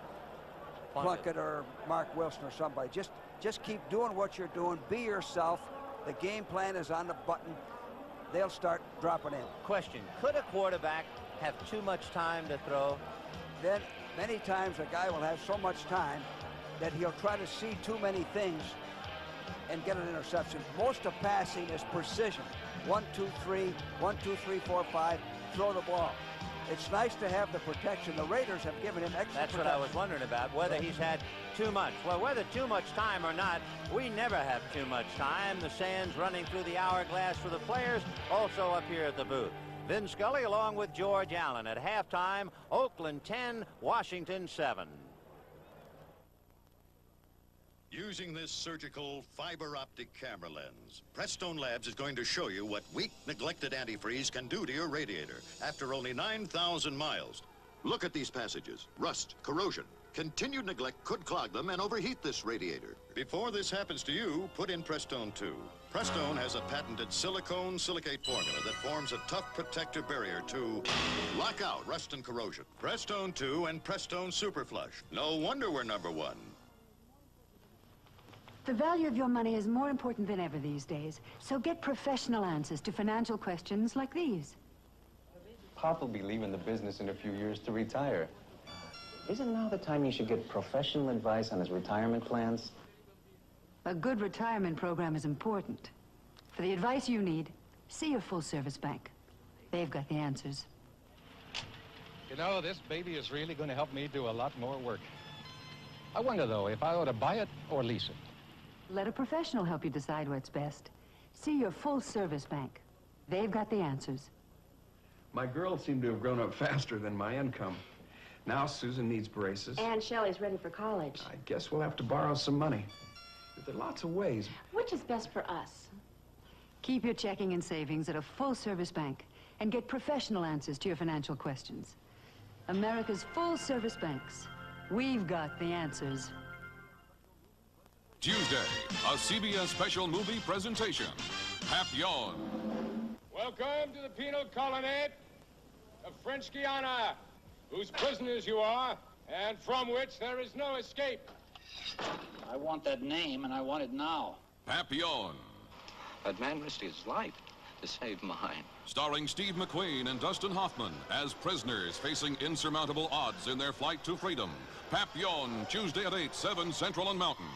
Plunkett or Mark Wilson or somebody. Just keep doing what you're doing. Be yourself. The game plan is on the button. They'll start dropping in. Question, could a quarterback have too much time to throw? Then many times a guy will have so much time that he'll try to see too many things and get an interception. Most of passing is precision. 1, 2, 3, 1, 2, 3, 4, 5, throw the ball. It's nice to have the protection. The Raiders have given him extra That's protection. what I was wondering about, whether he's had too much. Well, whether too much time or not, we never have too much time. The sand's running through the hourglass for the players, also up here at the booth. Vin Scully along with George Allen at halftime. Oakland 10, Washington 7. Using this surgical fiber optic camera lens, Prestone Labs is going to show you what weak, neglected antifreeze can do to your radiator after only 9,000 miles. Look at these passages: rust, corrosion. Continued neglect could clog them and overheat this radiator. Before this happens to you, put in Prestone 2. Prestone has a patented silicone silicate formula that forms a tough protective barrier to lock out rust and corrosion. Prestone 2 and Prestone Super Flush. No wonder we're #1. The value of your money is more important than ever these days, so get professional answers to financial questions like these. Pop will be leaving the business in a few years to retire. Isn't now the time you should get professional advice on his retirement plans? A good retirement program is important. For the advice you need, see your full-service bank. They've got the answers. You know, this baby is really going to help me do a lot more work. I wonder, though, if I ought to buy it or lease it. Let a professional help you decide what's best. See your full-service bank. They've got the answers. My girls seem to have grown up faster than my income. Now Susan needs braces. And Shelley's ready for college. I guess we'll have to borrow some money. There are lots of ways. Which is best for us? Keep your checking and savings at a full-service bank and get professional answers to your financial questions. America's full-service banks. We've got the answers. Tuesday, a CBS special movie presentation. Papillon. Welcome to the penal colonnade of French Guiana, whose prisoners you are, and from which there is no escape. I want that name, and I want it now. Papillon. That man risked his life to save mine. Starring Steve McQueen and Dustin Hoffman as prisoners facing insurmountable odds in their flight to freedom. Papillon, Tuesday at 8, 7 Central and Mountain.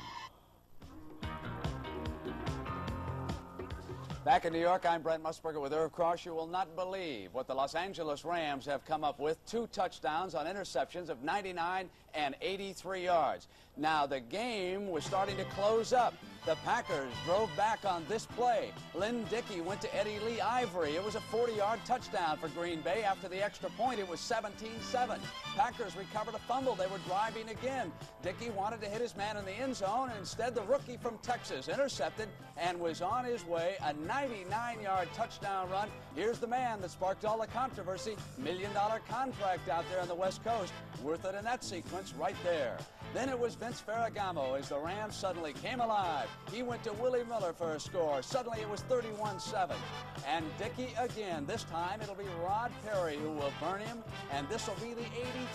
Back in New York, I'm Brent Musburger with Irv Cross. You will not believe what the Los Angeles Rams have come up with. 2 touchdowns on interceptions of 99 283 yards. Now, the game was starting to close up. The Packers drove back on this play. Lynn Dickey went to Eddie Lee Ivory. It was a 40-yard touchdown for Green Bay. After the extra point, it was 17-7. Packers recovered a fumble. They were driving again. Dickey wanted to hit his man in the end zone, and instead the rookie from Texas intercepted and was on his way, a 99-yard touchdown run. Here's the man that sparked all the controversy. $1 million contract out there on the West Coast. Worth it in that sequence right there. Then it was Vince Ferragamo as the Rams suddenly came alive. He went to Willie Miller for a score. Suddenly it was 31-7. And Dickey again. This time it'll be Rod Perry who will burn him. And this will be the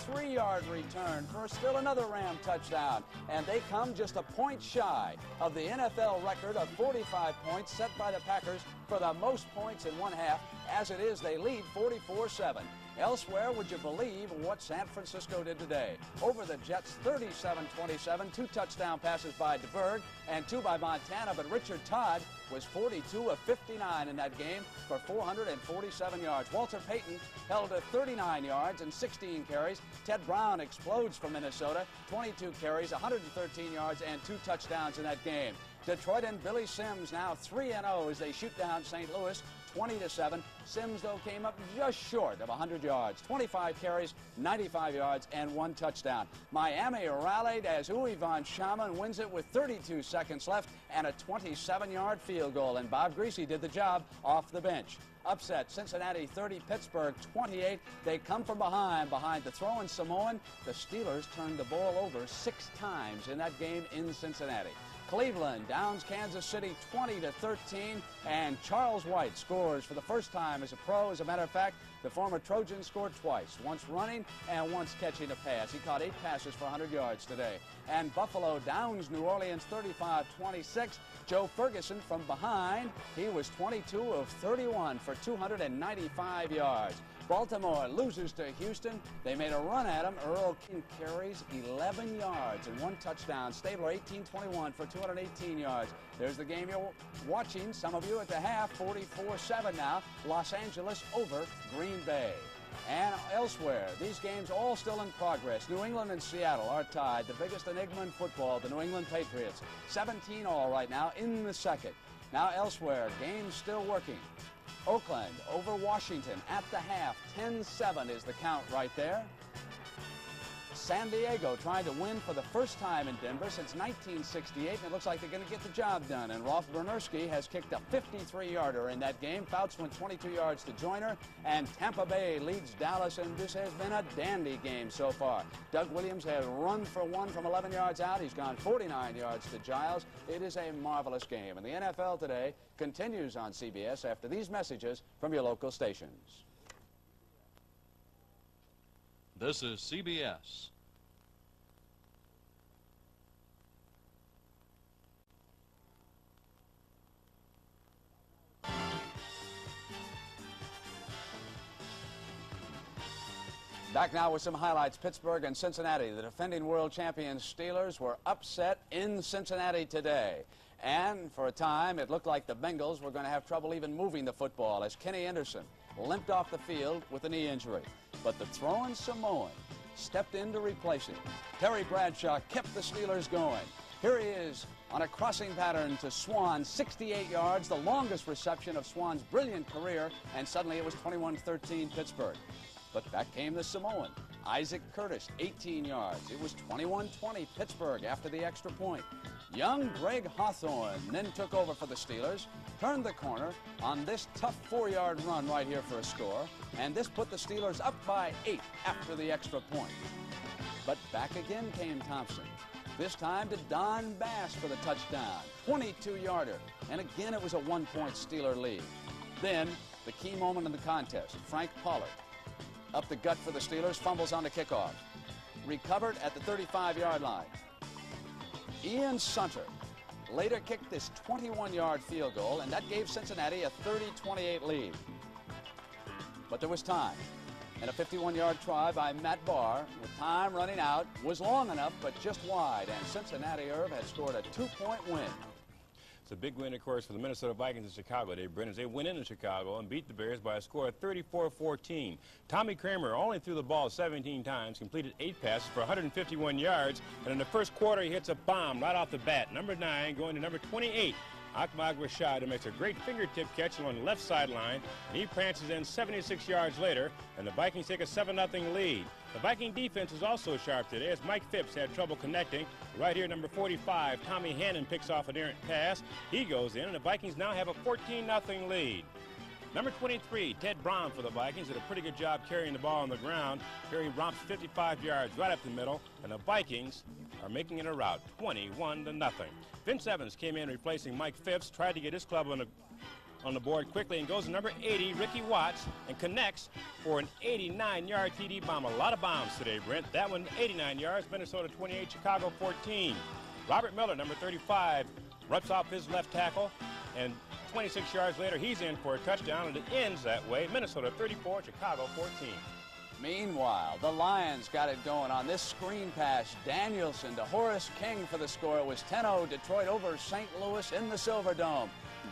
83-yard return for still another Ram touchdown. And they come just a point shy of the NFL record of 45 points set by the Packers for the most points in one half. As it is, they lead 44-7. Elsewhere, would you believe what San Francisco did today? Over the Jets, 37-27, 2 touchdown passes by DeBerg and 2 by Montana, but Richard Todd was 42 of 59 in that game for 447 yards. Walter Payton held to 39 yards and 16 carries. Ted Brown explodes for Minnesota, 22 carries, 113 yards, and 2 touchdowns in that game. Detroit and Billy Sims now 3-0 as they shoot down St. Louis 20-7. Sims, though, came up just short of 100 yards. 25 carries, 95 yards, and 1 touchdown. Miami rallied as Uwe von Schamann wins it with 32 seconds left and a 27-yard field goal. And Bob Greasy did the job off the bench. Upset, Cincinnati 30, Pittsburgh 28. They come from behind the throwing Samoan. The Steelers turned the ball over 6 times in that game in Cincinnati. Cleveland downs Kansas City 20-13, and Charles White scores for the first time as a pro. As a matter of fact, the former Trojan scored twice, once running and once catching a pass. He caught 8 passes for 100 yards today. And Buffalo downs New Orleans 35-26. Joe Ferguson from behind. He was 22 of 31 for 295 yards. Baltimore loses to Houston. They made a run at him. Earl King carries 11 yards and 1 touchdown. Stabler 18-21 for 218 yards. There's the game you're watching, some of you at the half, 44-7 now. Los Angeles over Green Bay. And elsewhere, these games all still in progress. New England and Seattle are tied. The biggest enigma in football, the New England Patriots. 17-all right now in the second. Now elsewhere, games still working. Oakland over Washington at the half. 10-7 is the count right there. San Diego trying to win for the first time in Denver since 1968, and it looks like they're going to get the job done. And Rolf Bernerski has kicked a 53-yarder in that game. Fouts went 22 yards to Joyner, and Tampa Bay leads Dallas, and this has been a dandy game so far. Doug Williams has run for 1 from 11 yards out. He's gone 49 yards to Giles. It is a marvelous game, and the NFL today continues on CBS after these messages from your local stations. This is CBS. Back now with some highlights. Pittsburgh and Cincinnati. The defending world champions Steelers were upset in Cincinnati today. And for a time, it looked like the Bengals were going to have trouble even moving the football as Kenny Anderson limped off the field with a knee injury. But the throwing Samoan stepped in to replace him. Terry Bradshaw kept the Steelers going. Here he is on a crossing pattern to Swan, 68 yards, the longest reception of Swan's brilliant career, and suddenly it was 21-13 Pittsburgh. But back came the Samoan, Isaac Curtis, 18 yards. It was 21-20 Pittsburgh after the extra point. Young Greg Hawthorne then took over for the Steelers, turned the corner on this tough 4-yard run right here for a score, and this put the Steelers up by 8 after the extra point. But back again came Thompson, this time to Don Bass for the touchdown, 22-yarder, and again it was a 1-point Steeler lead. Then, the key moment in the contest, Frank Pollard, up the gut for the Steelers, fumbles on the kickoff. Recovered at the 35-yard line. Ian Sunter later kicked this 21-yard field goal, and that gave Cincinnati a 30-28 lead. But there was time, and a 51-yard try by Matt Barr, with time running out, was long enough but just wide, and Cincinnati Irv had scored a 2-point win. It's a big win, of course, for the Minnesota Vikings in Chicago today, Brent, as they went into Chicago and beat the Bears by a score of 34-14. Tommy Kramer only threw the ball 17 times, completed 8 passes for 151 yards, and in the first quarter he hits a bomb right off the bat. Number 9 going to number 28. Ahmad Rashad, who makes a great fingertip catch along the left sideline, and he prances in 76 yards later, and the Vikings take a 7-0 lead. The Viking defense was also sharp today as Mike Phipps had trouble connecting. Right here, number 45, Tommy Hannon picks off an errant pass. He goes in, and the Vikings now have a 14-0 lead. Number 23, Ted Braun for the Vikings, did a pretty good job carrying the ball on the ground. Here he romps 55 yards right up the middle, and the Vikings are making it a rout, 21-0. Vince Evans came in replacing Mike Phipps, tried to get his club on the board quickly, and goes to number 80, Ricky Watts, and connects for an 89-yard TD bomb. A lot of bombs today, Brent. That one, 89 yards, Minnesota 28, Chicago 14. Robert Miller, number 35, rips off his left tackle, and 26 yards later, he's in for a touchdown, and it ends that way. Minnesota 34, Chicago 14. Meanwhile, the Lions got it going on this screen pass. Danielson to Horace King for the score. It was 10-0 Detroit over St. Louis in the Silverdome.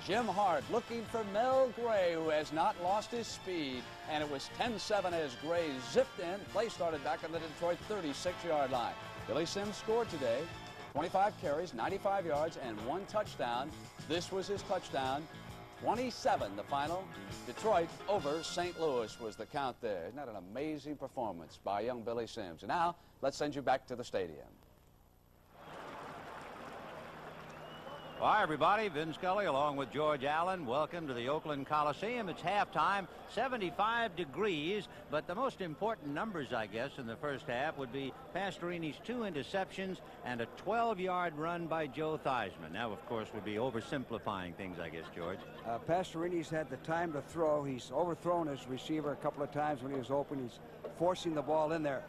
Jim Hart looking for Mel Gray, who has not lost his speed, and it was 10-7 as Gray zipped in. Play started back on the Detroit 36-yard line. Billy Sims scored today. 25 carries, 95 yards, and 1 touchdown. This was his touchdown. 27 the final. Detroit over St. Louis was the count there. Isn't that an amazing performance by young Billy Sims? And now, let's send you back to the stadium. Hi, everybody. Vin Scully along with George Allen. Welcome to the Oakland Coliseum. It's halftime, 75 degrees, but the most important numbers, I guess, in the first half would be Pastorini's 2 interceptions and a 12-yard run by Joe Theismann. Now, of course, would be oversimplifying things, I guess, George. Pastorini's had the time to throw. He's overthrown his receiver a couple of times when he was open. He's forcing the ball in there.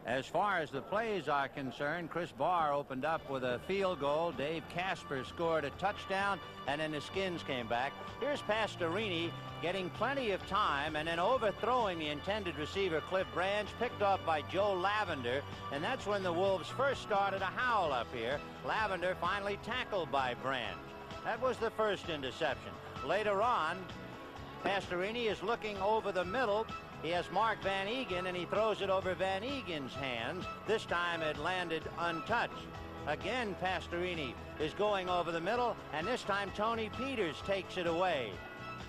As far as the plays are concerned, Chris Barr opened up with a field goal. Dave Casper scored a touchdown, and then the Skins came back. Here's Pastorini getting plenty of time and then overthrowing the intended receiver, Cliff Branch, picked off by Joe Lavender, and that's when the Wolves first started a howl up here. Lavender finally tackled by Branch. That was the first interception. Later on, Pastorini is looking over the middle. He has Mark Van Eegen, and he throws it over Van Egen's hands. This time it landed untouched. Again, Pastorini is going over the middle, and this time Tony Peters takes it away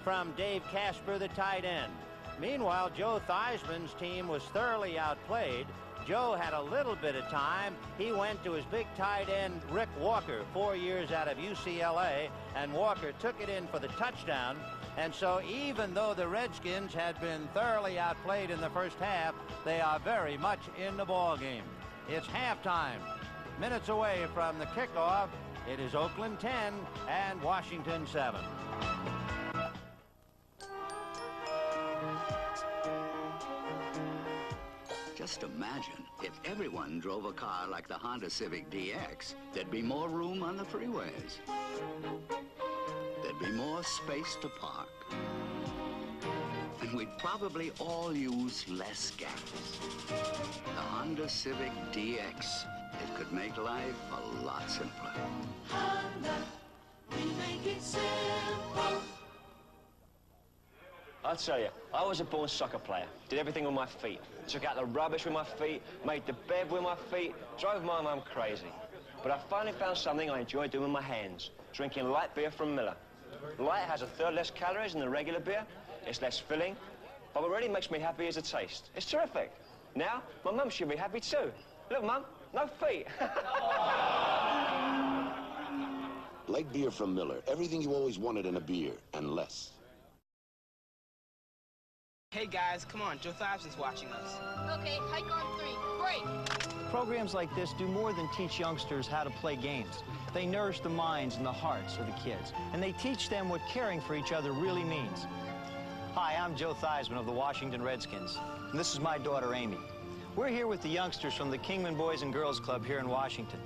from Dave Casper, the tight end. Meanwhile, Joe Theismann's team was thoroughly outplayed. Joe had a little bit of time. He went to his big tight end, Rick Walker, 4 years out of UCLA, and Walker took it in for the touchdown. And so even though the Redskins had been thoroughly outplayed in the first half, they are very much in the ball game. It's halftime. Minutes away from the kickoff. It is Oakland 10 and Washington 7. Just imagine if everyone drove a car like the Honda Civic DX, there'd be more room on the freeways. There'd be more space to park. And we'd probably all use less gas. The Honda Civic DX. It could make life a lot simpler. Honda, we make it simple. I'll tell you, I was a born soccer player. Did everything with my feet. Took out the rubbish with my feet, made the bed with my feet, drove my mum crazy. But I finally found something I enjoy doing with my hands. Drinking light beer from Miller. Light has a third less calories than the regular beer. It's less filling. But what really makes me happy is the taste. It's terrific. Now, my mum should be happy too. Look, Mum, no feet. Light beer from Miller. Everything you always wanted in a beer, and less. Hey guys, come on, Joe Theismann's watching us. Okay, hike on 3, break. Programs like this do more than teach youngsters how to play games. They nourish the minds and the hearts of the kids, and they teach them what caring for each other really means. Hi, I'm Joe Theismann of the Washington Redskins, and this is my daughter, Amy. We're here with the youngsters from the Kingman Boys and Girls Club here in Washington.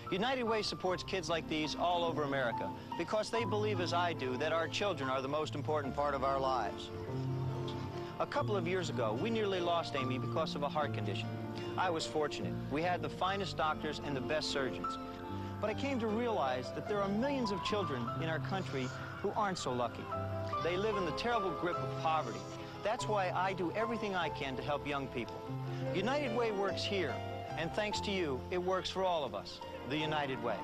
United Way supports kids like these all over America because they believe, as I do, that our children are the most important part of our lives. A couple of years ago, we nearly lost Amy because of a heart condition. I was fortunate. We had the finest doctors and the best surgeons. But I came to realize that there are millions of children in our country who aren't so lucky. They live in the terrible grip of poverty. That's why I do everything I can to help young people. United Way works here, and thanks to you, it works for all of us. The United Way.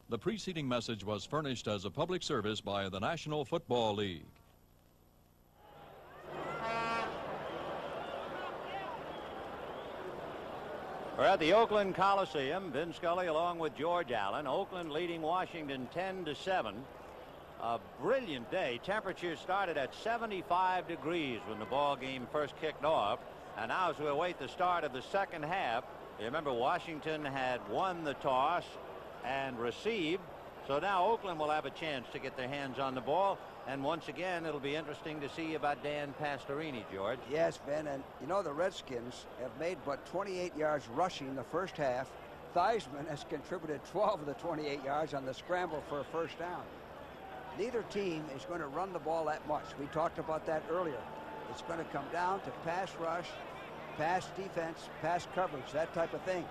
The preceding message was furnished as a public service by the National Football League. We're at the Oakland Coliseum. Vin Scully along with George Allen. Oakland leading Washington 10-7. A brilliant day. Temperatures started at 75 degrees when the ball game first kicked off. And now as we await the start of the second half, you remember Washington had won the toss and received. So now Oakland will have a chance to get their hands on the ball. And once again, it'll be interesting to see about Dan Pastorini, George. Yes, Ben, and you know the Redskins have made but 28 yards rushing the first half. Theismann has contributed 12 of the 28 yards on the scramble for a first down. Neither team is going to run the ball that much. We talked about that earlier. It's going to come down to pass rush, pass defense, pass coverage, that type of thing.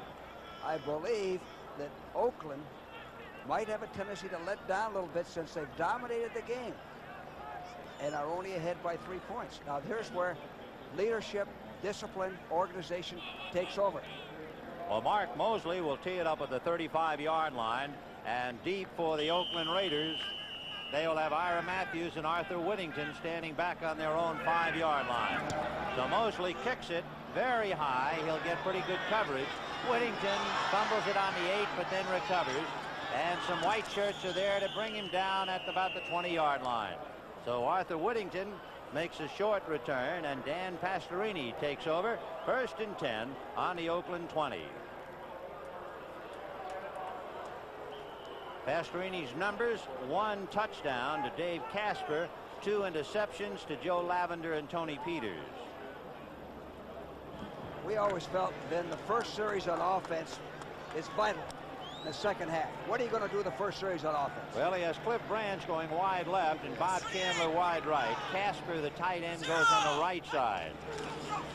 I believe that Oakland might have a tendency to let down a little bit since they've dominated the game and are only ahead by 3 points. Now here's where leadership, discipline, organization takes over. Well, Mark Mosley will tee it up at the 35-yard line, and deep for the Oakland Raiders, they will have Ira Matthews and Arthur Whittington standing back on their own 5-yard line. So Mosley kicks it very high. He'll get pretty good coverage. Whittington fumbles it on the 8, but then recovers. And some white shirts are there to bring him down at about the 20-yard line. So Arthur Whittington makes a short return, and Dan Pastorini takes over. 1st and 10 on the Oakland 20. Pastorini's numbers: 1 touchdown to Dave Casper, 2 interceptions to Joe Lavender and Tony Peters. We always felt then the first series on offense is vital in the second half. What are you going to do the first series on offense? Well, he has Cliff Branch going wide left and Bob Chandler wide right. Casper, the tight end, goes on the right side.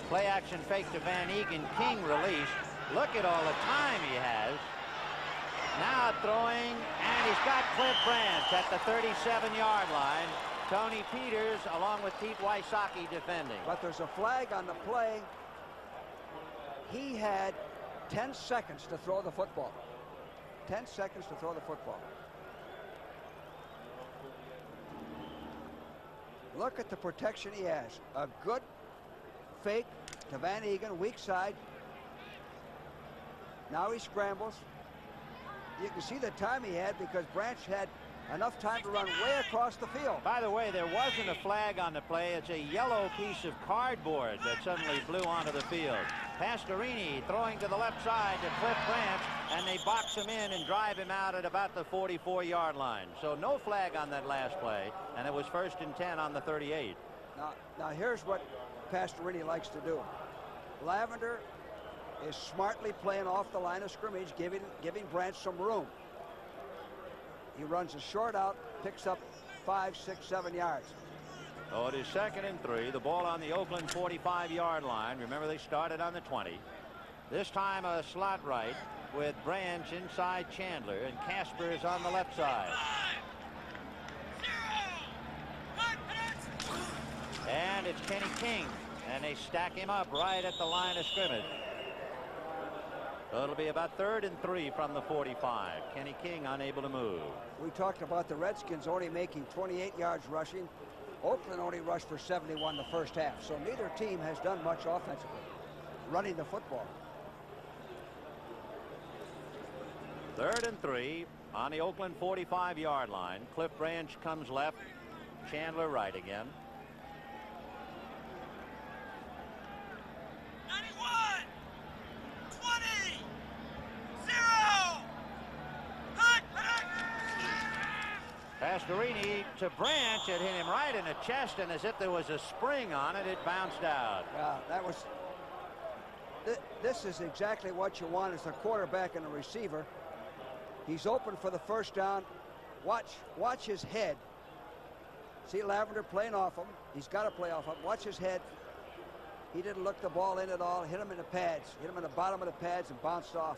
Play action fake to Van Egan. King release. Look at all the time he has. Now throwing, and he's got Cliff Branch at the 37-yard line. Tony Peters along with Pete Wysocki defending. But there's a flag on the play. He had 10 seconds to throw the football. 10 seconds to throw the football. Look at the protection he has. A good fake to Van Egan, weak side. Now he scrambles. You can see the time he had because Branch had enough time to run way across the field. By the way, there wasn't a flag on the play. It's a yellow piece of cardboard that suddenly flew onto the field. Pastorini throwing to the left side to Cliff Branch, and they box him in and drive him out at about the 44-yard line. So no flag on that last play, and it was 1st and 10 on the 38. Now here's what Pastorini likes to do. Lavender is smartly playing off the line of scrimmage, giving Branch some room. He runs a short out, picks up 5, 6, 7 yards. So it is 2nd and 3. The ball on the Oakland 45-yard line. Remember, they started on the 20. This time a slot right with Branch inside Chandler, and Casper is on the left side. And it's Kenny King, and they stack him up right at the line of scrimmage. So it'll be about 3rd and 3 from the 45. Kenny King unable to move. We talked about the Redskins only making 28 yards rushing. Oakland only rushed for 71 the first half. So neither team has done much offensively, running the football. 3rd and 3 on the Oakland 45-yard line. Cliff Branch comes left, Chandler right again. 91, 20, 0. Pastorini to Branch. It hit him right in the chest, and as if there was a spring on it, it bounced out. Yeah, that was. This is exactly what you want as a quarterback and a receiver. He's open for the first down. Watch his head. See Lavender playing off him. He's got to play off him. Watch his head. He didn't look the ball in at all, hit him in the pads, hit him in the bottom of the pads and bounced off.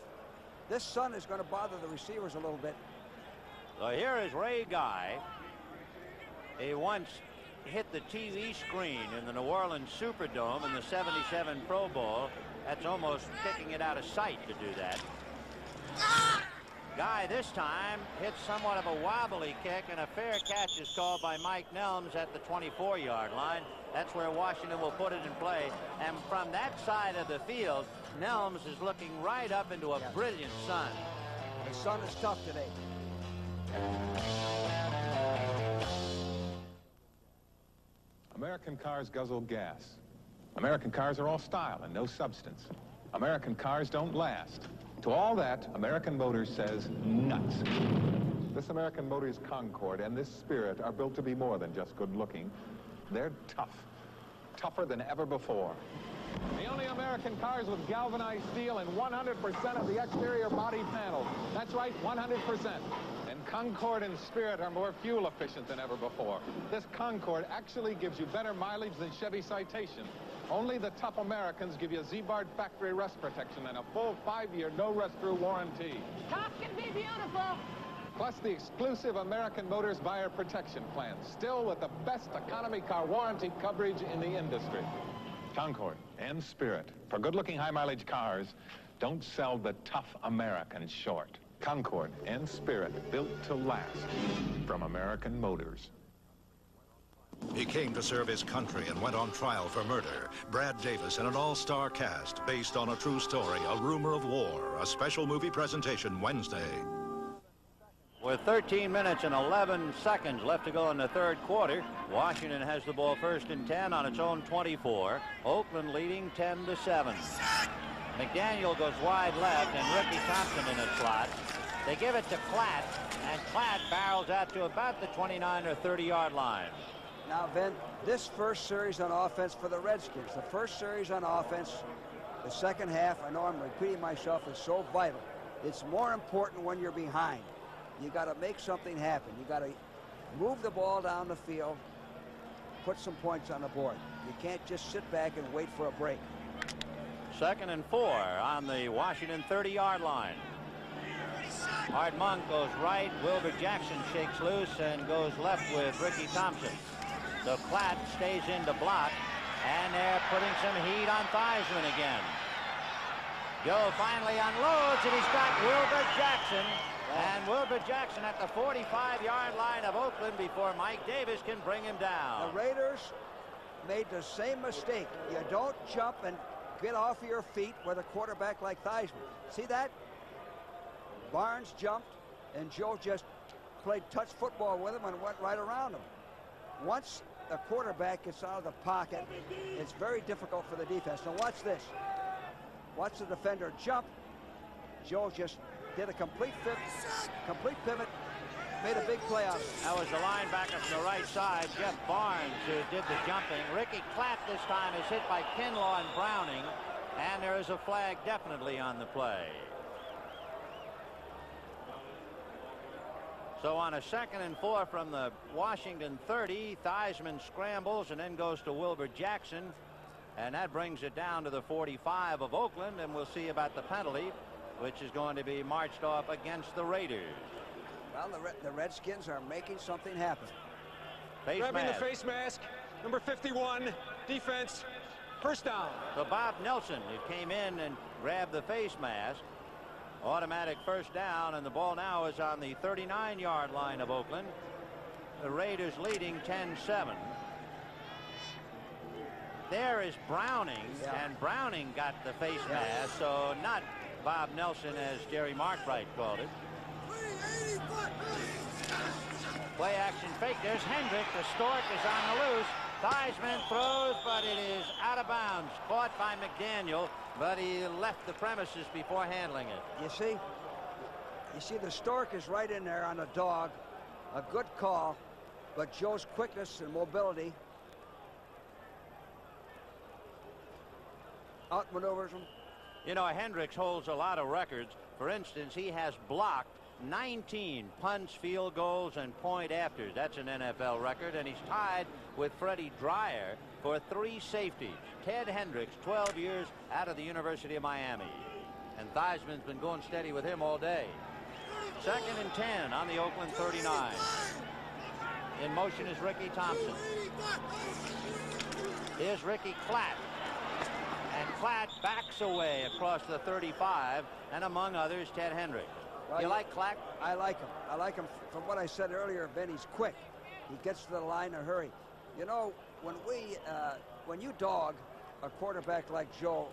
This sun is going to bother the receivers a little bit. So here is Ray Guy. He once hit the TV screen in the New Orleans Superdome in the '77 Pro Bowl. That's almost kicking it out of sight to do that. Guy this time hits somewhat of a wobbly kick, and a fair catch is called by Mike Nelms at the 24-yard line. That's where Washington will put it in play. And from that side of the field, Nelms is looking right up into a brilliant sun. The sun is tough today. American cars guzzle gas. American cars are all style and no substance. American cars don't last. To all that, American Motors says nuts. This American Motors Concorde and this Spirit are built to be more than just good looking. They're tough. Tougher than ever before. The only American cars with galvanized steel and 100% of the exterior body panels. That's right, 100%. And Concorde and Spirit are more fuel efficient than ever before. This Concorde actually gives you better mileage than Chevy Citation. Only the tough Americans give you Z-Bard factory rust protection and a full 5-year no-rust-through warranty. Tough can be beautiful. Plus the exclusive American Motors Buyer Protection Plan, still with the best economy car warranty coverage in the industry. Concorde and Spirit, for good-looking high-mileage cars, don't sell the tough Americans short. Concorde and Spirit, built to last, from American Motors. He came to serve his country and went on trial for murder. Brad Davis and an all-star cast based on a true story, A Rumor of War, a special movie presentation Wednesday. With 13 minutes and 11 seconds left to go in the third quarter, Washington has the ball 1st and 10 on its own 24. Oakland leading 10-7. McDaniel goes wide left and Ricky Thompson in a slot. They give it to Klatt, and Klatt barrels out to about the 29 or 30-yard line. Now, Ben, this first series on offense for the Redskins, the first series on offense, the second half, I know I'm repeating myself, is so vital. It's more important when you're behind. You got to make something happen. You got to move the ball down the field, put some points on the board. You can't just sit back and wait for a break. 2nd and 4 on the Washington 30-yard line. Art Monk goes right. Wilbur Jackson shakes loose and goes left with Ricky Thompson. So Klatt stays in to block, and they're putting some heat on Theismann again. Joe finally unloads, and he's got Wilbur Jackson. And Wilbur Jackson at the 45-yard line of Oakland before Mike Davis can bring him down. The Raiders made the same mistake. You don't jump and get off your feet with a quarterback like Theismann. See that? Barnes jumped, and Joe just played touch football with him and went right around him. Once the quarterback gets out of the pocket, it's very difficult for the defense. Now watch this. Watch the defender jump. Joe just did a complete pivot, made a big play out of it. That was the linebacker from the right side, Jeff Barnes, who did the jumping. Ricky Klatt this time is hit by Kinlaw and Browning, and there is a flag definitely on the play. So on a 2nd and 4 from the Washington 30, Theismann scrambles and then goes to Wilbur Jackson, and that brings it down to the 45 of Oakland, and we'll see about the penalty, which is going to be marched off against the Raiders. Well, the Redskins are making something happen. Grabbing the face mask, number 51, defense, 1st down. So Bob Nelson, who came in and grabbed the face mask, automatic 1st down, and the ball now is on the 39-yard line of Oakland. The Raiders leading 10-7. There is Browning, and Browning got the face mask, so not Bob Nelson as Jerry Markwright called it. Play action fake. There's Hendrick. The Stork is on the loose. Theismann throws, but it is out of bounds. Caught by McDaniel, but he left the premises before handling it. You see the Stork is right in there on a dog. A good call, but Joe's quickness and mobility outmaneuvers him. You know, Hendricks holds a lot of records. For instance, he has blocked 19 punts, field goals, and point afters. That's an NFL record, and he's tied with Freddie Dreyer for 3 safeties. Ted Hendricks, 12 years out of the University of Miami. And Theismann's been going steady with him all day. 2nd and 10 on the Oakland 39. In motion is Ricky Thompson. Here's Ricky Klatt. And Klatt backs away across the 35, and among others, Ted Hendricks. Well, you like Klatt? I like him. I like him. From what I said earlier, Ben, he's quick. He gets to the line in a hurry. You know, when you dog a quarterback like Joe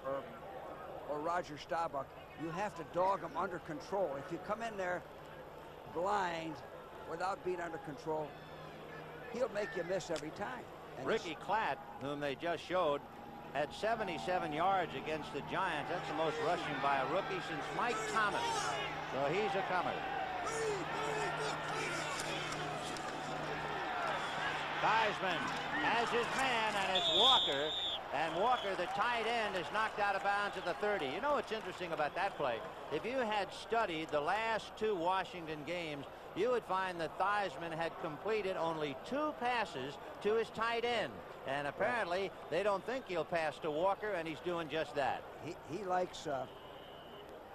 or Roger Staubach, you have to dog him under control. If you come in there blind without being under control, he'll make you miss every time. And Ricky Klatt, whom they just showed, had 77 yards against the Giants. That's the most rushing by a rookie since Mike Thomas. So he's a comer. Theismann has his man, and it's Walker. And Walker, the tight end, is knocked out of bounds at the 30. You know what's interesting about that play? If you had studied the last 2 Washington games, you would find that Theismann had completed only 2 passes to his tight end. And apparently, they don't think he'll pass to Walker, and he's doing just that. He likes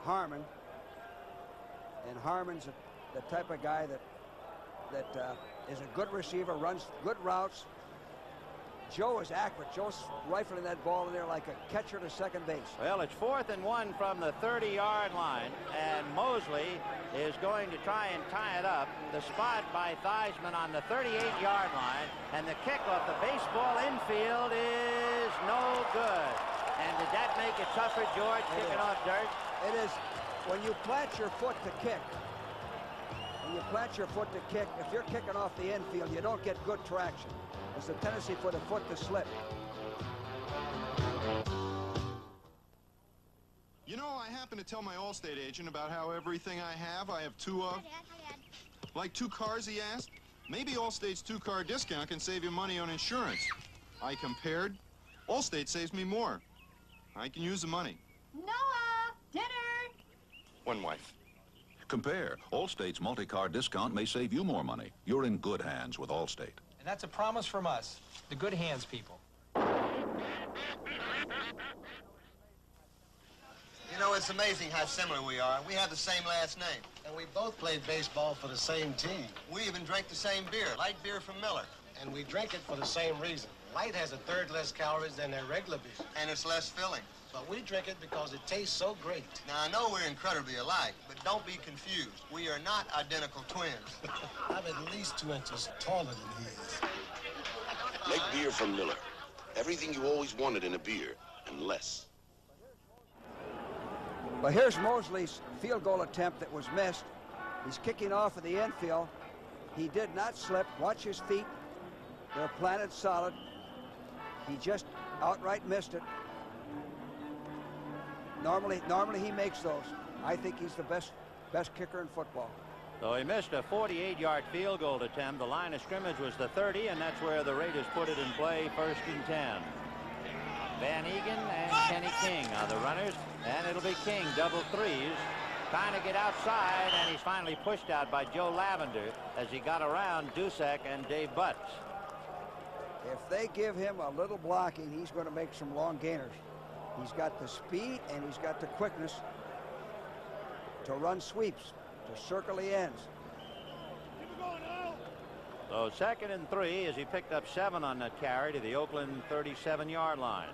Harmon. And Harmon's the type of guy that is a good receiver, runs good routes. Joe is accurate. Joe's rifling that ball in there like a catcher to second base. Well, it's 4th and 1 from the 30-yard line, and Mosley is going to try and tie it up. The spot by Theismann on the 38-yard line, and the kick off the baseball infield is no good. And did that make it tougher, George, kicking off dirt? It is. When you plant your foot to kick, if you're kicking off the infield, you don't get good traction. There's a tendency for the foot to slip. You know, I happened to tell my Allstate agent about how everything I have 2 of. Like 2 cars, he asked. Maybe Allstate's 2-car discount can save you money on insurance. I compared. Allstate saves me more. I can use the money. Noah, dinner. One wife. Compare. Allstate's multi-car discount may save you more money. You're in good hands with Allstate. And that's a promise from us, the good hands people. You know, it's amazing how similar we are. We have the same last name. And we both played baseball for the same team. We even drank the same beer, light beer from Miller. And we drink it for the same reason. Light has 1/3 less calories than their regular beer. And it's less filling. But we drink it because it tastes so great. Now, I know we're incredibly alike, but don't be confused. We are not identical twins. I'm at least 2 inches taller than he is. Like beer from Miller. Everything you always wanted in a beer, and less. But here's Mosley's field goal attempt that was missed. He's kicking off of the infield. He did not slip. Watch his feet. They're planted solid. He just outright missed it. Normally he makes those. I think he's the best kicker in football. So he missed a 48-yard field goal attempt. The line of scrimmage was the 30, and that's where the Raiders put it in play, 1st and 10. Van Egan and Kenny King are the runners, and it'll be King, double 3s, trying to get outside, and he's finally pushed out by Joe Lavender as he got around Duszek and Dave Butts. If they give him a little blocking, he's going to make some long gainers. He's got the speed and he's got the quickness to run sweeps, to circle the ends. So 2nd and 3 as he picked up 7 on that carry to the Oakland 37-yard line.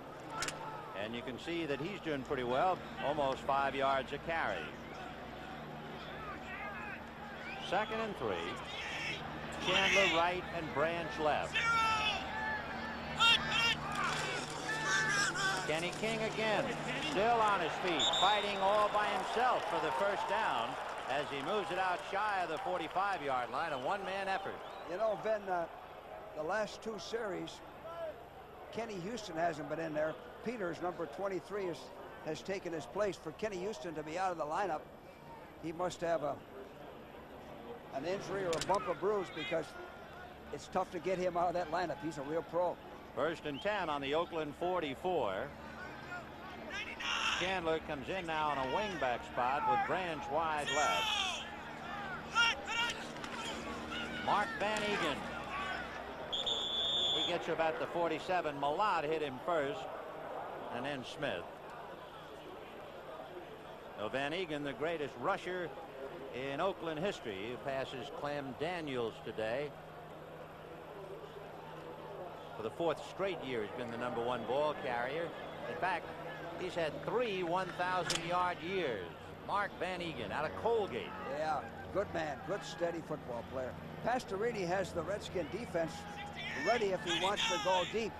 And you can see that he's doing pretty well, almost 5 yards a carry. 2nd and 3. Chandler right and Branch left. Kenny King again, still on his feet, fighting all by himself for the 1st down as he moves it out shy of the 45-yard line, a one-man effort. You know, Ben, the last 2 series, Kenny Houston hasn't been in there. Peters, number 23, has taken his place. For Kenny Houston to be out of the lineup, he must have an injury or a bump or bruise, because it's tough to get him out of that lineup. He's a real pro. 1st and 10 on the Oakland 44. Chandler comes in now on a wingback spot with Branch wide left. Mark Van Egan. We he gets to about the 47. Malott hit him first, and then Smith. So Van Egan, the greatest rusher in Oakland history, who passes Clem Daniels today. For the 4th straight year, he's been the #1 ball carrier. In fact, he's had 3 1,000-yard years. Mark Van Egan out of Colgate. Yeah, good man, good steady football player. Pastorini has the Redskin defense ready if he wants to go deep.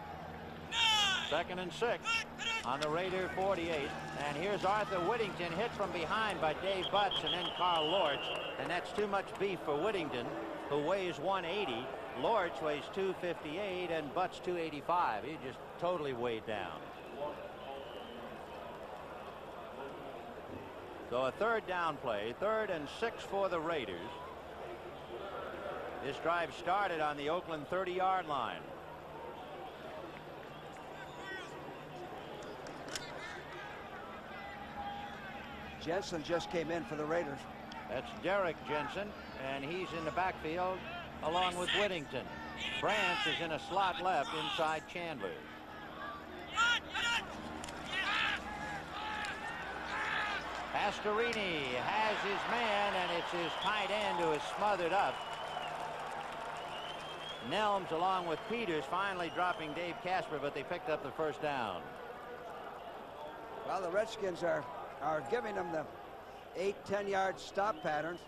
2nd and 6 on the Raider 48. And here's Arthur Whittington, hit from behind by Dave Butts and then Carl Lorch. And that's too much beef for Whittington, who weighs 180. Lorch weighs 258 and Butts 285. He just totally weighed down. So a 3rd down play, 3rd and 6 for the Raiders. This drive started on the Oakland 30-yard line. Jensen just came in for the Raiders. That's Derek Jensen, and he's in the backfield along with Whittington. Branch is in a slot left inside Chandler. Pastorini has his man, and it's his tight end who is smothered up. Nelms along with Peters finally dropping Dave Casper, but they picked up the 1st down. Well, the Redskins are giving them the 8-10-yard stop patterns.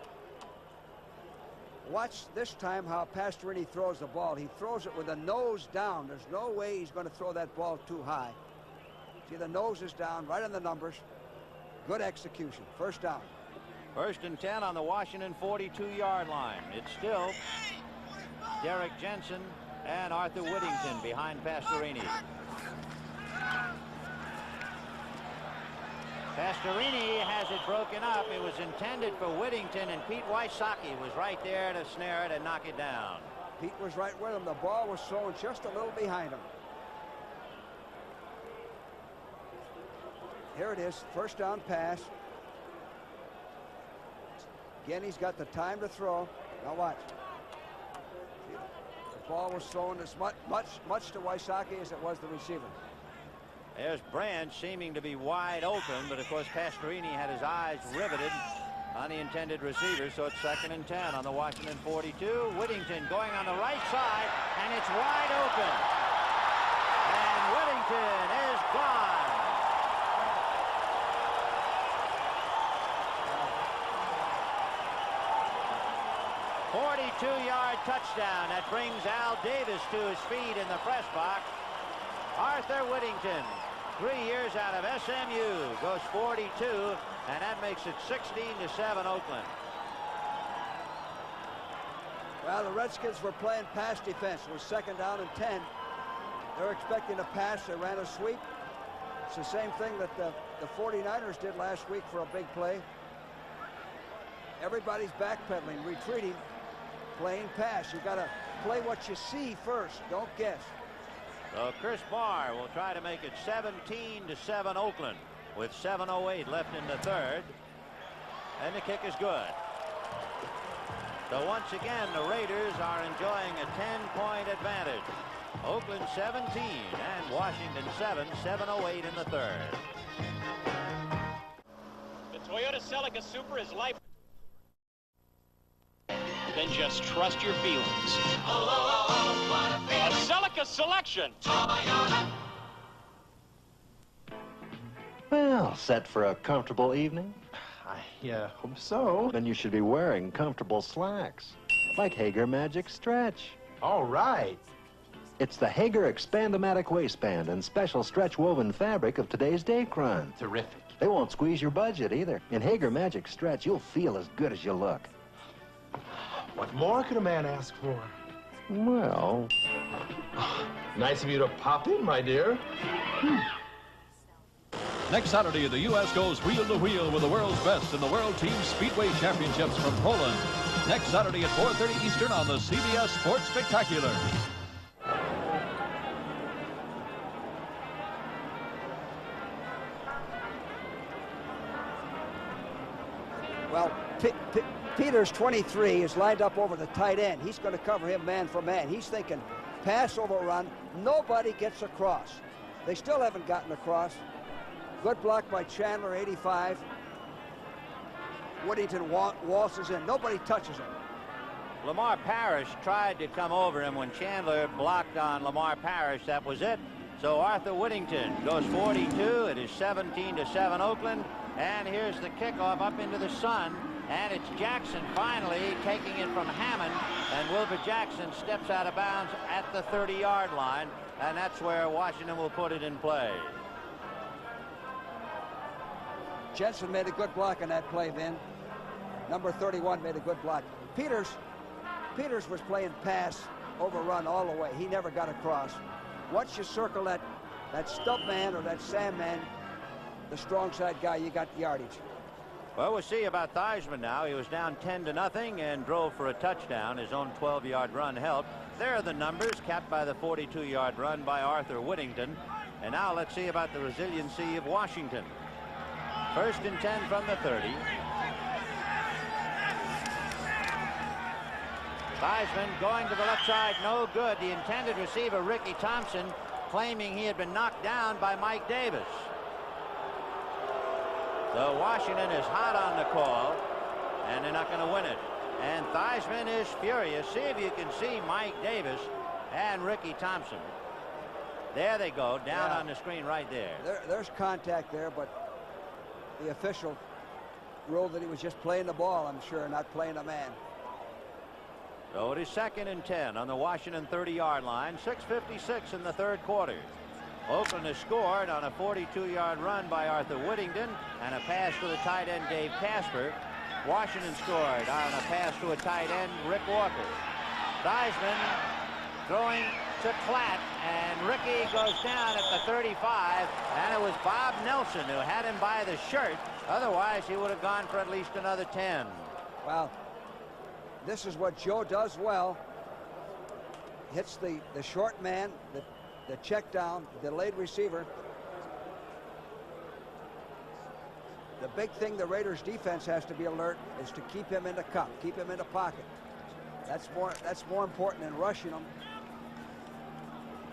Watch this time how Pastorini throws the ball. He throws it with the nose down. There's no way he's going to throw that ball too high. See, the nose is down, right on the numbers. Good execution. 1st down. 1st and 10 on the Washington 42-yard line. It's still Derek Jensen and Arthur Whittington behind Pastorini. Pastorini has it broken up. It was intended for Whittington, and Pete Wysocki was right there to snare it and knock it down. Pete was right with him. The ball was thrown just a little behind him. Here it is, 1st down pass. Again, he's got the time to throw. Now watch. The ball was thrown as much to Wysocki as it was the receiver. There's Branch seeming to be wide open, but of course Pastorini had his eyes riveted on the intended receiver, so it's 2nd and 10 on the Washington 42. Whittington going on the right side, and it's wide open. And Whittington is gone. 42-yard touchdown that brings Al Davis to his feet in the press box. Arthur Whittington, 3 years out of SMU, goes 42, and that makes it 16-7 Oakland. Well, the Redskins were playing pass defense. It was 2nd down and 10. They're expecting a pass. They ran a sweep. It's the same thing that the 49ers did last week for a big play. Everybody's backpedaling, retreating, playing pass. You got to play what you see first. Don't guess. So Chris Barr will try to make it 17-7 Oakland with 7:08 left in the 3rd. And the kick is good. So once again, the Raiders are enjoying a 10-point advantage. Oakland 17 and Washington 7, 7:08 in the 3rd. The Toyota Celica Super is life. Then just trust your feelings. A Celica selection. Well, set for a comfortable evening? I hope so. Then you should be wearing comfortable slacks, like Hager Magic Stretch. All right. It's the Hager Expandomatic waistband and special stretch woven fabric of today's day run. Terrific. They won't squeeze your budget either. In Hager Magic Stretch, you'll feel as good as you look. What more could a man ask for? Well... Nice of you to pop in, my dear. Next Saturday, the U.S. goes wheel to wheel with the world's best in the World Team Speedway Championships from Poland. Next Saturday at 4:30 Eastern on the CBS Sports Spectacular. Well, Peters, 23, is lined up over the tight end. He's going to cover him man for man. He's thinking pass overrun. Nobody gets across. They still haven't gotten across. Good block by Chandler, 85. Whittington waltzes in. Nobody touches him. Lamar Parrish tried to come over him when Chandler blocked on Lamar Parrish. That was it. So Arthur Whittington goes 42. It is 17-7 Oakland. And here's the kickoff up into the sun. And it's Jackson finally taking it from Hammond. And Wilbur Jackson steps out of bounds at the 30-yard line. And that's where Washington will put it in play. Jensen made a good block on that play, Vin. Number 31 made a good block. Peters was playing pass, overrun all the way. He never got across. Once you circle that stub man or that Sam man, the strong side guy, you got yardage. Well, we'll see about Theismann now. He was down 10-0 and drove for a touchdown. His own 12-yard run helped. There are the numbers, capped by the 42-yard run by Arthur Whittington. And now let's see about the resiliency of Washington. 1st and 10 from the 30. Theismann going to the left side, no good. The intended receiver, Ricky Thompson, claiming he had been knocked down by Mike Davis. So Washington is hot on the call, and they're not going to win it. And Theismann is furious. See if you can see Mike Davis and Ricky Thompson. There they go, down on the screen right there. There's contact there, but the official ruled that he was just playing the ball, I'm sure, not playing a man. So it is 2nd and 10 on the Washington 30-yard line. 6:56 in the 3rd quarter. Oakland has scored on a 42-yard run by Arthur Whittington and a pass to the tight end Dave Casper. Washington scored on a pass to a tight end Rick Walker. Theismann throwing to Klatt, and Ricky goes down at the 35, and it was Bob Nelson who had him by the shirt. Otherwise, he would have gone for at least another 10. Well, this is what Joe does well. Hits the short man, the check down, delayed receiver. The big thing the Raiders defense has to be alert is to keep him in the cup, keep him in the pocket. That's more important than rushing him.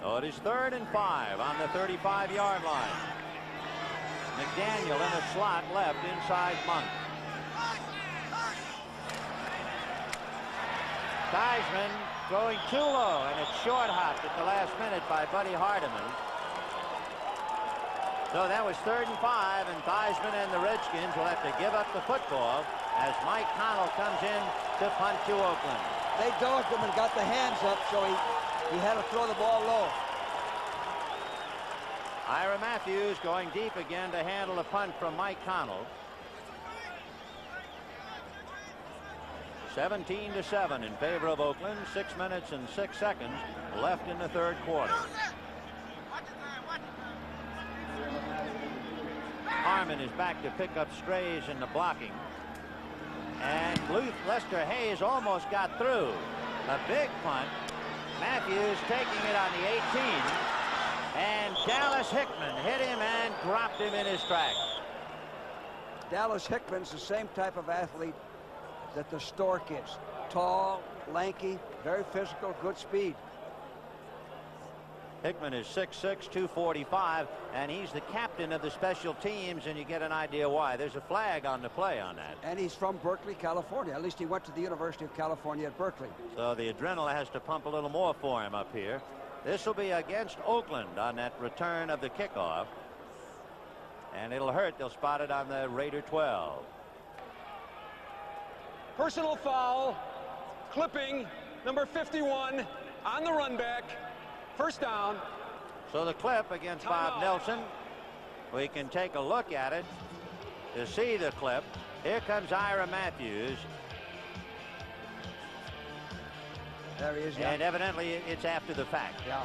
So it is 3rd and 5 on the 35-yard line. McDaniel in a slot left inside Monk. Theismann throwing too low, and it's short hopped at the last minute by Buddy Hardiman. So that was 3rd and 5, and Theismann and the Redskins will have to give up the football as Mike Connell comes in to punt to Oakland. They dogged him and got the hands up, so he had to throw the ball low. Ira Matthews going deep again to handle a punt from Mike Connell. 17-7 in favor of Oakland. 6 minutes and 6 seconds left in the 3rd quarter. Harmon is back to pick up strays in the blocking. And Lester Hayes almost got through. A big punt. Matthews taking it on the 18. And Dallas Hickman hit him and dropped him in his tracks. Dallas Hickman's the same type of athlete that the Stork is. Tall, lanky, very physical, good speed. Hickman is 6'6", 245, and he's the captain of the special teams, and you get an idea why. There's a flag on the play on that. And he's from Berkeley, California. At least he went to the University of California at Berkeley. So the adrenaline has to pump a little more for him up here. This will be against Oakland on that return of the kickoff. And it'll hurt. They'll spot it on the Raider 12. Personal foul, clipping, number 51 on the run back. 1st down. So the clip against Bob Nelson. We can take a look at it to see the clip. Here comes Ira Matthews. There he is. And evidently it's after the fact. Yeah.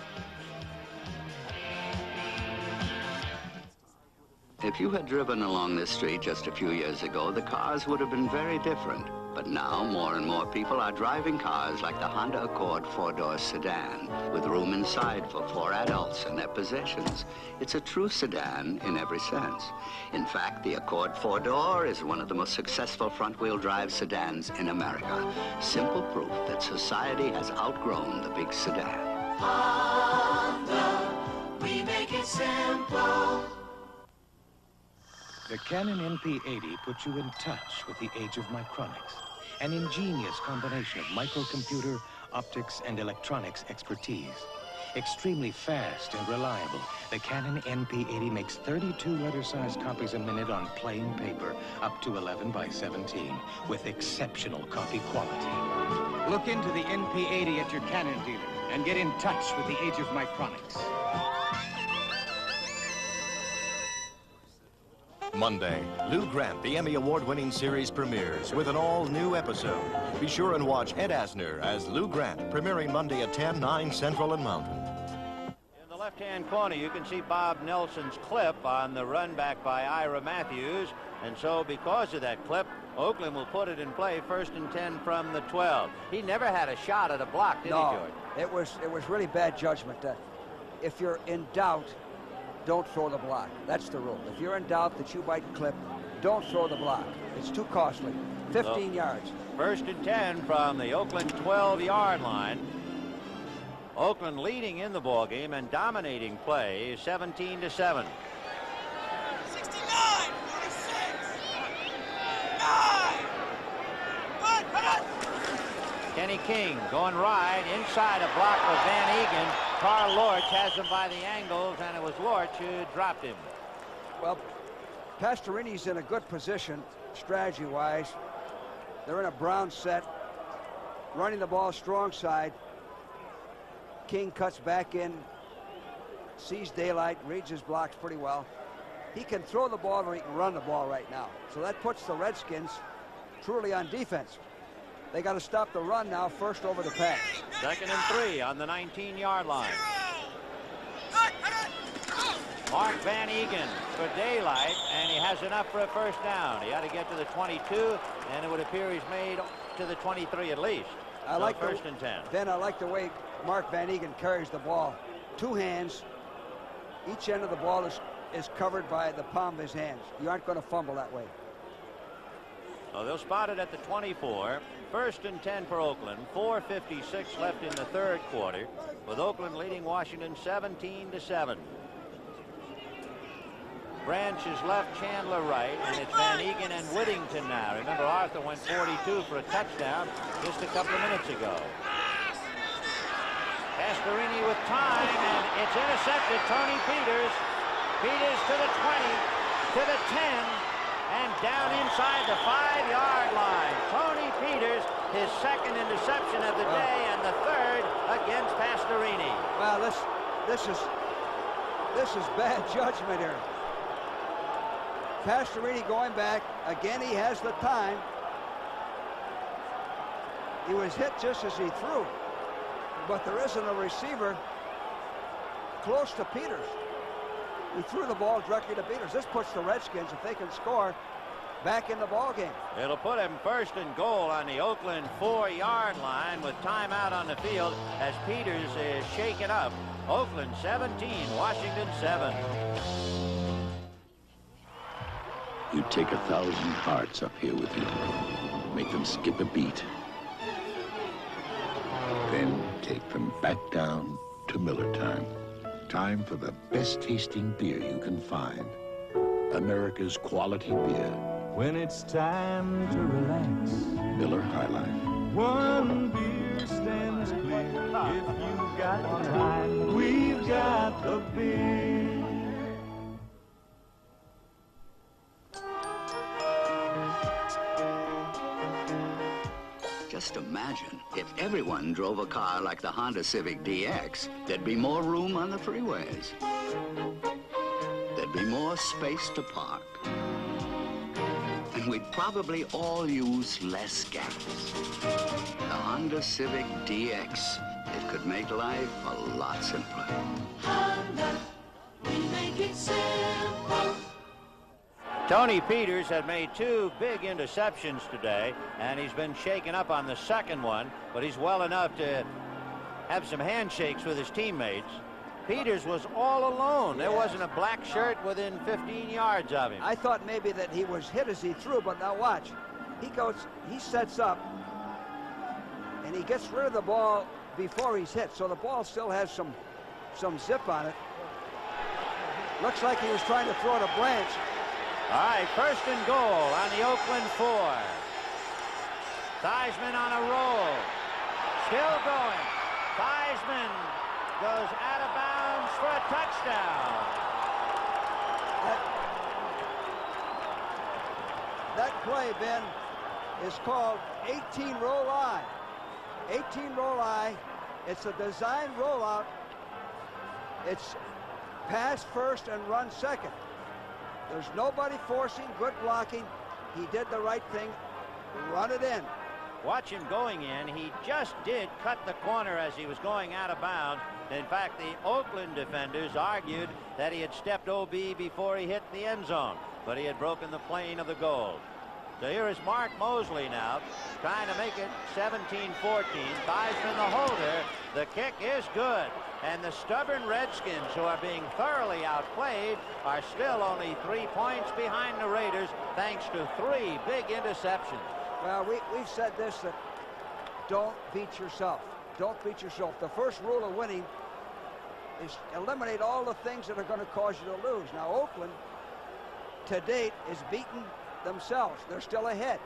If you had driven along this street just a few years ago, the cars would have been very different. But now, more and more people are driving cars like the Honda Accord 4-door sedan, with room inside for 4 adults and their possessions. It's a true sedan in every sense. In fact, the Accord 4-door is one of the most successful front-wheel drive sedans in America. Simple proof that society has outgrown the big sedan. Honda, we make it simple. The Canon NP80 puts you in touch with the age of micronics. An ingenious combination of microcomputer, optics, and electronics expertise. Extremely fast and reliable, the Canon NP80 makes 32 letter-sized copies a minute on plain paper, up to 11 by 17, with exceptional copy quality. Look into the NP80 at your Canon dealer and get in touch with the age of micronics. Monday, Lou Grant, the Emmy Award-winning series premieres with an all-new episode. Be sure and watch Ed Asner as Lou Grant, premiering Monday at 10, 9 Central and Mountain. In the left-hand corner, you can see Bob Nelson's clip on the run back by Ira Matthews. And so because of that clip, Oakland will put it in play, 1st and 10 from the 12. He never had a shot at a block, did he, George? It was really bad judgment. If you're in doubt, don't throw the block. That's the rule. If you're in doubt that you might clip, don't throw the block. It's too costly. 15 yards. 1st and 10 from the Oakland 12-yard line. Oakland leading in the ball game and dominating play, 17-7. 69, 46, 9. Kenny King going right inside a block with Van Egan. Carl Lorch has him by the ankles, and it was Lorch who dropped him. Well, Pastorini's in a good position strategy-wise. They're in a brown set, running the ball strong side. King cuts back in, sees daylight, reads his blocks pretty well. He can throw the ball or he can run the ball right now. So that puts the Redskins truly on defense. They got to stop the run now, first over the pass. 2nd and 3 on the 19-yard line. Mark Van Egan for daylight, and he has enough for a first down. He had to get to the 22, and it would appear he's made to the 23 at least. I like 1st and 10. Then I like the way Mark Van Egan carries the ball. 2 hands. Each end of the ball is covered by the palm of his hands. You aren't going to fumble that way. So they'll spot it at the 24. 1st and 10 for Oakland. 4:56 left in the 3rd quarter, with Oakland leading Washington 17-7. Branch is left, Chandler right, and it's Van Egan and Whittington now. Remember, Arthur went 42 for a touchdown just a couple of minutes ago. Pastorini with time, and it's intercepted. Tony Peters. Peters to the 20, to the 10. And down inside the 5-yard line. Tony Peters, his 2nd interception of the day and the 3rd against Pastorini. Well, this is bad judgment here. Pastorini going back. Again, he has the time. He was hit just as he threw. But there isn't a receiver close to Peters. He threw the ball directly to Peters. This puts the Redskins, if they can score, back in the ball game. It'll put him 1st and goal on the Oakland 4-yard line with timeout on the field as Peters is shaken up. Oakland 17, Washington 7. You take 1,000 hearts up here with you. Make them skip a beat. Then take them back down to Miller time. Time for the best tasting beer you can find. America's quality beer. When it's time to relax, Miller High Life. one beer stands clear. If you've got time, we've got the beer. Just imagine, if everyone drove a car like the Honda Civic DX, there'd be more room on the freeways. There'd be more space to park. And we'd probably all use less gas. The Honda Civic DX, it could make life a lot simpler. Honda, we make it simple. Tony Peters had made 2 big interceptions today, and he's been shaken up on the 2nd one, but he's well enough to have some handshakes with his teammates. Peters was all alone. There wasn't a black shirt within 15 yards of him. I thought maybe that he was hit as he threw, but now watch. He sets up, and he gets rid of the ball before he's hit, so the ball still has some zip on it. Looks like he was trying to throw it a Branch. All right, first and goal on the Oakland 4. Theismann on a roll. Still going. Theismann goes out of bounds for a touchdown. That play, Ben, is called 18 roll I. 18 roll I. It's a design rollout. It's pass first and run second. There's nobody forcing, good blocking. He did the right thing. Run it in. Watch him going in. He just did cut the corner as he was going out of bounds. In fact, the Oakland defenders argued that he had stepped OB before he hit the end zone, but he had broken the plane of the goal. So here is Mark Mosley now, trying to make it 17-14. Theismann the holder. The kick is good. And the stubborn Redskins, who are being thoroughly outplayed, are still only 3 points behind the Raiders, thanks to 3 big interceptions. Well, we've said this, that don't beat yourself. Don't beat yourself. The first rule of winning is eliminate all the things that are going to cause you to lose. Now, Oakland, to date, is beating themselves. They're still ahead.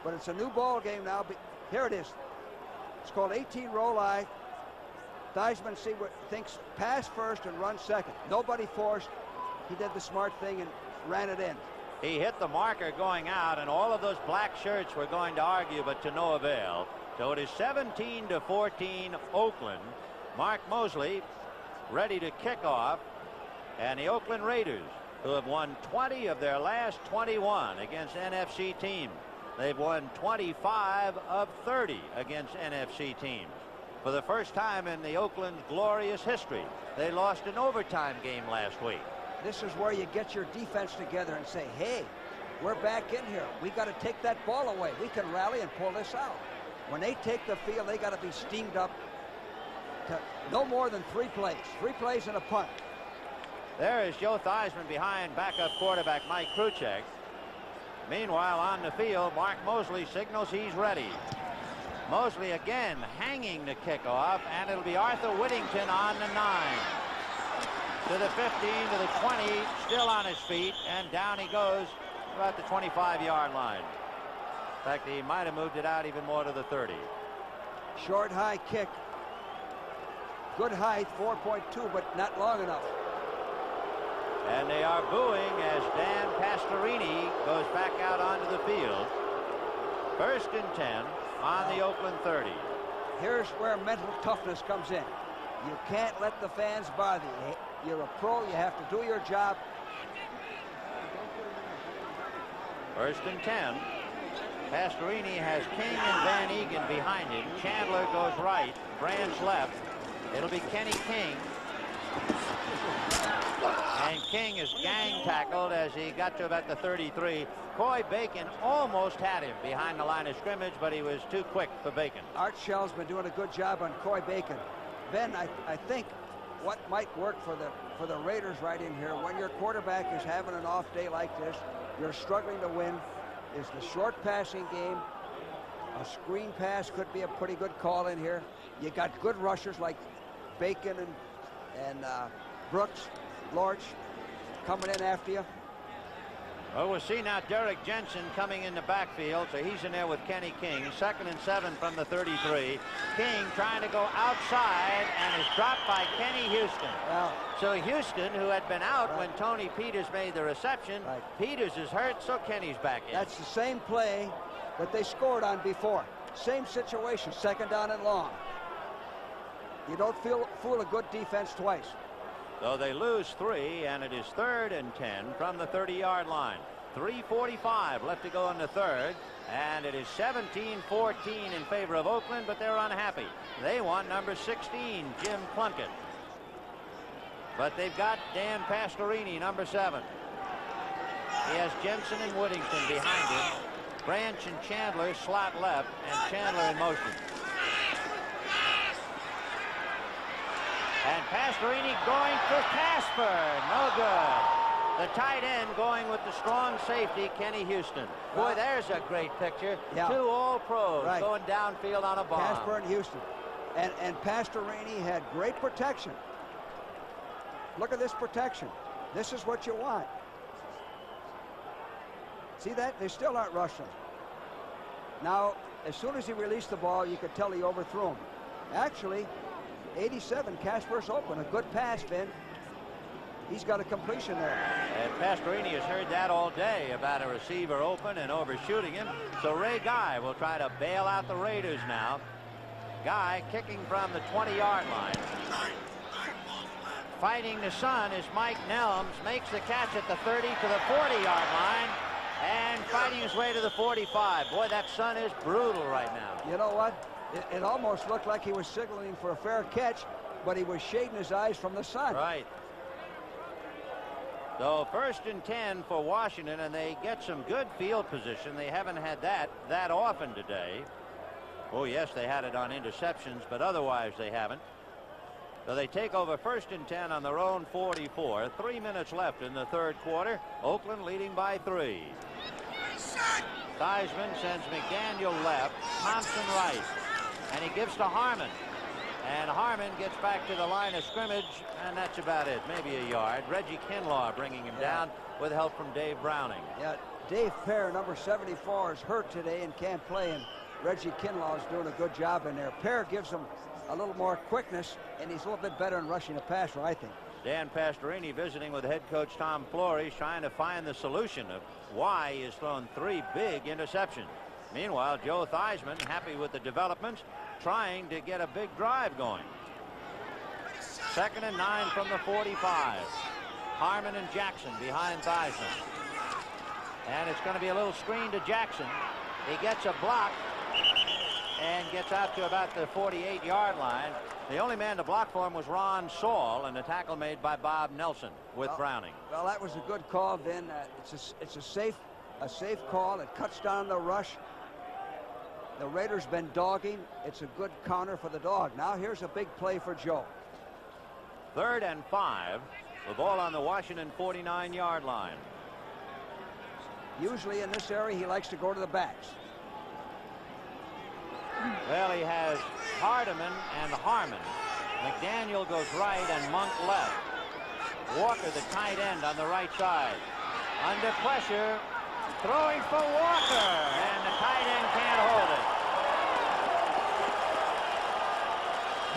But it's a new ball game now. Here it is. It's called 18 roll I. Theismann thinks pass first and run second. Nobody forced. He did the smart thing and ran it in. He hit the marker going out, and all of those black shirts were going to argue, but to no avail. So it is 17-14 Oakland. Mark Mosley ready to kick off. And the Oakland Raiders, who have won 20 of their last 21 against NFC teams. They've won 25 of 30 against NFC teams. For the first time in the Oakland's glorious history, they lost an overtime game last week. This is where you get your defense together and say, hey, we're back in here. We got to take that ball away. We can rally and pull this out. When they take the field, they got to be steamed up to no more than 3 plays. 3 plays and a punt. There is Joe Theismann behind backup quarterback Mike Kruchek. Meanwhile, on the field, Mark Mosley signals he's ready. Mosley again hanging the kickoff, and it'll be Arthur Whittington on the 9. To the 15, to the 20, still on his feet, and down he goes about the 25-yard line. In fact, he might have moved it out even more to the 30. Short, high kick. Good height, 4.2, but not long enough. And they are booing as Dan Pastorini goes back out onto the field. First and 10 on the Oakland 30. Here's where mental toughness comes in. You can't let the fans bother you. You're a pro. You have to do your job. First and 10. Pastorini has King and Van Egan behind him. Chandler goes right. Branch left. It'll be Kenny King. And King is gang tackled as he got to about the 33. Coy Bacon almost had him behind the line of scrimmage, but he was too quick for Bacon. Art Shell's been doing a good job on Coy Bacon. Ben, I think what might work for the Raiders right in here, when your quarterback is having an off day like this, you're struggling to win, is the short passing game. A screen pass could be a pretty good call in here. You got good rushers like Bacon and Brooks, Lorch coming in after you. Well, we'll see now Derek Jensen coming in the backfield, so he's in there with Kenny King. 2nd and 7 from the 33. King trying to go outside and is dropped by Kenny Houston. Well, so Houston, who had been out when Tony Peters made the reception, Peters is hurt, so Kenny's back in. That's the same play that they scored on before. Same situation, 2nd down and long. You don't fool a good defense twice. So they lose 3, and it is 3rd and 10 from the 30-yard line. 3:45 left to go in the 3rd, and it is 17-14 in favor of Oakland, but they're unhappy. They want number 16, Jim Plunkett. But they've got Dan Pastorini, number 7. He has Jensen and Whittington behind him. Branch and Chandler slot left, and Chandler in motion. And Pastorini going for Casper. No good. The tight end going with the strong safety, Kenny Houston. Boy, there's a great picture. Yeah. 2 All-Pros going downfield on a bomb. Casper and Houston. And Pastorini had great protection. Look at this protection. This is what you want. See that? They still aren't rushing. Now, as soon as he released the ball, you could tell he overthrew him. Actually, 87, Casper's open. A good pass, Vin. He's got a completion there. And Pastorini has heard that all day about a receiver open and overshooting him. So Ray Guy will try to bail out the Raiders now. Guy kicking from the 20-yard line. Fighting the sun is Mike Nelms. Makes the catch at the 30 to the 40-yard line. And fighting his way to the 45. Boy, that sun is brutal right now. You know what? It almost looked like he was signaling for a fair catch, but he was shading his eyes from the sun. Right. So 1st and 10 for Washington, and they get some good field position. They haven't had that often today. Oh, yes, they had it on interceptions, but otherwise they haven't. So they take over 1st and 10 on their own 44. 3 minutes left in the third quarter. Oakland leading by 3. Theismann sends McDaniel left, Thompson right, and he gives to Harmon. And Harmon gets back to the line of scrimmage, and that's about it, maybe a yard. Reggie Kinlaw bringing him down with help from Dave Browning. Yeah, Dave Pear, number 74, is hurt today and can't play, and Reggie Kinlaw is doing a good job in there. Pear gives him a little more quickness, and he's a little bit better in rushing the passer, I think. Dan Pastorini visiting with head coach Tom Flores, trying to find the solution of why he has thrown 3 big interceptions. Meanwhile, Joe Theismann, happy with the developments, trying to get a big drive going. 2nd and 9 from the 45. Harmon and Jackson behind Theismann. And it's going to be a little screen to Jackson. He gets a block and gets out to about the 48-yard line. The only man to block for him was Ron Saul, and the tackle made by Bob Nelson with Browning. Well, that was a good call, Vin. It's a safe call. It cuts down the rush. The Raiders been dogging. It's a good counter for the dog. Now here's a big play for Joe. 3rd and 5. The ball on the Washington 49-yard line. Usually in this area, he likes to go to the backs. Well, he has Hardiman and Harmon. McDaniel goes right and Monk left. Walker, the tight end, on the right side. Under pressure, throwing for Walker, and the tight end can't hold it.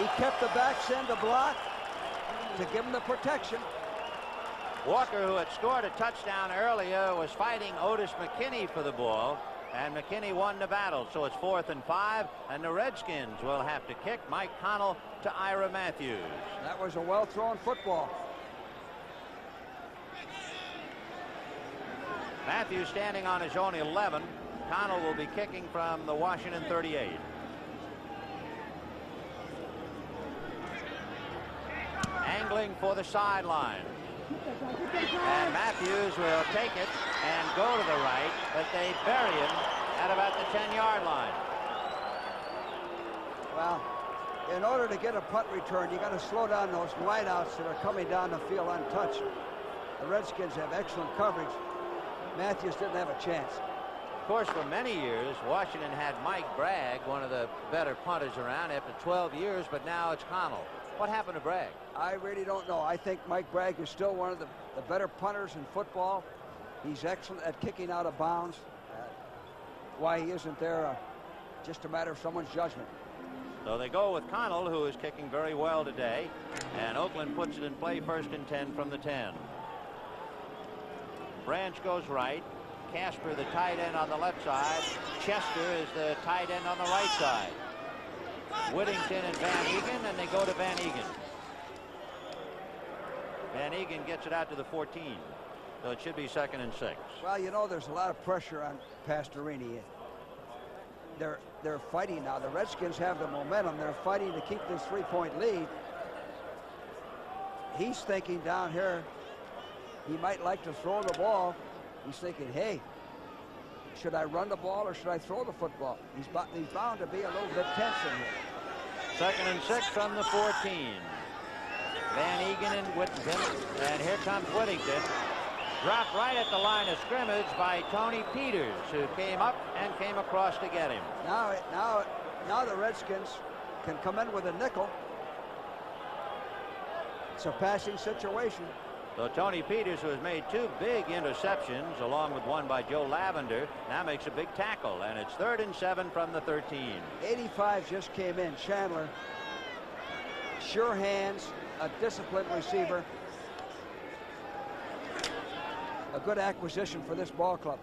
He kept the backs end to block to give him the protection. Walker, who had scored a touchdown earlier, was fighting Otis McKinney for the ball, and McKinney won the battle. So it's 4th and 5, and the Redskins will have to kick. Mike Connell to Ira Matthews. That was a well-thrown football. Matthews standing on his own 11. Connell will be kicking from the Washington 38. Angling for the sideline. And Matthews will take it and go to the right, but they bury him at about the 10-yard line. Well, in order to get a punt return, you got to slow down those wideouts that are coming down the field untouched. The Redskins have excellent coverage. Matthews didn't have a chance. Of course, for many years, Washington had Mike Bragg, one of the better punters around, after 12 years, but now it's Connell. What happened to Bragg? I really don't know. I think Mike Bragg is still one of the better punters in football. He's excellent at kicking out of bounds. Why he isn't there, just a matter of someone's judgment. So they go with Connell, who is kicking very well today, and Oakland puts it in play 1st and 10 from the 10. Branch goes right. Casper, the tight end, on the left side. Chester is the tight end on the right side. Whittington and Van Egan, and they go to Van Egan. Van Egan gets it out to the 14. So it should be 2nd and 6. Well, you know, there's a lot of pressure on Pastorini. They're fighting now. The Redskins have the momentum. They're fighting to keep this 3-point lead. He's thinking down here he might like to throw the ball. He's thinking, hey, should I run the ball or should I throw the football? He's bound to be a little bit tense in here. 2nd and 6 from the 14. Van Egan and Whittington, and here comes Whittington. Dropped right at the line of scrimmage by Tony Peters, who came up and came across to get him. Now the Redskins can come in with a nickel. It's a passing situation. So Tony Peters, who has made 2 big interceptions, along with one by Joe Lavender, now makes a big tackle, and it's 3rd and 7 from the 13. 85 just came in. Chandler, sure hands, a disciplined receiver. A good acquisition for this ball club.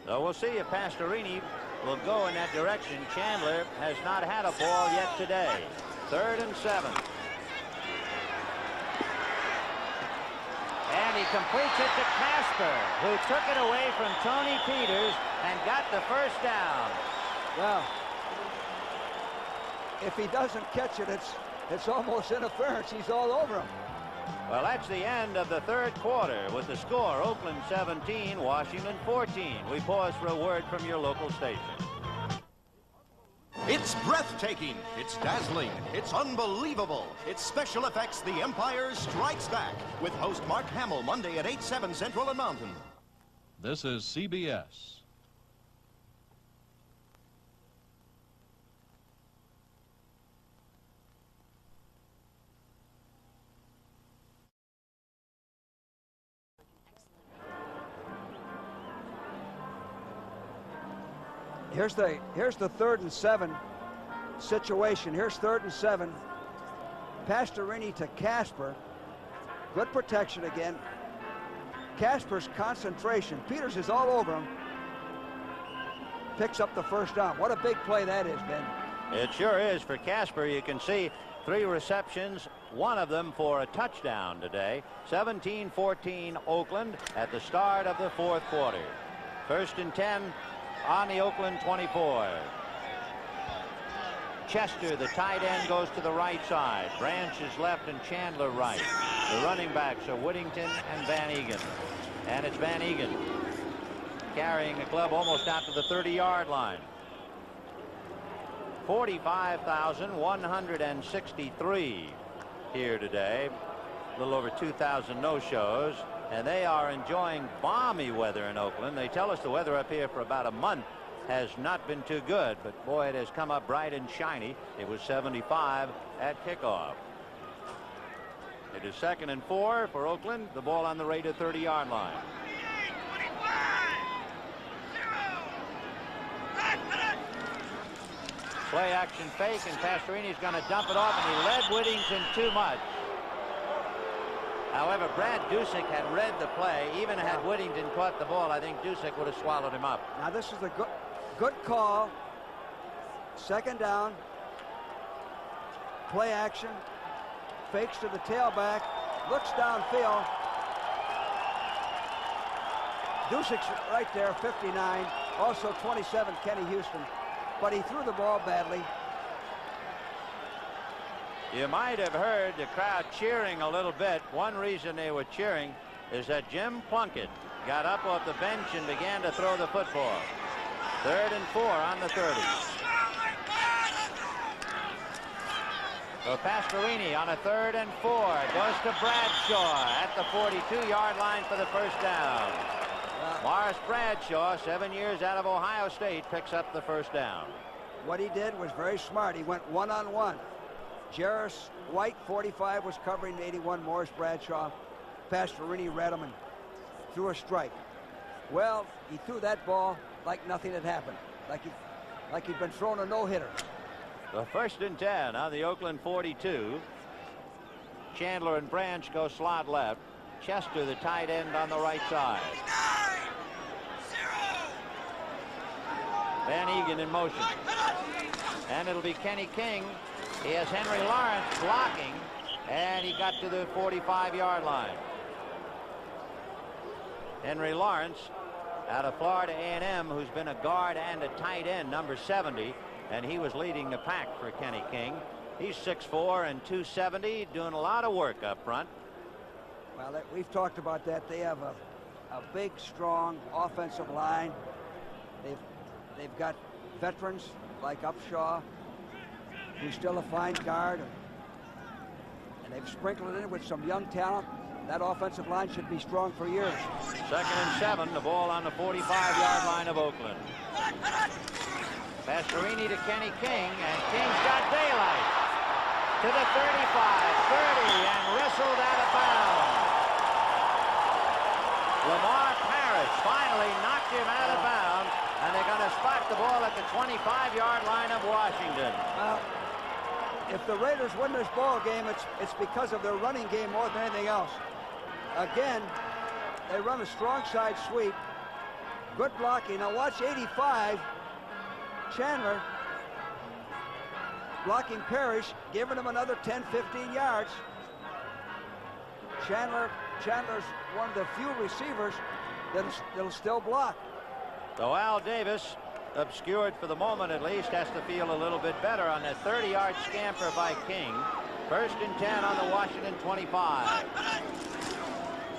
So we'll see if Pastorini will go in that direction. Chandler has not had a ball yet today. 3rd and 7. And he completes it to Casper, who took it away from Tony Peters and got the first down. Well, if he doesn't catch it, it's almost interference. He's all over him. Well, that's the end of the 3rd quarter with the score, Oakland 17, Washington 14. We pause for a word from your local station. It's breathtaking, it's dazzling, it's unbelievable. It's special effects The Empire Strikes Back with host Mark Hamill Monday at 8, 7 Central and Mountain. This is CBS. Here's the 3rd and 7 situation. Here's 3rd and 7. Pastorini to Casper. Good protection again. Casper's concentration. Peters is all over him. Picks up the first down. What a big play that is, Ben. It sure is for Casper. You can see 3 receptions, 1 of them for a touchdown today. 17-14 Oakland at the start of the 4th quarter. 1st and 10 on the Oakland 24. Chester, the tight end, goes to the right side. Branch is left and Chandler right. The running backs are Whittington and Van Egan. And it's Van Egan carrying the club almost out to the 30-yard line. 45,163 here today. A little over 2,000 no-shows. And they are enjoying balmy weather in Oakland. They tell us the weather up here for about a month has not been too good, but boy, it has come up bright and shiny. It was 75 at kickoff. It is 2nd and 4 for Oakland. The ball on the rated 30-yard line. Play action fake, and Pastorini's going to dump it off, and he led Whittington too much. However, Brad Dusick had read the play. Even had Whittington caught the ball, I think Dusick would have swallowed him up. Now this is a good call. 2nd down. Play action. Fakes to the tailback. Looks downfield. Dusick's right there, 59. Also 27, Kenny Houston. But he threw the ball badly. You might have heard the crowd cheering a little bit. One reason they were cheering is that Jim Plunkett got up off the bench and began to throw the football. 3rd and 4 on the 30. So Pastorini on a 3rd and 4 goes to Bradshaw at the 42-yard line for the first down. Morris Bradshaw, 7 years out of Ohio State, picks up the first down. What he did was very smart. He went one-on-one. Jarris White, 45, was covering 81. Morris Bradshaw. Pastorini read him and threw a strike. Well, he threw that ball like nothing had happened, like he'd been throwing a no-hitter. The 1st and 10 on the Oakland 42. Chandler and Branch go slot left. Chester, the tight end, on the right side. Van Egan in motion. And it'll be Kenny King. He has Henry Lawrence blocking, and he got to the 45-yard line. Henry Lawrence out of Florida A&M, who's been a guard and a tight end, number 70, and he was leading the pack for Kenny King. He's 6'4" and 270, doing a lot of work up front. Well, we've talked about that. They have a big, strong offensive line. They've got veterans like Upshaw, who's still a fine guard, and they've sprinkled it in with some young talent. That offensive line should be strong for years. 2nd and 7, the ball on the 45-yard line of Oakland. Pastorini to Kenny King, and King's got daylight. To the 35, 30, and wrestled out of bounds. Lamar Parrish finally knocked him out of bounds, and they're going to spot the ball at the 25-yard line of Washington. If the Raiders win this ball game, it's because of their running game more than anything else. Again, they run a strong side sweep. Good blocking. Now watch 85. Chandler blocking Parrish, giving him another 10, 15 yards. Chandler's one of the few receivers that'll still block. So Al Davis, obscured for the moment at least, has to feel a little bit better on that 30-yard scamper by King. 1st and 10 on the Washington 25.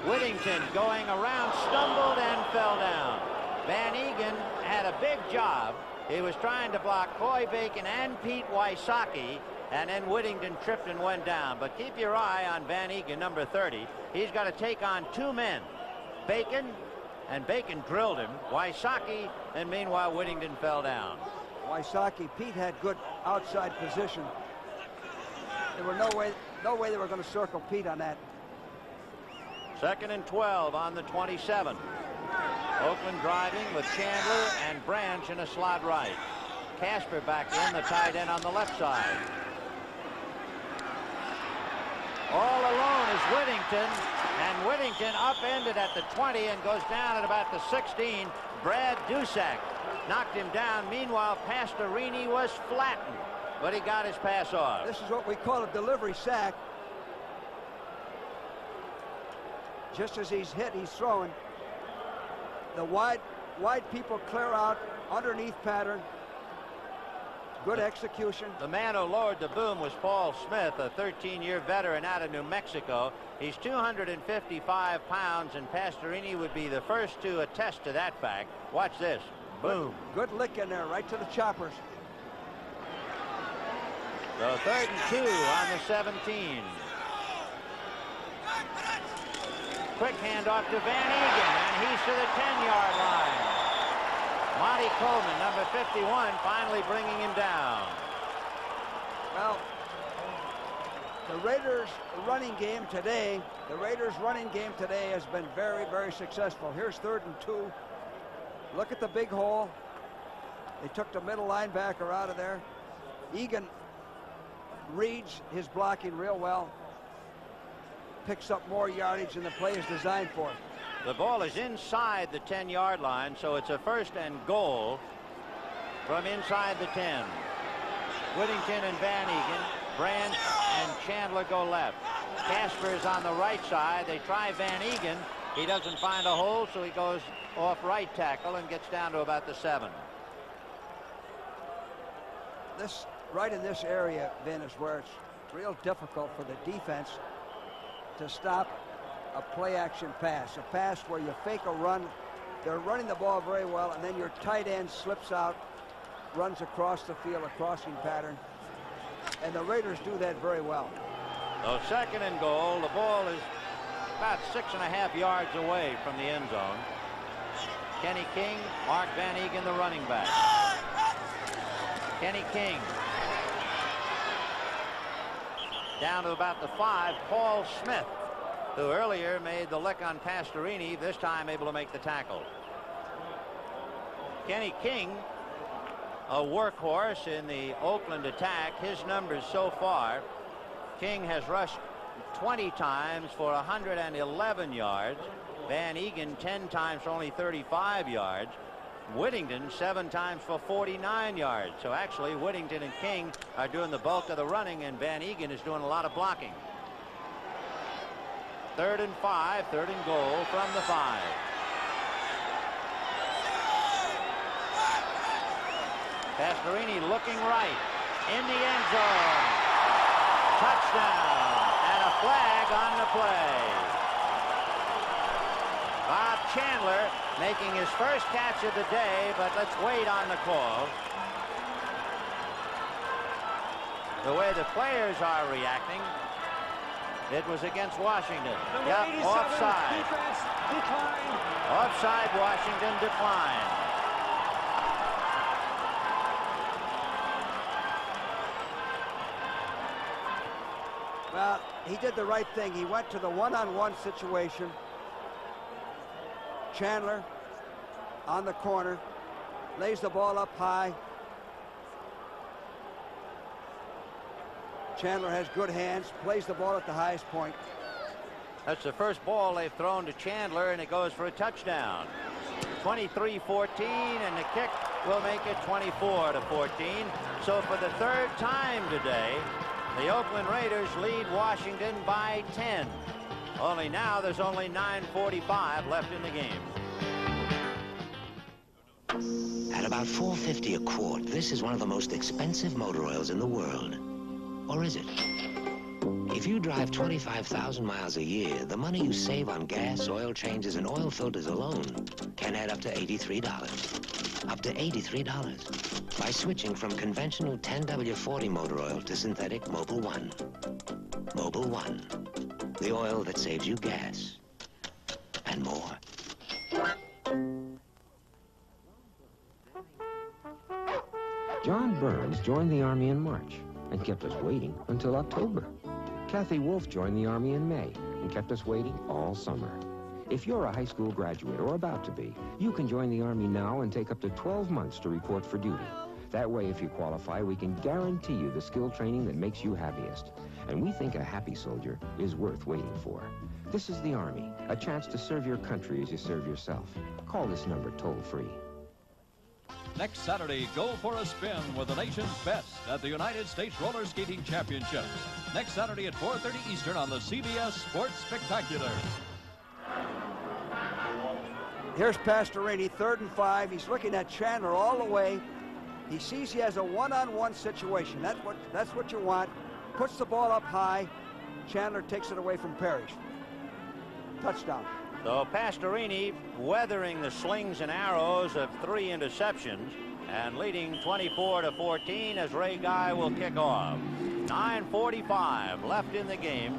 Whittington going around, stumbled and fell down. Van Egan had a big job. He was trying to block Coy Bacon and Pete Wysocki, and then Whittington tripped and went down. But keep your eye on Van Egan, number 30. He's got to take on 2 men. Bacon, and Bacon drilled him. Wysocki, and meanwhile Whittington fell down. Wysocki, Pete had good outside position. There were no way they were going to circle Pete on that. 2nd and 12 on the 27. Oakland driving with Chandler and Branch in a slot right. Casper back in, the tight end on the left side. All alone is Whittington, and Whittington upended at the 20 and goes down at about the 16. Brad Dusack knocked him down. Meanwhile, Pastorini was flattened, but he got his pass off. This is what we call a delivery sack. Just as he's hit, he's throwing. The wide people clear out, underneath pattern. Good execution. The man who lowered the boom was Paul Smith, a 13-year veteran out of New Mexico. He's 255 pounds, and Pastorini would be the first to attest to that fact. Watch this. Boom. Good lick in there, right to the choppers. So 3rd and 2 on the 17. Quick handoff to Van Egan, and he's to the 10-yard line. Monty Coleman, number 51, finally bringing him down. Well, the Raiders' running game today has been very, very successful. Here's 3rd and 2. Look at the big hole. They took the middle linebacker out of there. Egan reads his blocking real well. Picks up more yardage than the play is designed for. The ball is inside the 10-yard line, so it's a 1st and goal from inside the 10. Whittington and Van Egan, Branch and Chandler go left. Casper is on the right side. They try Van Egan. He doesn't find a hole, so he goes off right tackle and gets down to about the 7. Right in this area, Vin, is where it's real difficult for the defense to stop a play-action pass, a pass where you fake a run. They're running the ball very well, and then your tight end slips out, runs across the field, a crossing pattern, and the Raiders do that very well. So 2nd and goal. The ball is about 6.5 yards away from the end zone. Kenny King, Mark Van Egan, the running back. Kenny King. Down to about the 5, Paul Smith, who earlier made the lick on Pastorini, this time able to make the tackle. Kenny King, a workhorse in the Oakland attack. His numbers so far: King has rushed 20 times for 111 yards. Van Egan 10 times for only 35 yards. Whittington 7 times for 49 yards. So actually Whittington and King are doing the bulk of the running, and Van Egan is doing a lot of blocking. 3rd and 5, 3rd and goal from the 5. Pastorini looking right in the end zone. Touchdown, and a flag on the play. Bob Chandler making his first catch of the day, but let's wait on the call. The way the players are reacting, it was against Washington. Yep, offside. Defense declined. Offside, Washington declined. Well, he did the right thing. He went to the one-on-one situation. Chandler on the corner, lays the ball up high. Chandler has good hands, plays the ball at the highest point. That's the first ball they've thrown to Chandler, and it goes for a touchdown. 23-14, and the kick will make it 24-14. So for the third time today, the Oakland Raiders lead Washington by 10. Only now there's only 9:45 left in the game. At about $4.50 a quart, this is one of the most expensive motor oils in the world. Or is it? If you drive 25,000 miles a year, the money you save on gas, oil changes, and oil filters alone can add up to $83. Up to $83 by switching from conventional 10W40 motor oil to synthetic Mobil 1. Mobil 1, the oil that saves you gas and more. John Burns joined the Army in March and kept us waiting until October. Kathy Wolf joined the Army in May and kept us waiting all summer. If you're a high school graduate or about to be, you can join the Army now and take up to 12 months to report for duty. That way, if you qualify, we can guarantee you the skill training that makes you happiest. And we think a happy soldier is worth waiting for. This is the Army, a chance to serve your country as you serve yourself. Call this number toll-free. Next Saturday, go for a spin with the nation's best at the United States Roller Skating Championships. Next Saturday at 4:30 Eastern on the CBS Sports Spectacular. Here's Pastorini, 3rd and 5. He's looking at Chandler all the way. He sees he has a one-on-one situation. That's what you want. Puts the ball up high. Chandler takes it away from Parrish. Touchdown. So Pastorini weathering the slings and arrows of 3 interceptions and leading 24-14 as Ray Guy will kick off. 9:45 left in the game.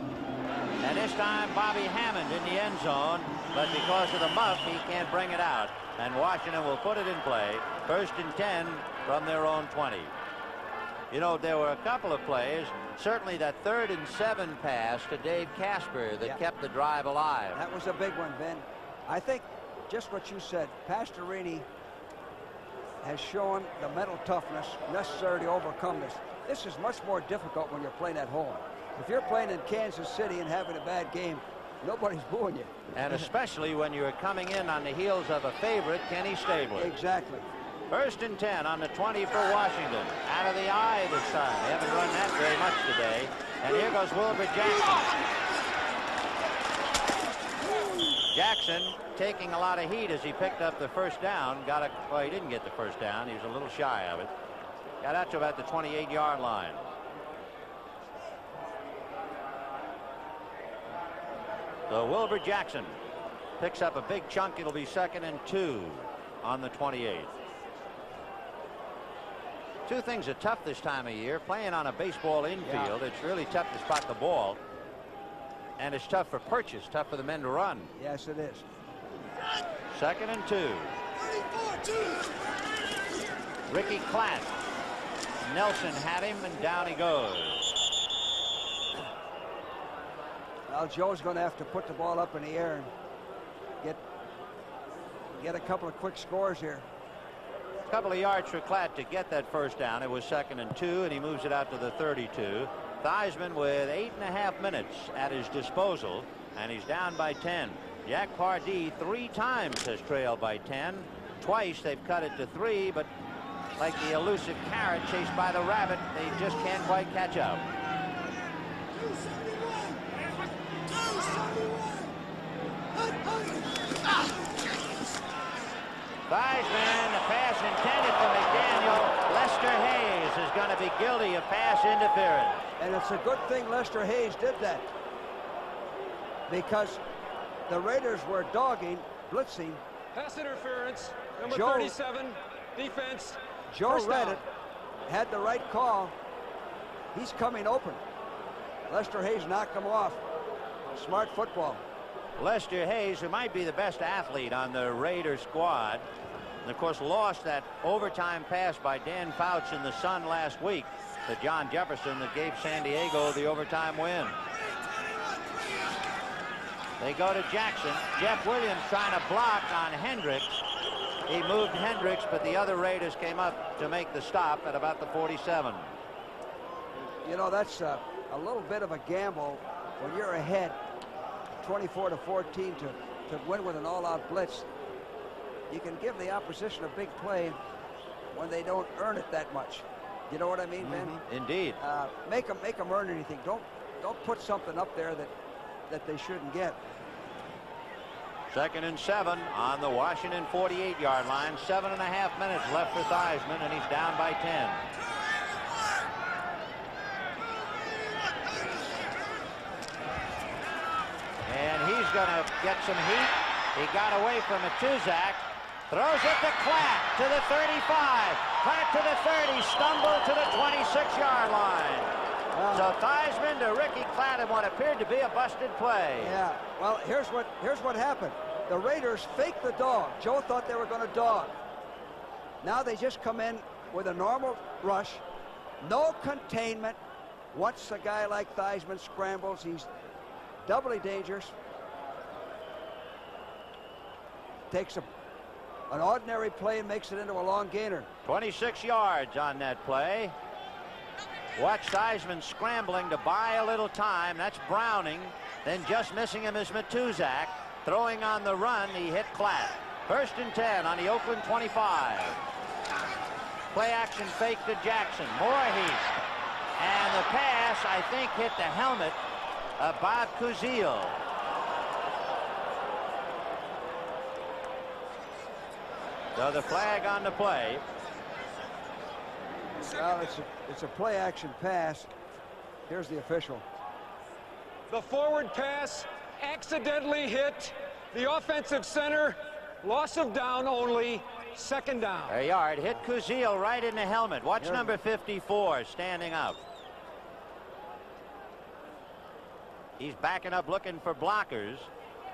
And this time Bobby Hammond in the end zone, but because of the muff, he can't bring it out. And Washington will put it in play. 1st and 10 from their own 20. You know, there were a couple of plays, certainly that 3rd and 7 pass to Dave Casper that kept the drive alive. That was a big one, Ben. I think just what you said, Pastorini has shown the mental toughness necessary to overcome this. This is much more difficult when you're playing at home. If you're playing in Kansas City and having a bad game, nobody's booing you. And especially when you're coming in on the heels of a favorite, Kenny Stabler. Exactly. 1st and 10 on the 20 for Washington. Out of the eye this time. They haven't run that very much today. And here goes Wilbur Jackson. Jackson taking a lot of heat as he picked up the 1st down. Well, he didn't get the 1st down. He was a little shy of it. Got out to about the 28-yard line. So Wilbur Jackson picks up a big chunk. It'll be 2nd and 2 on the 28. Two things are tough this time of year. Playing on a baseball infield, it's really tough to spot the ball. And it's tough for Purchase, tough for the men to run. Yes, it is. 2nd and 2. Ricky Klatt. Nelson had him, and down he goes. Well, Joe's going to have to put the ball up in the air and get a couple of quick scores here. A couple of yards for Klatt to get that 1st down. It was 2nd and 2, and he moves it out to the 32. Theismann with 8.5 minutes at his disposal, and he's down by 10. Jack Pardee 3 times has trailed by 10. Twice they've cut it to 3, but like the elusive carrot chased by the rabbit, they just can't quite catch up. Theismann, the pass intended for McDaniel. Lester Hayes is going to be guilty of pass interference. And it's a good thing Lester Hayes did that, because the Raiders were dogging, blitzing. Pass interference, number Joe, 37, defense. Joe read down. it, had the right call. He's coming open. Lester Hayes knocked him off. Smart football. Lester Hayes, who might be the best athlete on the Raider squad, and of course lost that overtime pass by Dan Fouts in the Sun last week to John Jefferson that gave San Diego the overtime win. They go to Jackson. Jeff Williams trying to block on Hendricks. He moved Hendricks, but the other Raiders came up to make the stop at about the 47. You know, that's a little bit of a gamble when you're ahead 24-14 to win with an all-out blitz. You can give the opposition a big play when they don't earn it that much. You know what I mean, Ben? Indeed. Make them earn anything. Don't put something up there that they shouldn't get. 2nd and 7 on the Washington 48-yard line. 7.5 minutes left for Theismann, and he's down by 10. And he's going to get some heat. He got away from Matuzak. Throws it to Klatt to the 35. Klatt to the 30. Stumble to the 26-yard line. So Theismann to Ricky Klatt in what appeared to be a busted play. Yeah, well, here's what happened. The Raiders faked the dog. Joe thought they were going to dog. Now they just come in with a normal rush. No containment. Once a guy like Theismann scrambles, he's doubly dangerous. Takes an ordinary play and makes it into a long gainer. 26 yards on that play. Watch Theismann scrambling to buy a little time. That's Browning. Then just missing him is Matuzak. Throwing on the run, he hit Klatt. 1st and 10 on the Oakland 25. Play action fake to Jackson. More heat. And the pass, I think, hit the helmet of Bob Kuzil. So the flag on the play. Well, it's a play action pass. Here's the official. The forward pass accidentally hit the offensive center. Loss of down only. 2nd down. A yard. Hit Kuzil right in the helmet. Watch number 54 standing up. He's backing up looking for blockers.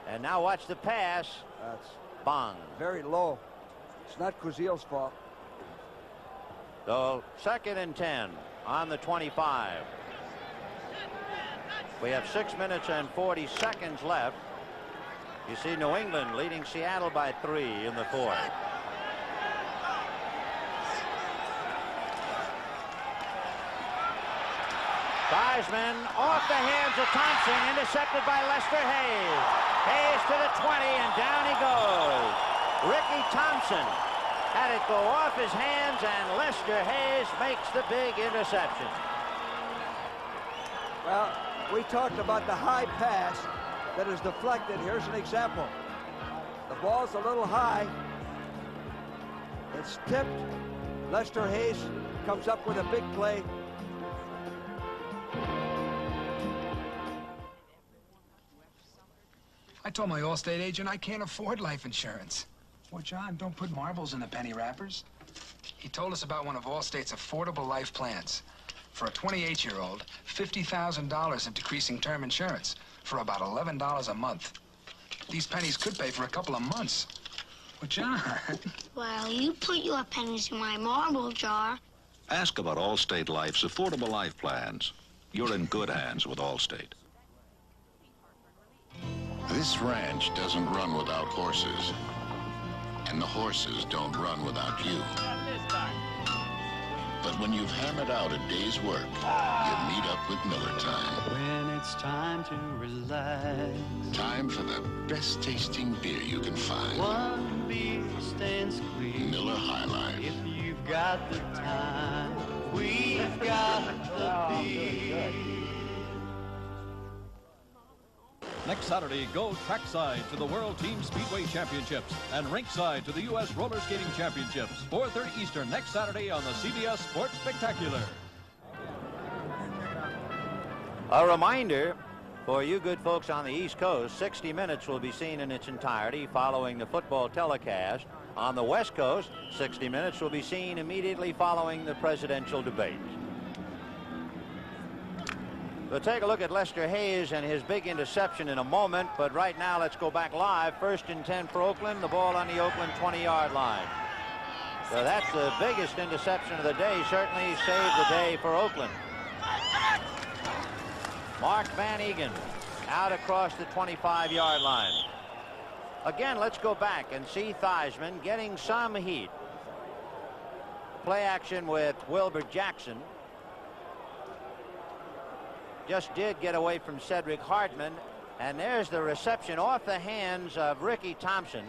And now watch the pass. That's bong. Very low. It's not Kuzil's fault. So 2nd and 10 on the 25. We have 6 minutes and 40 seconds left. You see New England leading Seattle by 3 in the 4th. Theismann off the hands of Thompson, intercepted by Lester Hayes. Hayes to the 20, and down he goes. Ricky Thompson had it go off his hands, and Lester Hayes makes the big interception. Well, we talked about the high pass that is deflected. Here's an example. The ball's a little high. It's tipped. Lester Hayes comes up with a big play. I told my Allstate agent I can't afford life insurance. Well, John, don't put marbles in the penny wrappers. He told us about one of Allstate's affordable life plans. For a 28-year-old, $50,000 of decreasing term insurance for about $11 a month. These pennies could pay for a couple of months. Well, John... Well, you put your pennies in my marble jar. Ask about Allstate Life's affordable life plans. You're in good hands with Allstate. This ranch doesn't run without horses. And the horses don't run without you. But when you've hammered out a day's work, you meet up with Miller Time. When it's time to relax. Time for the best tasting beer you can find. One beer stands clear. Miller High Life. If you've got the time, we've got the beer. Next Saturday, go trackside to the World Team Speedway Championships and rinkside to the U.S. Roller Skating Championships. 4:30 Eastern next Saturday on the CBS Sports Spectacular. A reminder for you good folks on the East Coast, 60 Minutes will be seen in its entirety following the football telecast. On the West Coast, 60 Minutes will be seen immediately following the presidential debate. We'll take a look at Lester Hayes and his big interception in a moment, but right now let's go back live. 1st and 10 for Oakland, the ball on the Oakland 20-yard line. So that's the biggest interception of the day, certainly saved the day for Oakland. Mark Van Egan out across the 25-yard line. Again, let's go back and see Theismann getting some heat. Play action with Wilbur Jackson. Just did get away from Cedric Hartman, and there's the reception off the hands of Ricky Thompson.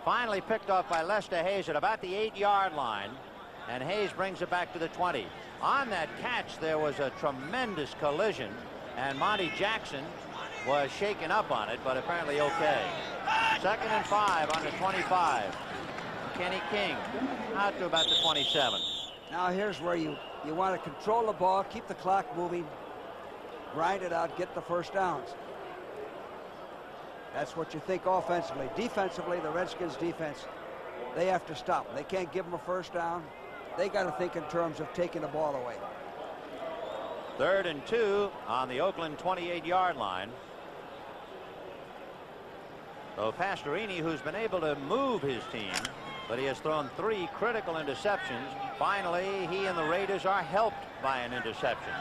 Finally picked off by Lester Hayes at about the 8-yard line, and Hayes brings it back to the 20. On that catch, there was a tremendous collision, and Monty Jackson was shaken up on it, but apparently okay. 2nd and 5 on the 25. Kenny King out to about the 27. Now here's where you want to control the ball, keep the clock moving, grind it out, get the first downs. That's what you think offensively. Defensively, the Redskins defense, they have to stop. They can't give them a first down. They got to think in terms of taking the ball away. 3rd and 2 on the Oakland 28-yard line. So Pastorini, who's been able to move his team, but he has thrown 3 critical interceptions. Finally, he and the Raiders are helped by an interception.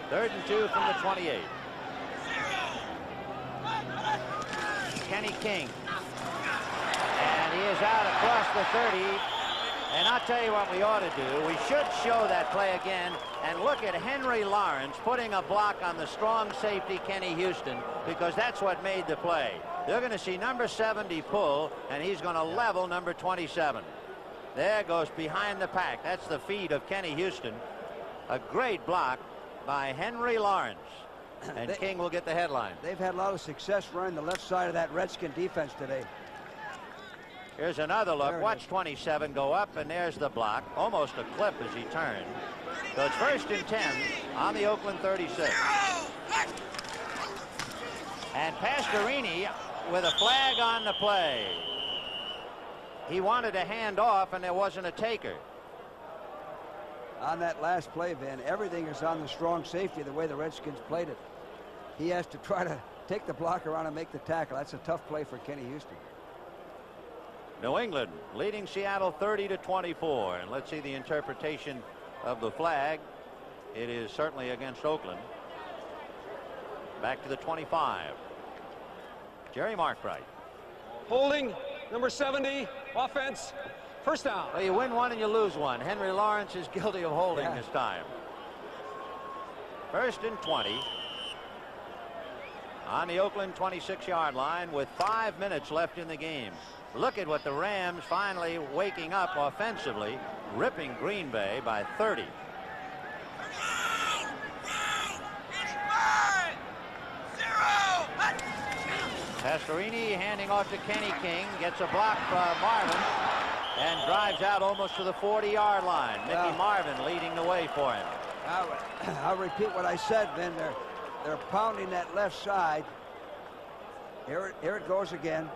3rd and 2 from the 28. Kenny King. And he is out across the 30. And I'll tell you what we ought to do. We should show that play again and look at Henry Lawrence putting a block on the strong safety Kenny Houston, because that's what made the play. They're going to see number 70 pull, and he's going to level number 27. There goes behind the pack. That's the feed of Kenny Houston. A great block by Henry Lawrence. And King will get the headline. They've had a lot of success running the left side of that Redskin defense today. Here's another look. Watch 27 go up, and there's the block. Almost a clip as he turned. So it's 1st and 10 on the Oakland 36. And Pastorini with a flag on the play. He wanted a hand off, and there wasn't a taker. On that last play, Vin, everything is on the strong safety the way the Redskins played it. He has to try to take the block around and make the tackle. That's a tough play for Kenny Houston. New England leading Seattle 30-24. And let's see the interpretation of the flag. It is certainly against Oakland. Back to the 25. Jerry Markbright. Holding, number 70, offense, first down. Well, you win one and you lose one. Henry Lawrence is guilty of holding this time. 1st and 20 on the Oakland 26-yard line with 5 minutes left in the game. Look at what the Rams finally waking up offensively, ripping Green Bay by 30. Pastorini handing off to Kenny King, gets a block from Marvin, and drives out almost to the 40-yard line. Mickey Marvin leading the way for him. I'll repeat what I said, Ben. They're pounding that left side. Here it goes again.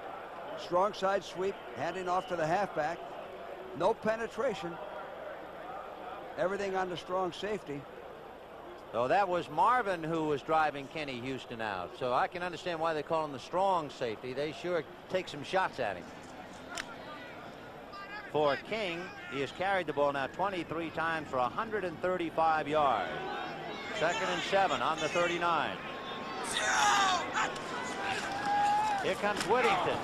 Strong side sweep, handing off to the halfback. No penetration. Everything on the strong safety. So that was Marvin who was driving Kenny Houston out. So I can understand why they call him the strong safety. They sure take some shots at him. For King, he has carried the ball now 23 times for 135 yards. 2nd and 7 on the 39. Here comes Whittington.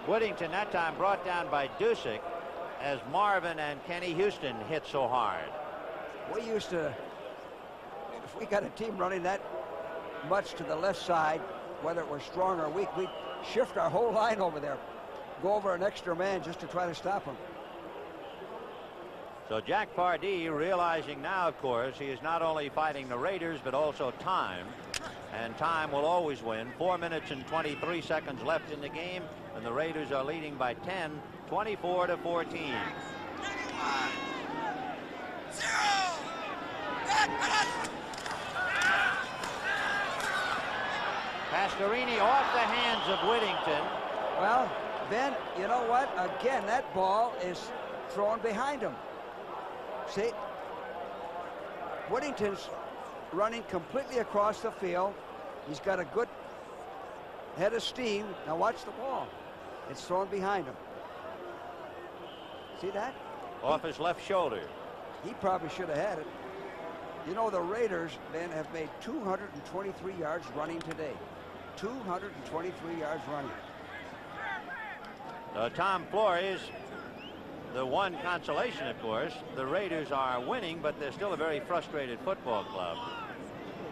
Whittington that time brought down by Dusick as Marvin and Kenny Houston hit so hard. We used to, if we got a team running that much to the left side, whether it was strong or weak, we'd shift our whole line over there, go over an extra man just to try to stop him. So Jack Pardee realizing now, of course, he is not only fighting the Raiders but also time, and time will always win. 4 minutes and 23 seconds left in the game, and the Raiders are leading by 10, 24-14. Pastorini off the hands of Whittington. Well, Ben, you know what? Again, that ball is thrown behind him. See, Whittington's running completely across the field. He's got a good head of steam. Now watch the ball. It's thrown behind him. See that? Off his left shoulder. He probably should have had it. You know, the Raiders, Ben, have made 223 yards running today. 223 yards running. Tom Flores, the one consolation, of course, the Raiders are winning, but they're still a very frustrated football club.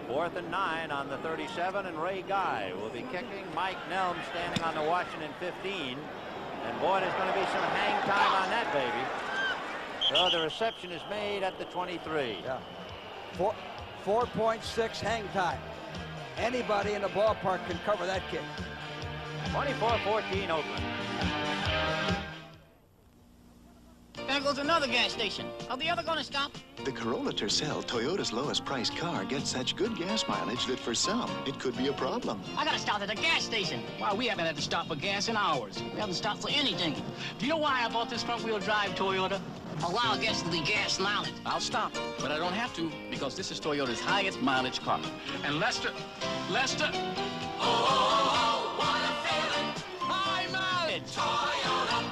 4th and 9 on the 37, and Ray Guy will be kicking. Mike Nelm standing on the Washington 15. And boy, there's going to be some hang time on that baby. So the reception is made at the 23. Yeah. 4.6 hang time. Anybody in the ballpark can cover that kick. 24-14 Oakland. There goes another gas station. Are the other going to stop? The Corolla Tercel, Toyota's lowest priced car, gets such good gas mileage that for some, it could be a problem. I got to stop at the gas station. Why, we haven't had to stop for gas in hours. We haven't stopped for anything. Do you know why I bought this front-wheel drive Toyota? Allow gas to the gas mileage. I'll stop, but I don't have to because this is Toyota's highest mileage car. And Lester, oh, what a feeling. High mileage. Toyota.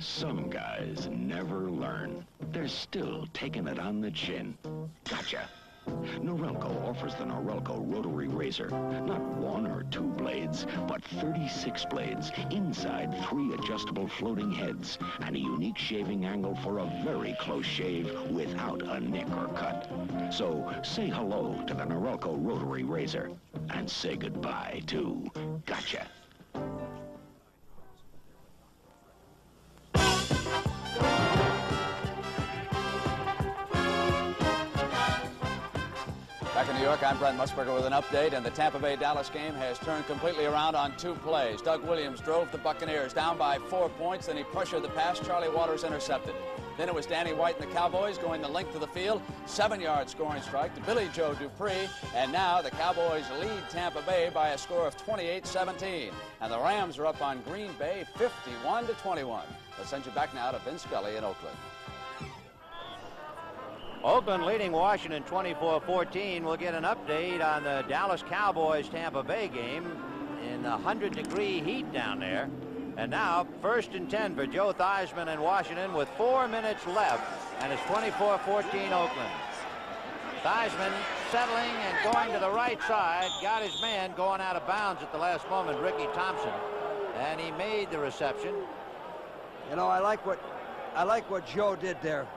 Some guys never learn. They're still taking it on the chin. Gotcha. Norelco offers the Norelco rotary razor. Not 1 or 2 blades, but 36 blades inside 3 adjustable floating heads and a unique shaving angle for a very close shave without a nick or cut. So say hello to the Norelco rotary razor and say goodbye to Gotcha. Back in New York, I'm Brent Musburger with an update, and the Tampa Bay-Dallas game has turned completely around on 2 plays. Doug Williams drove the Buccaneers down by 4 points, then he pressured the pass. Charlie Waters intercepted. Then it was Danny White and the Cowboys going the length of the field. 7-yard scoring strike to Billy Joe Dupree, and now the Cowboys lead Tampa Bay by a score of 28-17. And the Rams are up on Green Bay 51-21. Let's send you back now to Vince Scully in Oakland. Oakland leading Washington 24-14. We'll get an update on the Dallas Cowboys-Tampa Bay game in the 100-degree heat down there. And now, 1st and 10 for Joe Theismann and Washington with 4 minutes left, and it's 24-14 Oakland. Theismann settling and going to the right side, got his man going out of bounds at the last moment, Ricky Thompson, and he made the reception. You know, I like what Joe did there.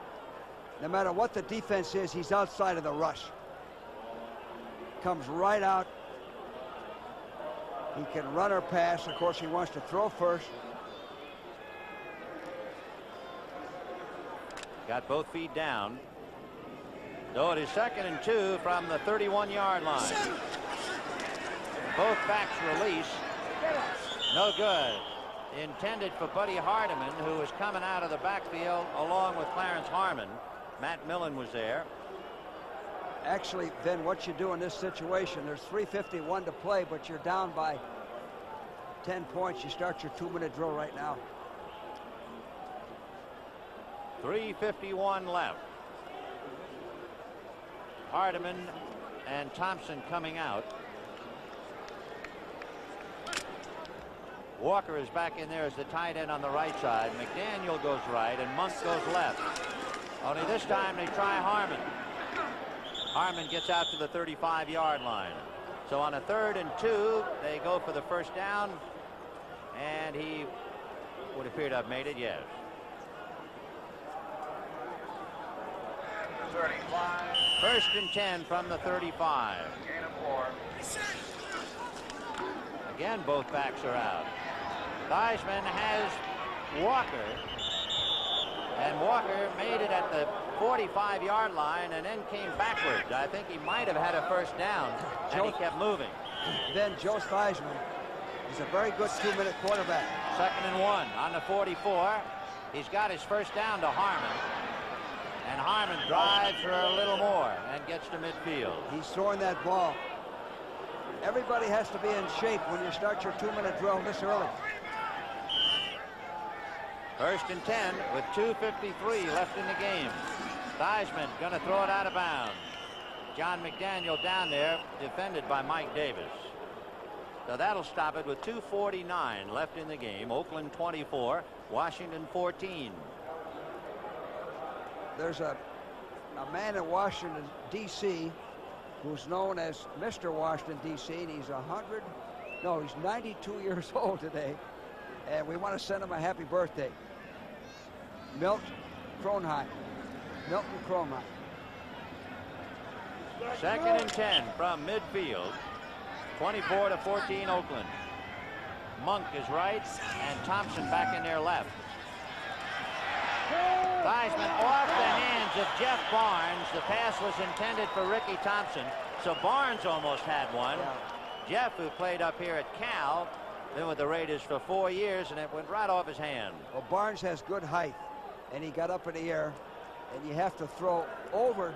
No matter what the defense is, he's outside of the rush. Comes right out. He can run or pass. Of course, he wants to throw first. Got both feet down. So it is 2nd and 2 from the 31-yard line. Both backs release. No good. Intended for Buddy Hardiman, who was coming out of the backfield along with Clarence Harmon. Matt Millen was there. Actually, then what you do in this situation, there's 3:51 to play, but you're down by 10 points. You start your 2-minute drill right now. 3:51 left. Hardiman and Thompson coming out. Walker is back in there as the tight end on the right side. McDaniel goes right and Monk goes left. Only this time they try Harmon. Harmon gets out to the 35-yard line. So on a 3rd and 2, they go for the first down, and he would appear to have made it, yes. 35. 1st and 10 from the 35. Gain of 4. Again, both backs are out. Theismann has Walker. And Walker made it at the 45-yard line and then came backwards. I think he might have had a first down, and he kept moving. Then Joe Theismann is a very good 2-minute quarterback. 2nd and 1 on the 44. He's got his first down to Harmon. And Harmon drives for a little more and gets to midfield. He's throwing that ball. Everybody has to be in shape when you start your 2-minute drill this early. 1st and 10 with 2:53 left in the game. Theismann going to throw it out of bounds. John McDaniel down there, defended by Mike Davis. So that'll stop it with 2:49 left in the game. Oakland 24, Washington 14. there's a man in Washington, D.C., who's known as Mr. Washington, D.C., and he's 92 years old today, and we want to send him a happy birthday. Milton Kronheim. Second and 10 from midfield. 24-14 Oakland. Monk is right, and Thompson back in there left. Theismann off the hands of Jeff Barnes. The pass was intended for Ricky Thompson, so Barnes almost had one. Jeff, who played up here at Cal, been with the Raiders for 4 years, and it went right off his hand. Well, Barnes has good height, and he got up in the air, and you have to throw over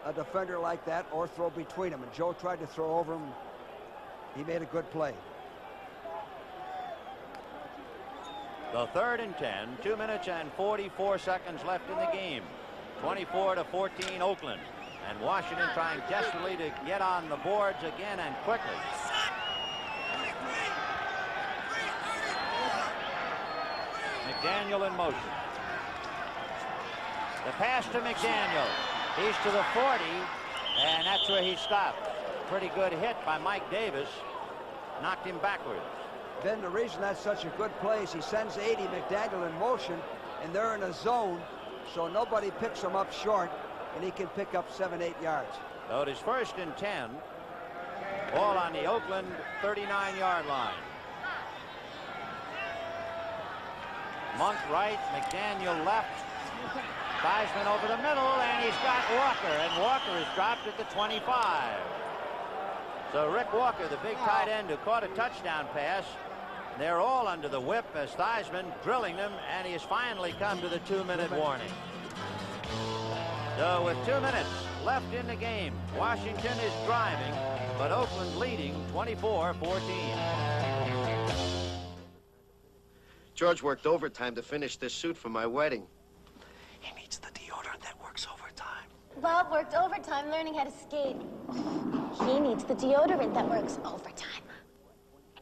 a defender like that or throw between them, and Joe tried to throw over him. He made a good play. The third and 10, 2 minutes and 44 seconds left in the game. 24-14 Oakland. And Washington trying desperately to get on the boards again and quickly. McDaniel in motion. The pass to McDaniel. He's to the 40, and that's where he stopped. Pretty good hit by Mike Davis. Knocked him backwards. Then the reason that's such a good play is he sends 80 McDaniel in motion, and they're in a zone, so nobody picks him up short, and he can pick up 7-8 yards. So it is first and 10. Ball on the Oakland 39-yard line. Monk right, McDaniel left. Theismann over the middle, and he's got Walker, and Walker is dropped at the 25. So Rick Walker, the big tight end who caught a touchdown pass, they're all under the whip as Theismann drilling them, and he has finally come to the 2-minute warning. So with 2 minutes left in the game, Washington is driving, but Oakland leading 24-14. George worked overtime to finish this suit for my wedding. He needs the deodorant that works overtime. Bob worked overtime learning how to skate. He needs the deodorant that works overtime.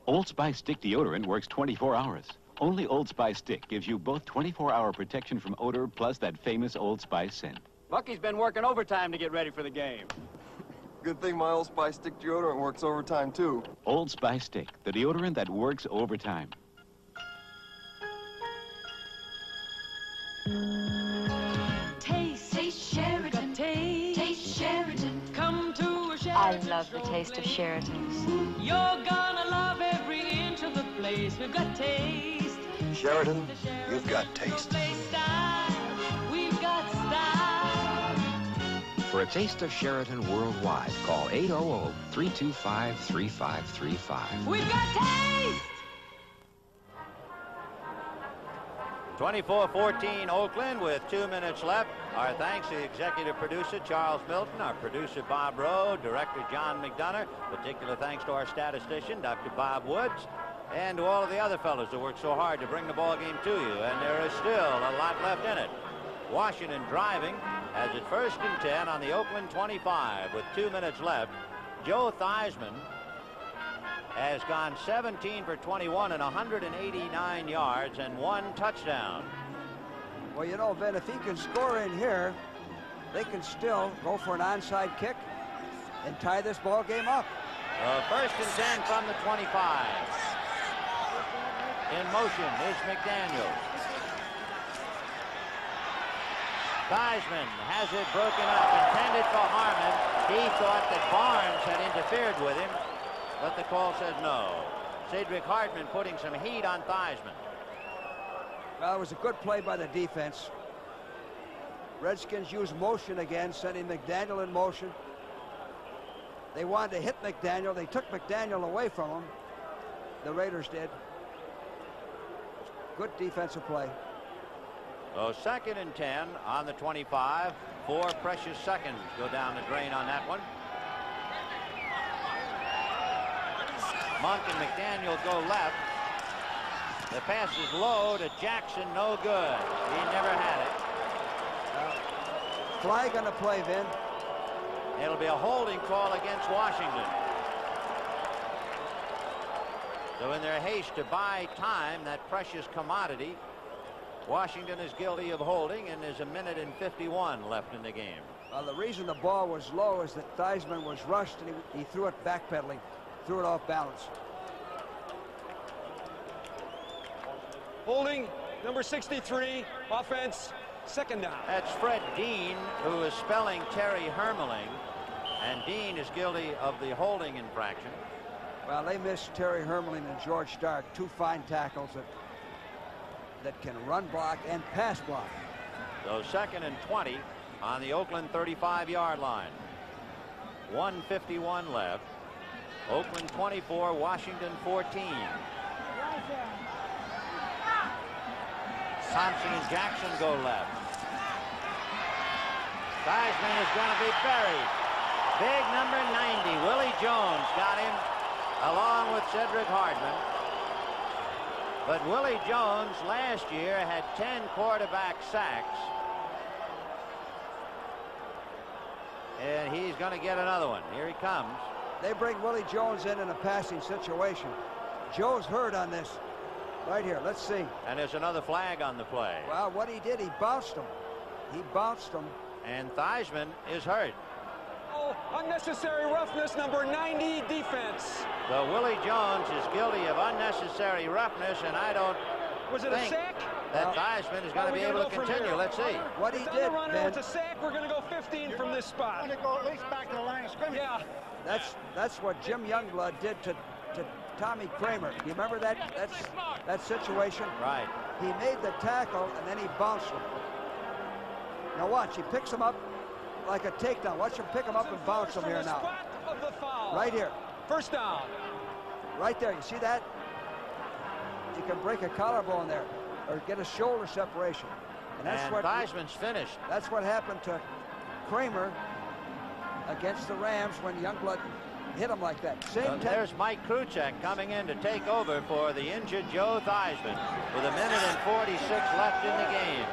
Old Spice Stick deodorant works 24 hours. Only Old Spice Stick gives you both 24-hour protection from odor plus that famous Old Spice scent. Bucky's been working overtime to get ready for the game. Good thing my Old Spice Stick deodorant works overtime, too. Old Spice Stick, the deodorant that works overtime. Taste Sheridan. Taste Sheridan. Come to a Sheridan. I love the taste of Sheridan's. You're gonna love every inch of the place. We've got taste. Sheridan, you've got taste. We've got style. For a taste of Sheridan worldwide, call 800-325-3535. We've got taste. 24-14 Oakland with 2 minutes left. Our thanks to the executive producer, Charles Milton, our producer, Bob Rowe, director, John McDonough. Particular thanks to our statistician, Dr. Bob Woods, and to all of the other fellows that worked so hard to bring the ball game to you. And there is still a lot left in it. Washington driving as it first and 10 on the Oakland 25 with 2 minutes left. Joe Theismann has gone 17 for 21 and 189 yards and 1 touchdown. Well, you know, Ben, if he can score in here, they can still go for an onside kick and tie this ball game up. First and 10 from the 25. In motion is McDaniel. Theismann has it broken up, intended for Harmon. He thought that Barnes had interfered with him, but the call says no. Cedric Hartman putting some heat on Theismann. Well, it was a good play by the defense. Redskins used motion again, sending McDaniel in motion. They wanted to hit McDaniel. They took McDaniel away from him. The Raiders did. Good defensive play. So second and 10 on the 25. 4 precious seconds go down the drain on that one. Monk and McDaniel go left. The pass is low to Jackson, no good. He never had it. Flag on the play, Vin. It'll be a holding call against Washington. So in their haste to buy time, that precious commodity, Washington is guilty of holding, and there's 1:51 left in the game. Well, the reason the ball was low is that Theismann was rushed, and he threw it backpedaling, threw it off balance. Holding, number 63, offense, second down. That's Fred Dean, who is spelling Terry Hermeling, and Dean is guilty of the holding infraction. Well, they missed Terry Hermeling and George Stark, two fine tackles that can run block and pass block. So 2nd and 20 on the Oakland 35-yard line. 1:51 left. Oakland 24, Washington 14. Thompson and Jackson go left. Theismann is going to be buried. Big number 90, Willie Jones, got him along with Cedric Hardman. But Willie Jones last year had 10 quarterback sacks. And he's going to get another one. Here he comes. They bring Willie Jones in a passing situation. Joe's hurt on this. Right here, let's see. And there's another flag on the play. Well, what he did, he bounced him. He bounced him. And Theismann is hurt. Oh, unnecessary roughness, number 90, defense. So Willie Jones is guilty of unnecessary roughness, and I don't Was it a sack? That Theismann is going to be able to continue. Let's see. What he it's did, runner, Ben. It's a sack. We're going to go 15 from this spot. We're going to go at least back to the line of scrimmage. Yeah. That's what Jim Youngblood did to Tommy Kramer. Do you remember that situation? Right. He made the tackle and then he bounced him. Now watch, he picks him up like a takedown. Watch him pick him up and bounce him here now. Spot of the foul. Right here. First down. Right there. You see that? You can break a collarbone there or get a shoulder separation. And that's what Theismann's finished. That's what happened to Kramer against the Rams when Youngblood hit him like that. There's Mike Kruchek coming in to take over for the injured Joe Theismann with 1:46 left in the game.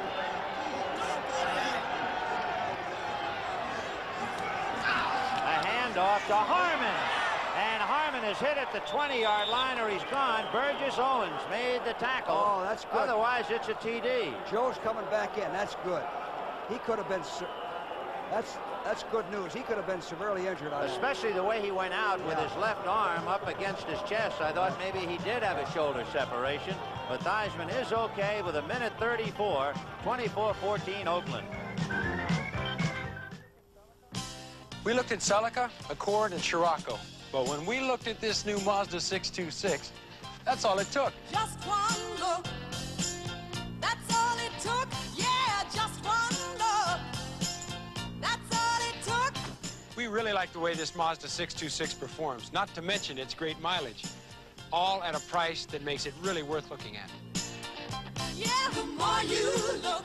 A handoff to Harmon. And Harmon is hit at the 20-yard line or he's gone. Burgess Owens made the tackle. Oh, that's good. Otherwise, it's a TD. Joe's coming back in. That's good. He could have been... That's good news. He could have been severely injured on Especially the way he went out with his left arm up against his chest. I thought maybe he did have a shoulder separation. But Theismann is okay with 1:34. 24-14 Oakland. We looked at Celica, Accord, and Scirocco. But when we looked at this new Mazda 626, that's all it took. Just one look. That's all it took. Yeah, just one look. That's all it took. We really like the way this Mazda 626 performs, not to mention its great mileage. All at a price that makes it really worth looking at. Yeah, the more you look,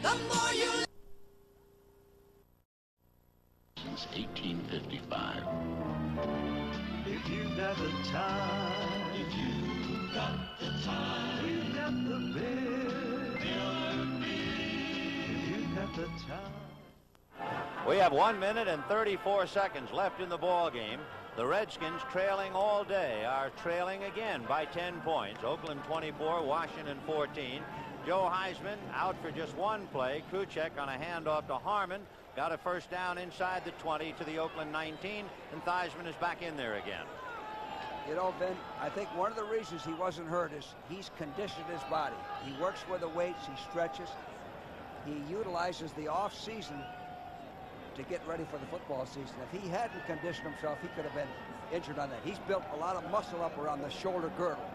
the more you look. Since 1855. If you got the time, we've got the bill. If you got the time. We have 1:34 left in the ball game. The Redskins, trailing all day, are trailing again by 10 points. Oakland 24, Washington 14. Joe Heisman out for just one play. Kruchek on a handoff to Harmon. Got a first down inside the 20 to the Oakland 19, and Theismann is back in there again. You know, Ben, I think one of the reasons he wasn't hurt is he's conditioned his body. He works with the weights, he stretches. He utilizes the off-season to get ready for the football season. If he hadn't conditioned himself, he could have been injured on that. He's built a lot of muscle up around the shoulder girdle.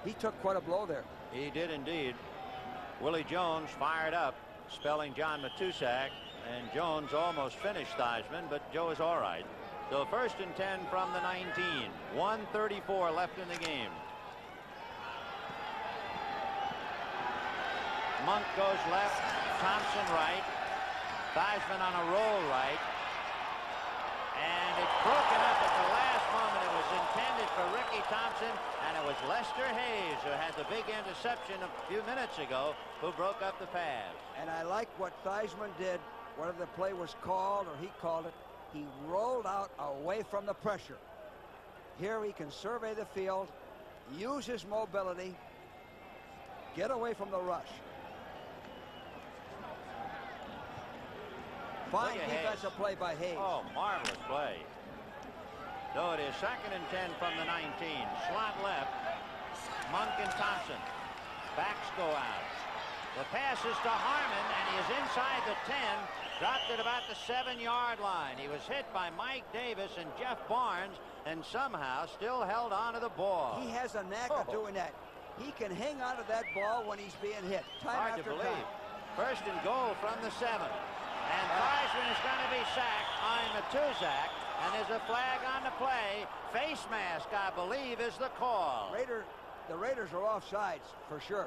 He took quite a blow there. He did indeed. Willie Jones fired up, spelling John Matusak, and Jones almost finished Theismann, but Joe is all right. So 1st and 10 from the 19. 1:34 left in the game. Monk goes left, Thompson right, Theismann on a roll right, and it's broken up at the last moment. It was intended for Ricky Thompson, and it was Lester Hayes who had the big interception a few minutes ago who broke up the pass. And I like what Theismann did, whether the play was called or he called it. He rolled out away from the pressure. Here he can survey the field, use his mobility, Get away from the rush. Fine defensive play by Hayes. Oh, marvelous play. So it is 2nd and 10 from the 19. Slot left. Monk and Thompson. Backs go out. The pass is to Harmon, and he is inside the 10. Dropped at about the 7-yard line. He was hit by Mike Davis and Jeff Barnes, and somehow still held on to the ball. He has a knack of doing that. He can hang on to that ball when he's being hit. Time Hard after to believe. time. 1st and goal from the 7. And Theismann is going to be sacked on Matuzak, and there's a flag on the play. Face mask, I believe, is the call. The Raiders are offsides for sure.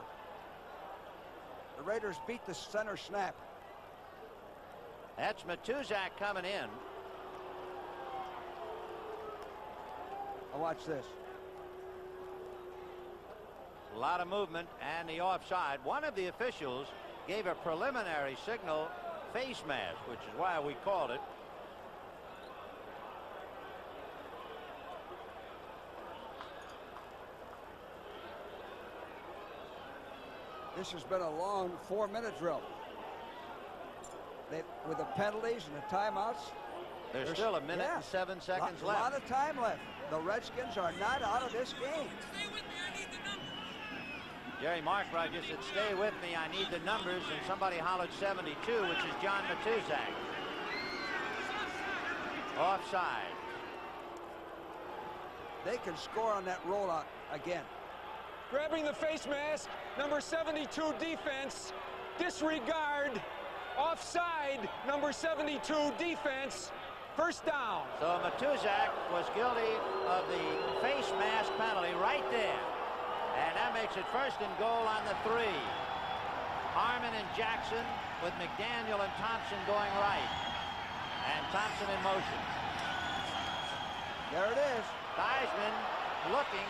The Raiders beat the center snap. That's Matuzak coming in. Now watch this. A lot of movement and the offside. One of the officials gave a preliminary signal, face mask, which is why we called it. This has been a long 4-minute drill. With the penalties and the timeouts. There's still a minute and 7 seconds left. A lot of time left. The Redskins are not out of this game. Jerry Markbright just said, stay with me, I need the numbers, and somebody hollered 72, which is John Matuzak. Offside. They can score on that rollout again. Grabbing the face mask, number 72 defense. Disregard. Offside, number 72 defense. 1st down. So Matuzak was guilty of the face mask penalty right there. And that makes it 1st and goal on the 3. Harmon and Jackson with McDaniel and Thompson going right. And Thompson in motion. There it is. Theismann looking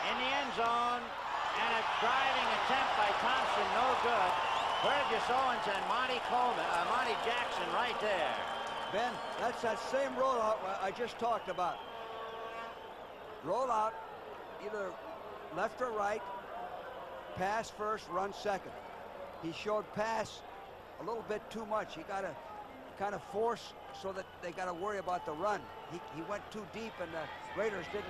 in the end zone, and a driving attempt by Thompson, no good. Burgess Owens and Monty Jackson right there. Ben, that's that same rollout I just talked about. Rollout, either left or right, pass first, run second. He showed pass a little bit too much. He got to kind of force so that they got to worry about the run. He went too deep, and the Raiders didn't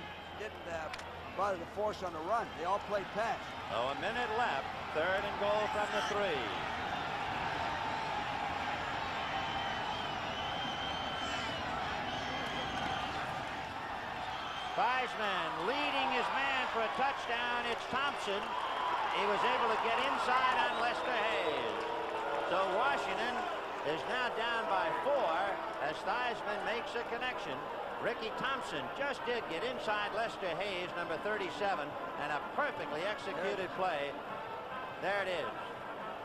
bother to force on the run. They all played pass. So a minute left. 3rd and goal from the 3. Theismann leading his man for a touchdown. It's Thompson. He was able to get inside on Lester Hayes. So Washington is now down by 4 as Theismann makes a connection. Ricky Thompson just did get inside Lester Hayes, number 37, and a perfectly executed play. There it is.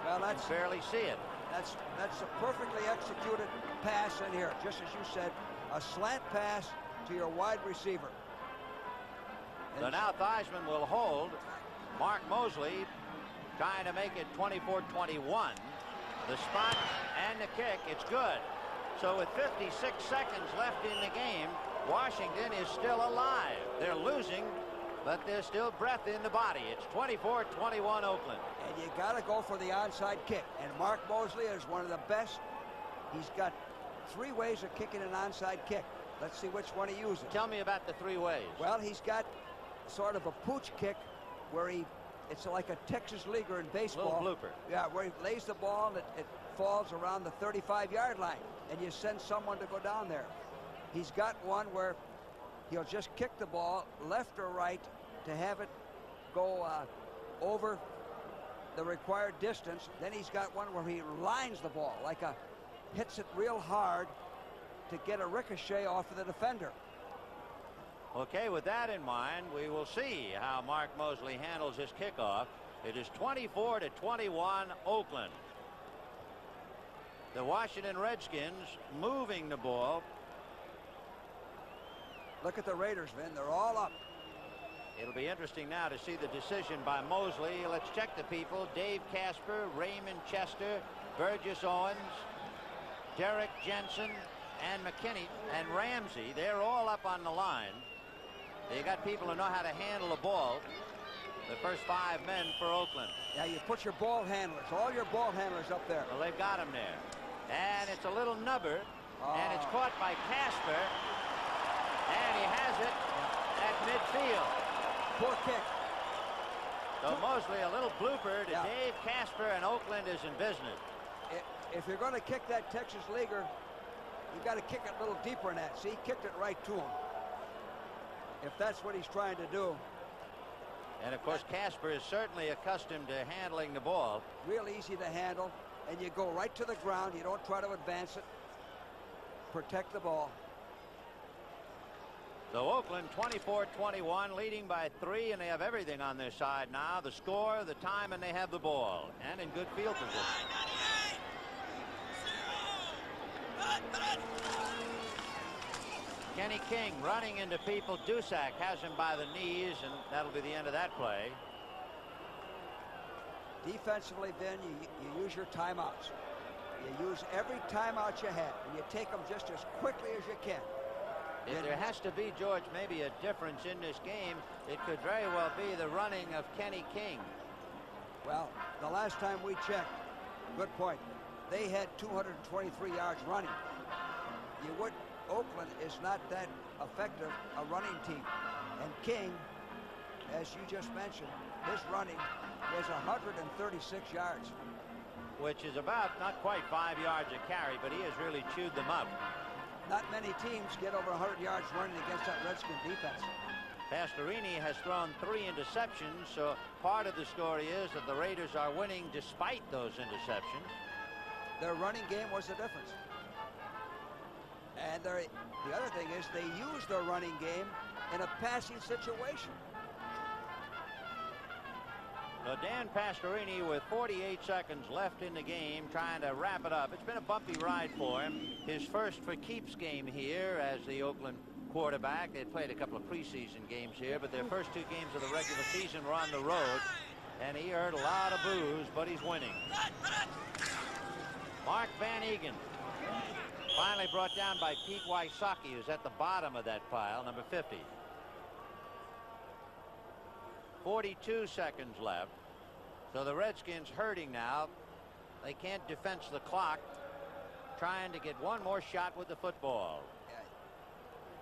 Well, you can barely see it. That's a perfectly executed pass in here, just as you said, a slant pass to your wide receiver. So now Theismann will hold. Mark Mosley trying to make it 24-21. The spot and the kick, it's good. So with 56 seconds left in the game, Washington is still alive. They're losing, but there's still breath in the body. It's 24-21 Oakland. And you got to go for the onside kick. And Mark Mosley is one of the best. He's got 3 ways of kicking an onside kick. Let's see which one he uses. Tell me about the 3 ways. Well, he's got sort of a pooch kick where it's like a Texas leaguer in baseball. Little blooper. Yeah, where he lays the ball and it falls around the 35-yard line, and you send someone to go down there. He's got one where he'll just kick the ball left or right to have it go over the required distance. Then he's got one where he lines the ball, hits it real hard to get a ricochet off of the defender. Okay, with that in mind, we will see how Mark Mosley handles his kickoff. It is 24-21 Oakland. The Washington Redskins moving the ball. Look at the Raiders, Vin. They're all up. It'll be interesting now to see the decision by Mosley. Let's check the people. Dave Casper, Raymond Chester, Burgess Owens, Derek Jensen, and McKinney, and Ramsey. They're all up on the line. They got people who know how to handle the ball. The first 5 men for Oakland. Yeah, you put your ball handlers, all your ball handlers up there. Well, they've got him there. And it's a little nubber, and it's caught by Casper, and he has it at midfield. Poor kick. So Mosley, a little blooper to Dave Casper, and Oakland is in business. If you're going to kick that Texas leaguer, you got to kick it a little deeper than that. See, he kicked it right to him. If that's what he's trying to do. And of course, Casper is certainly accustomed to handling the ball. Real easy to handle, and you go right to the ground. You don't try to advance it. Protect the ball. So Oakland 24-21, leading by 3, and they have everything on their side now. The score, the time, and they have the ball, and in good field position. Kenny King running into people. Dusak has him by the knees, and that'll be the end of that play. Defensively, then, you use your timeouts. You use every timeout you have, and you take them just as quickly as you can. If there has to be, George, maybe a difference in this game, it could very well be the running of Kenny King. Well, the last time we checked, good point, they had 223 yards running. Oakland is not that effective a running team. And King, as you just mentioned, his running was 136 yards. Which is about not quite 5 yards a carry, but he has really chewed them up. Not many teams get over 100 yards running against that Redskin defense. Pastorini has thrown 3 interceptions, so part of the story is that the Raiders are winning despite those interceptions. Their running game was the difference. And the other thing is they use their running game in a passing situation. So Dan Pastorini with 48 seconds left in the game, trying to wrap it up. It's been a bumpy ride for him. His first for keeps game here as the Oakland quarterback. They played a couple of preseason games here, but their first 2 games of the regular season were on the road. And he heard a lot of boos, but he's winning. Mark Van Eegen. Finally brought down by Pete Wysocki, who's at the bottom of that pile, number 50. 42 seconds left. So the Redskins hurting now. They can't defense the clock. Trying to get one more shot with the football.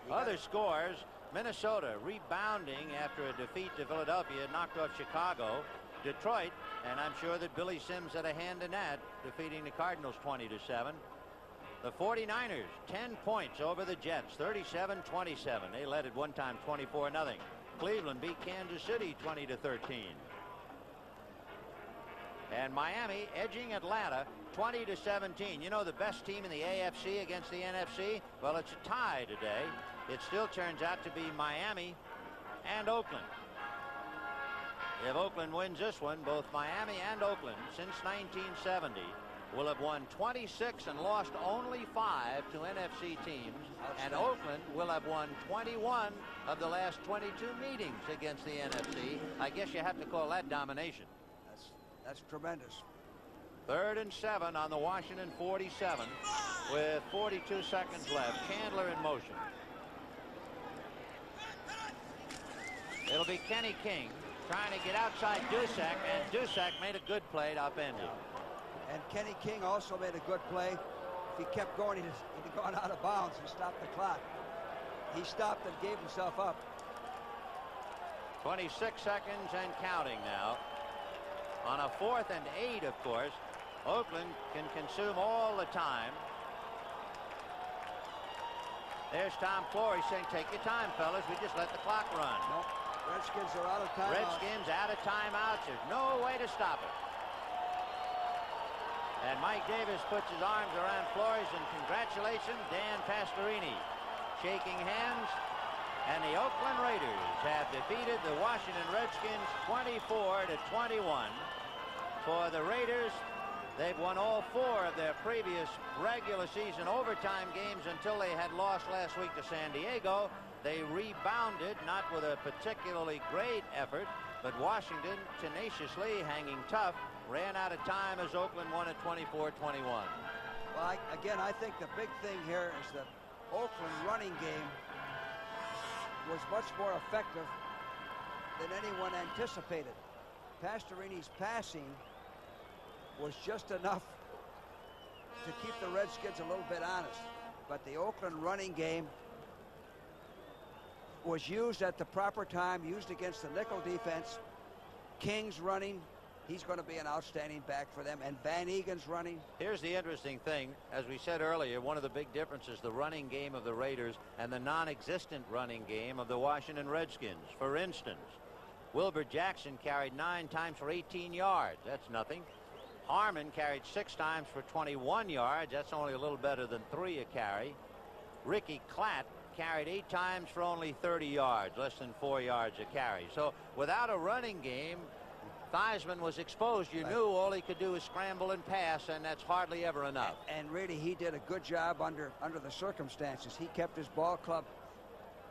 Other scores, Minnesota rebounding after a defeat to Philadelphia, knocked off Chicago. Detroit, and I'm sure that Billy Sims had a hand in that, defeating the Cardinals 20-7. The 49ers, 10 points over the Jets, 37-27. They led at one time 24-0. Cleveland beat Kansas City 20-13. And Miami edging Atlanta 20-17. You know the best team in the AFC against the NFC? Well, it's a tie today. It still turns out to be Miami and Oakland. If Oakland wins this one, both Miami and Oakland since 1970 will have won 26 and lost only 5 to NFC teams, and Oakland will have won 21 of the last 22 meetings against the NFC. I guess you have to call that domination. That's tremendous. 3rd and 7 on the Washington 47 with 42 seconds left. Chandler in motion. It'll be Kenny King trying to get outside Dusak, and Dusak made a good play to upend him. And Kenny King also made a good play. If he kept going, he'd have gone out of bounds and stopped the clock. He stopped and gave himself up. 26 seconds and counting now. On a 4th and 8, of course, Oakland can consume all the time. There's Tom Flory saying, take your time, fellas. We just let the clock run. Nope. Redskins are out of timeouts. Redskins out of timeouts. There's no way to stop it. And Mike Davis puts his arms around Flores, and congratulations, Dan Pastorini. Shaking hands. And the Oakland Raiders have defeated the Washington Redskins 24-21. For the Raiders, they've won all 4 of their previous regular season overtime games until they had lost last week to San Diego. They rebounded, not with a particularly great effort, but Washington tenaciously hanging tough. Ran out of time as Oakland won at 24-21. Well, again, I think the big thing here is the Oakland running game was much more effective than anyone anticipated. Pastorini's passing was just enough to keep the Redskins a little bit honest. But the Oakland running game was used at the proper time, used against the nickel defense. King's running. He's going to be an outstanding back for them. And Van Egan's running. Here's the interesting thing. As we said earlier, one of the big differences, the running game of the Raiders and the non-existent running game of the Washington Redskins. For instance, Wilbur Jackson carried 9 times for 18 yards. That's nothing. Harmon carried 6 times for 21 yards. That's only a little better than 3 a carry. Ricky Klatt carried 8 times for only 30 yards, less than 4 yards a carry. So without a running game, Theismann was exposed. You knew all he could do was scramble and pass, and that's hardly ever enough. And really, he did a good job under the circumstances. He kept his ball club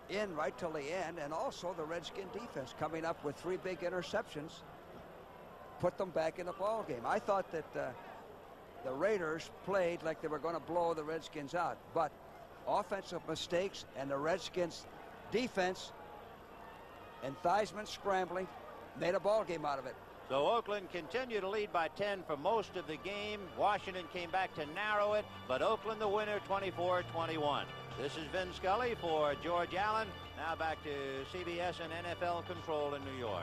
in right till the end, and also the Redskin defense coming up with 3 big interceptions put them back in the ball game. I thought that the Raiders played like they were going to blow the Redskins out, but offensive mistakes and the Redskins defense and Theismann scrambling made a ball game out of it. So Oakland continued to lead by 10 for most of the game. Washington came back to narrow it, but Oakland the winner, 24-21. This is Vin Scully for George Allen. Now back to CBS and NFL Control in New York.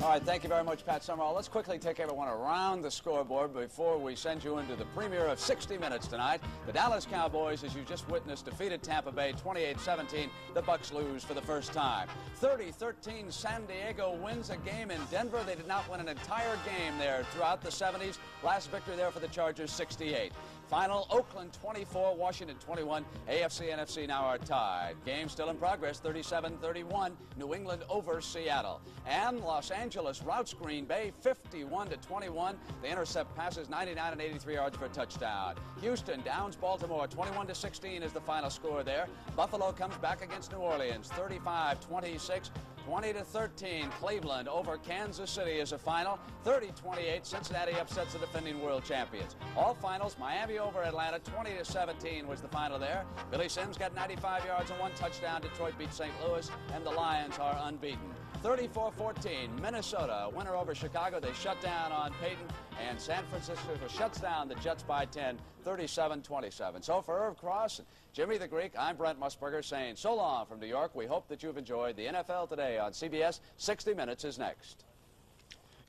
All right, thank you very much, Pat Summerall. Let's quickly take everyone around the scoreboard before we send you into the premiere of 60 Minutes tonight. The Dallas Cowboys, as you just witnessed, defeated Tampa Bay 28-17. The Bucs lose for the first time. 30-13, San Diego wins a game in Denver. They did not win an entire game there throughout the 70s. Last victory there for the Chargers, 68. Final, Oakland 24, Washington 21. AFC and NFC now are tied. Game still in progress, 37-31. New England over Seattle. And Los Angeles routs Green Bay 51-21. They intercept passes 99 and 83 yards for a touchdown. Houston downs Baltimore 21-16 is the final score there. Buffalo comes back against New Orleans 35-26. 20-13, Cleveland over Kansas City is a final. 30-28, Cincinnati upsets the defending world champions. All finals, Miami over Atlanta, 20-17 was the final there. Billy Sims got 95 yards and 1 touchdown. Detroit beat St. Louis, and the Lions are unbeaten. 34-14, Minnesota, winner over Chicago. They shut down on Peyton, and San Francisco shuts down the Jets by 10, 37-27. So for Irv Cross and Jimmy the Greek, I'm Brent Musburger saying so long from New York. We hope that you've enjoyed the NFL Today on CBS. 60 Minutes is next.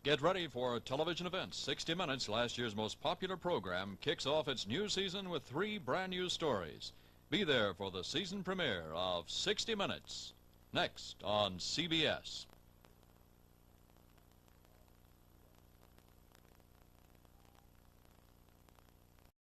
Get ready for television events. 60 Minutes, last year's most popular program, kicks off its new season with 3 brand new stories. Be there for the season premiere of 60 Minutes. Next on CBS.